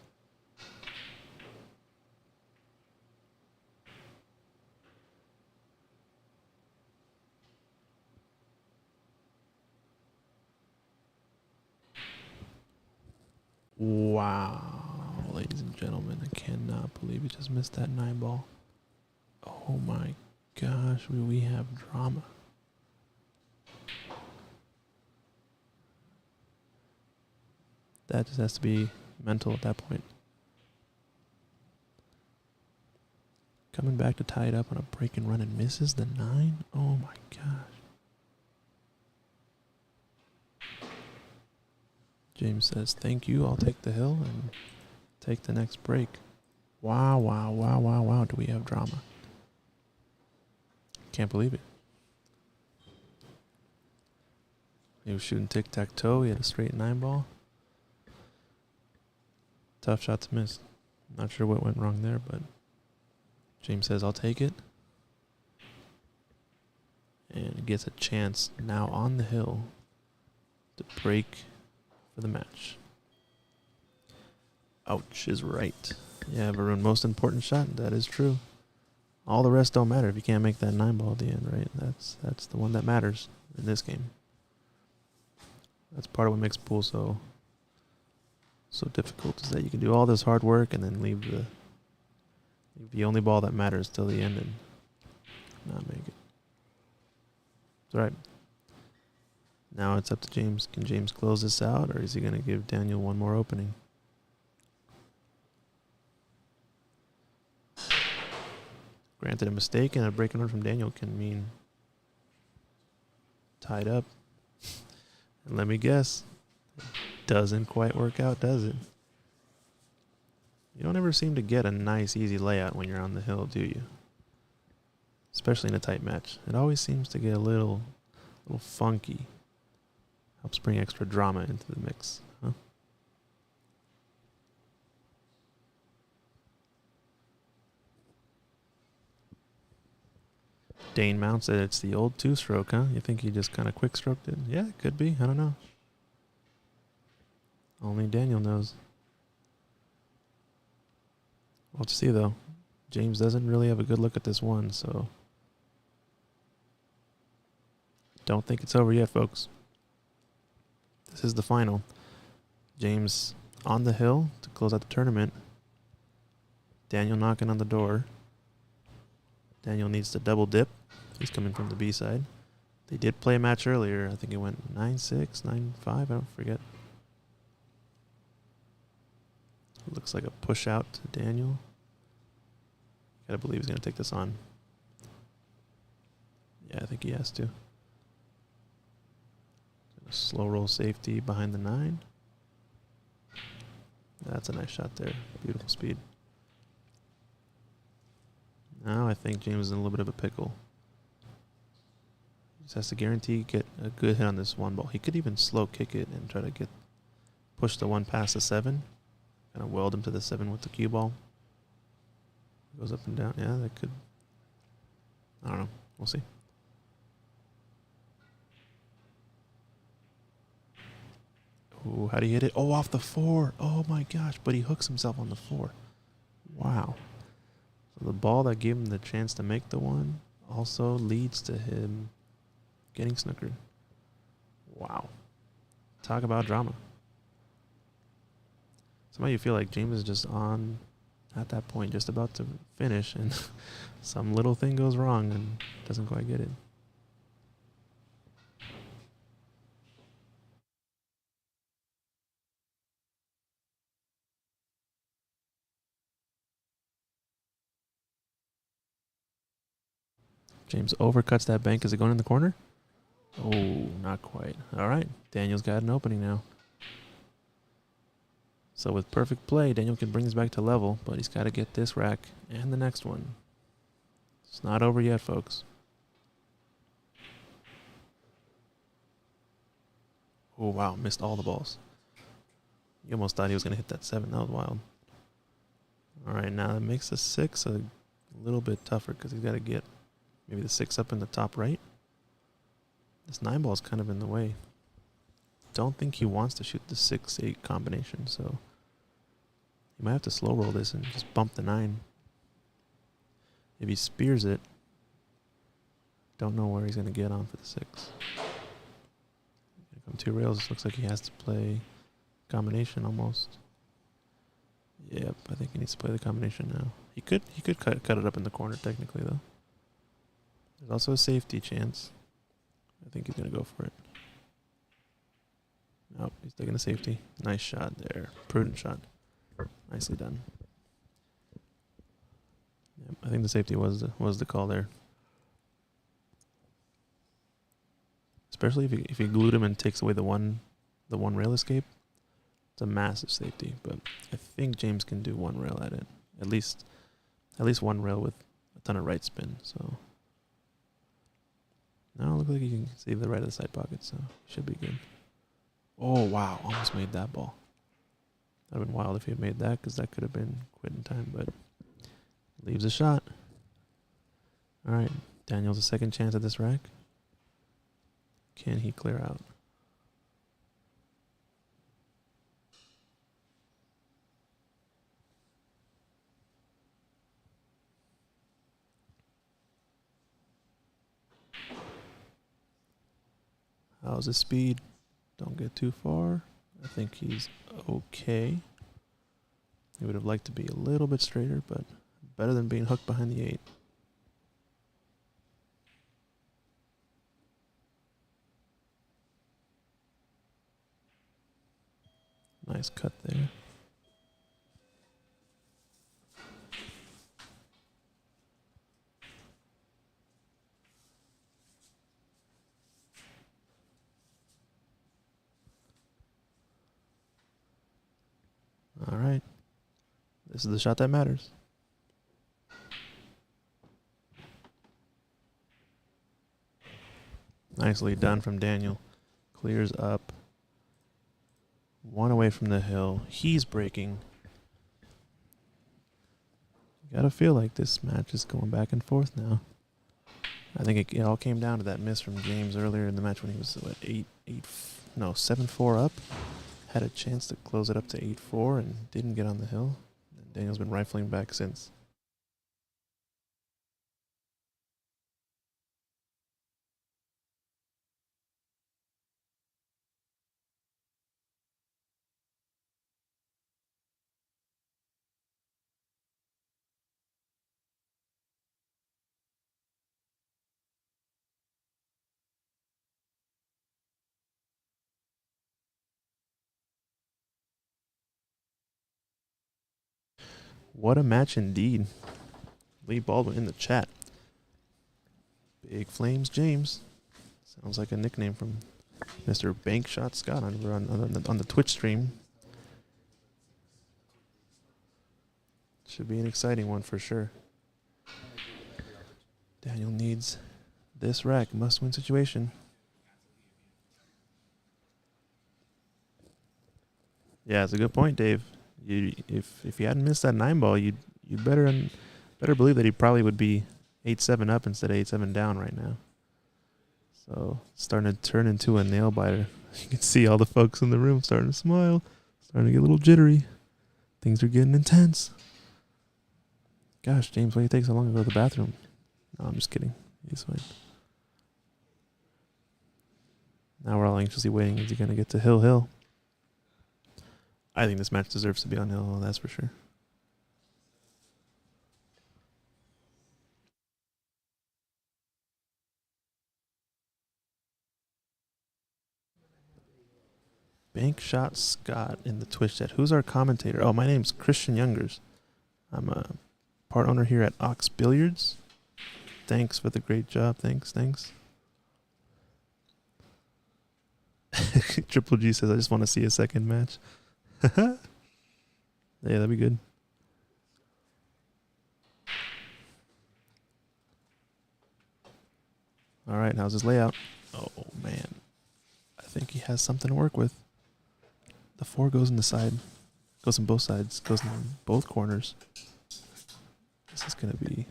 Wow, ladies and gentlemen, I cannot believe we just missed that 9-ball. Oh my gosh, we have drama. That just has to be mental at that point. Coming back to tie it up on a break and run and misses the 9? Oh my gosh. James says, thank you, I'll take the hill and take the next break. Wow, wow, wow, wow, wow, do we have drama. Can't believe it. He was shooting tic-tac-toe, he had a straight 9-ball. Tough shot to miss. Not sure what went wrong there, but James says, I'll take it. And gets a chance now on the hill to break for the match. Ouch is right. Yeah, Varun, most important shot. That is true. All the rest don't matter if you can't make that 9-ball at the end, right? That's the one that matters in this game. That's part of what makes pool so difficult, is that you can do all this hard work and then leave the only ball that matters till the end and not make it. It's all right. Now it's up to James. Can James close this out, or is he going to give Daniel one more opening? Granted, a mistake and a break and run from Daniel can mean tied up. And let me guess, it doesn't quite work out, does it? You don't ever seem to get a nice, easy layout when you're on the hill, do you? Especially in a tight match. It always seems to get a little funky. Helps bring extra drama into the mix, huh? Dane Mount said it's the old two-stroke, huh? You think he just kind of quick-stroked it? Yeah, it could be. I don't know. Only Daniel knows. We'll have to see, though. James doesn't really have a good look at this one, so don't think it's over yet, folks. This is the final. James on the hill to close out the tournament. Daniel knocking on the door. Daniel needs to double dip. He's coming from the B side. They did play a match earlier. I think it went 9-6, 9-5. I don't forget. It looks like a push out to Daniel. Gotta believe he's going to take this on. Yeah, I think he has to. Slow roll safety behind the 9. That's a nice shot there. Beautiful speed. Now I think James is in a little bit of a pickle. He just has to guarantee get a good hit on this 1 ball. He could even slow kick it and try to push the 1 past the 7. Kind of weld him to the 7 with the cue ball. Goes up and down. Yeah, that could. I don't know. We'll see. Ooh, how do you hit it? Oh, off the 4. Oh my gosh, but he hooks himself on the 4. Wow. So the ball that gave him the chance to make the 1 also leads to him getting snookered. Wow. Talk about drama. Somehow you feel like James is just on at that point, just about to finish, and some little thing goes wrong and doesn't quite get it. James overcuts that bank. Is it going in the corner? Oh, not quite. All right. Daniel's got an opening now. So with perfect play, Daniel can bring this back to level, but he's got to get this rack and the next one. It's not over yet, folks. Oh, wow. Missed all the balls. You almost thought he was going to hit that 7. That was wild. All right. Now that makes the 6 a little bit tougher because he's got to get maybe the 6 up in the top right. This 9 ball is kind of in the way. Don't think he wants to shoot the 6-8 combination, so he might have to slow roll this and just bump the 9. If he spears it, don't know where he's going to get on for the 6. Here come 2 rails. Looks like he has to play combination almost. Yep, I think he needs to play the combination now. He could cut it up in the corner technically though. There's also a safety chance. I think he's gonna go for it. Nope, he's taking a safety. Nice shot there. Prudent shot. Nicely done. Yep, I think the safety was the call there. Especially if he glued him and takes away the one rail escape. It's a massive safety, but I think James can do one rail at it. At least one rail with a ton of right spin. So now it looks like he can save the right of the side pocket, so should be good. Oh wow, almost made that ball. That'd have been wild if he had made that, because that could have been quitting time, but leaves a shot. All right, Daniel's a second chance at this rack. Can he clear out? How's his speed? Don't get too far. I think he's okay. He would have liked to be a little bit straighter, but better than being hooked behind the 8. Nice cut there. All right. This is the shot that matters. Nicely done from Daniel. Clears up. One away from the hill. He's breaking. You gotta feel like this match is going back and forth now. I think it all came down to that miss from James earlier in the match when he was, what, 7-4 up. Had a chance to close it up to 8-4 and didn't get on the hill. And Daniel's been rifling back since. What a match indeed. Lee Baldwin in the chat. Big Flames James. Sounds like a nickname from Mr. Bankshot Scott on the Twitch stream. Should be an exciting one for sure. Daniel needs this rack. Must-win situation. Yeah, it's a good point, Dave. If you hadn't missed that 9-ball, you'd better believe that he probably would be 8-7 up instead of 8-7 down right now. So it's starting to turn into a nail biter. You can see all the folks in the room starting to smile, starting to get a little jittery. Things are getting intense. Gosh, James, why do you take so long to go to the bathroom? No, I'm just kidding. He's fine. Now we're all anxiously waiting. Is he going to get to Hill? I think this match deserves to be on Hill, that's for sure. Bankshot Scott in the Twitch chat. Who's our commentator? Oh, my name's Christian Youngers. I'm a part owner here at Ox Billiards. Thanks for the great job. Thanks. Triple G says, I just want to see a second match. Yeah, that'd be good. All right, how's his layout? Oh, man. I think he has something to work with. The 4 goes in the side. Goes in both sides. Goes in both corners. This is going to be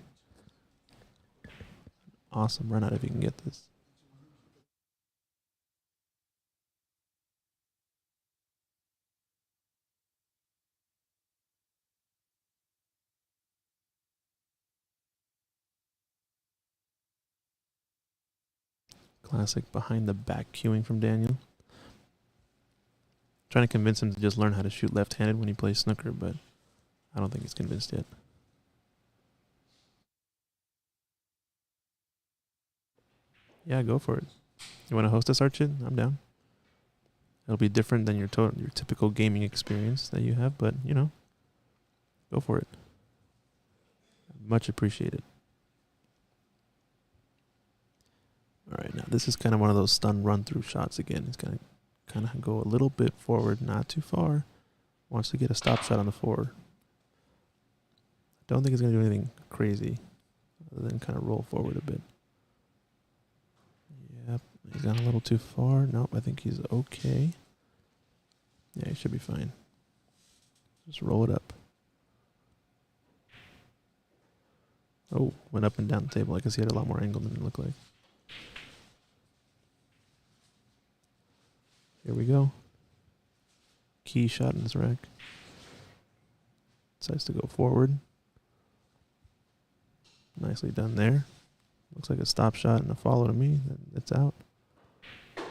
an awesome run out if you can get this. Classic behind the back cueing from Daniel. Trying to convince him to just learn how to shoot left-handed when he plays snooker, but I don't think he's convinced yet. Yeah, go for it. You want to host us, Archid? I'm down. It'll be different than your typical gaming experience that you have, but, you know, go for it. Much appreciated. All right, now this is kind of one of those stun run-through shots again. He's going to kind of go a little bit forward, not too far. Wants to get a stop shot on the 4. Don't think he's going to do anything crazy other than kind of roll forward a bit. Yep, he's gone a little too far. Nope, I think he's okay. Yeah, he should be fine. Just roll it up. Oh, went up and down the table. I guess he had a lot more angle than it looked like. Here we go. Key shot in this rack. Decides to go forward. Nicely done there. Looks like a stop shot and a follow to me. It's out. I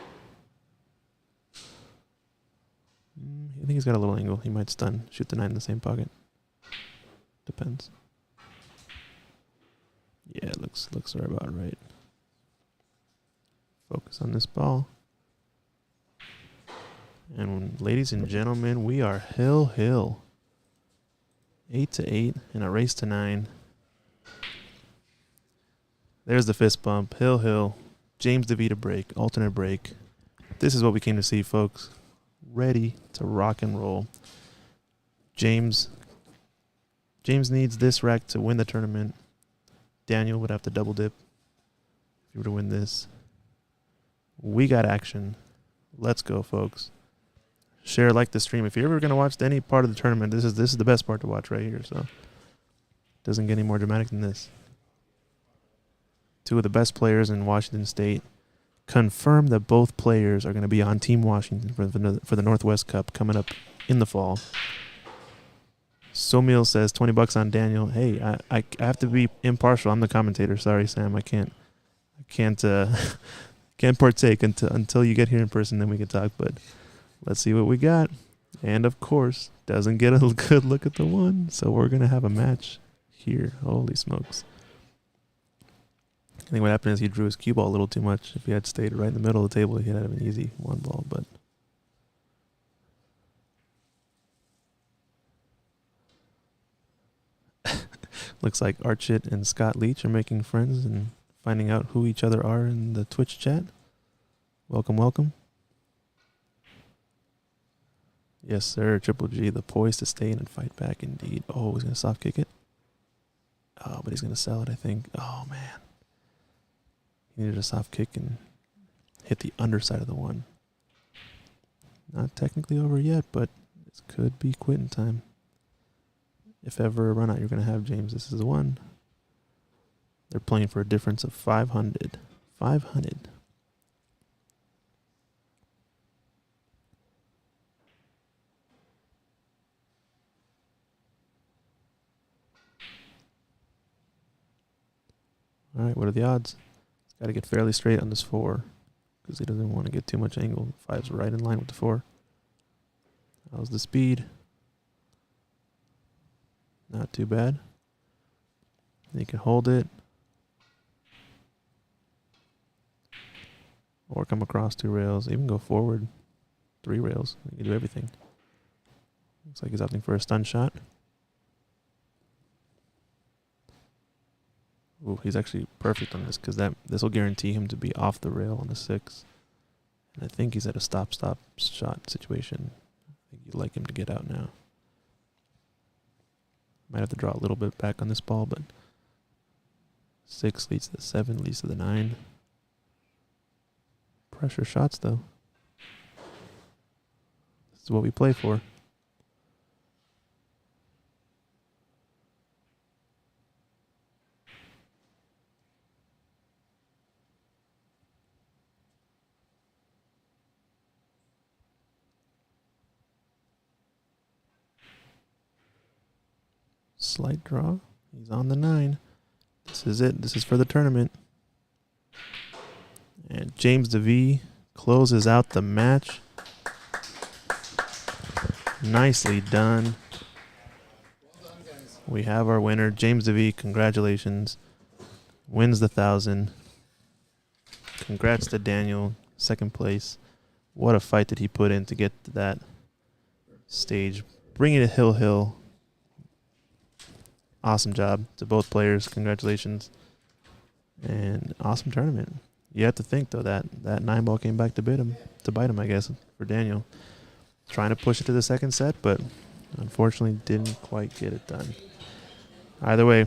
think he's got a little angle. He might stun. Shoot the 9 in the same pocket. Depends. Yeah, it looks right about right. Focus on this ball. And ladies and gentlemen, we are hill. 8-8 in a race to 9. There's the fist bump. Hill. James Davey to break. Alternate break. This is what we came to see, folks. Ready to rock and roll. James needs this rack to win the tournament. Daniel would have to double dip if he were to win this. We got action. Let's go, folks. Share, like the stream. If you're ever going to watch any part of the tournament, this is the best part to watch right here. So doesn't get any more dramatic than this. 2 of the best players in Washington State confirm that both players are going to be on Team Washington for the Northwest Cup coming up in the fall. Somil says $20 on Daniel. Hey, I have to be impartial. I'm the commentator. Sorry, Sam. I can't partake until you get here in person. Then we can talk. But let's see what we got. And of course, doesn't get a good look at the 1. So we're gonna have a match here. Holy smokes! I think what happened is he drew his cue ball a little too much. If he had stayed right in the middle of the table, he'd have an easy 1 ball. But looks like Archit and Scott Leach are making friends and finding out who each other are in the Twitch chat. Welcome. Yes, sir. Triple G, the poise to stay in and fight back indeed. Oh, he's going to soft kick it. Oh, but he's going to sell it, I think. Oh, man. He needed a soft kick and hit the underside of the 1. Not technically over yet, but this could be quitting time. If ever a run out you're going to have, James, this is the 1. They're playing for a difference of 500. 500. All right, what are the odds? He's got to get fairly straight on this 4 because he doesn't want to get too much angle. 5's right in line with the 4. How's the speed? Not too bad. He can hold it. Or come across 2 rails. Even go forward 3 rails. He can do everything. Looks like he's opting for a stun shot. Ooh, he's actually perfect on this because this will guarantee him to be off the rail on the 6. And I think he's at a stop shot situation. I think you'd like him to get out now. Might have to draw a little bit back on this ball, but 6 leads to the 7, leads to the 9. Pressure shots, though. This is what we play for. Slight draw. He's on the 9. This is it. This is for the tournament. And James Davey closes out the match. Nicely done. we have our winner, James Davey. Congratulations. Wins the 1,000. Congrats to Daniel, second place. What a fight did he put in to get to that stage. Bringing it hill. Awesome job to both players. Congratulations. And awesome tournament. You have to think, though, that 9-ball came back to bite him, I guess, for Daniel. Trying to push it to the second set, but unfortunately didn't quite get it done. Either way,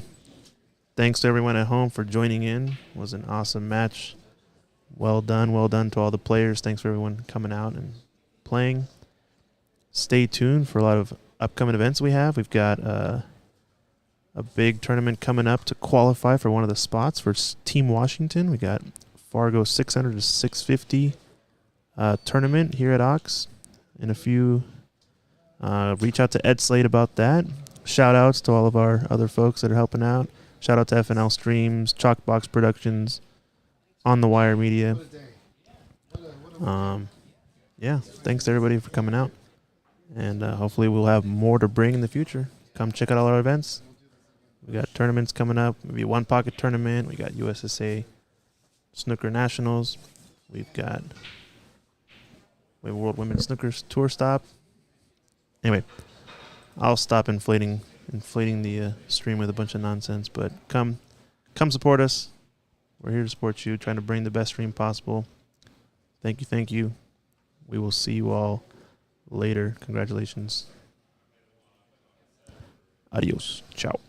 thanks to everyone at home for joining in. It was an awesome match. Well done to all the players. Thanks for everyone coming out and playing. Stay tuned for a lot of upcoming events we have. We've got a big tournament coming up to qualify for one of the spots for Team Washington. We got Fargo 600 to 650 tournament here at Ox. In a few, reach out to Ed Slade about that. Shout outs to all of our other folks that are helping out. Shout out to FNL Streams, Chalkbox Productions, On the Wire Media. Yeah, thanks to everybody for coming out. And hopefully we'll have more to bring in the future. Come check out all our events. We got tournaments coming up. Maybe One Pocket Tournament. We got USSA Snooker Nationals. We have World Women's Snooker Tour Stop. Anyway, I'll stop inflating the stream with a bunch of nonsense. But come support us. We're here to support you, trying to bring the best stream possible. Thank you. We will see you all later. Congratulations. Adios. Ciao.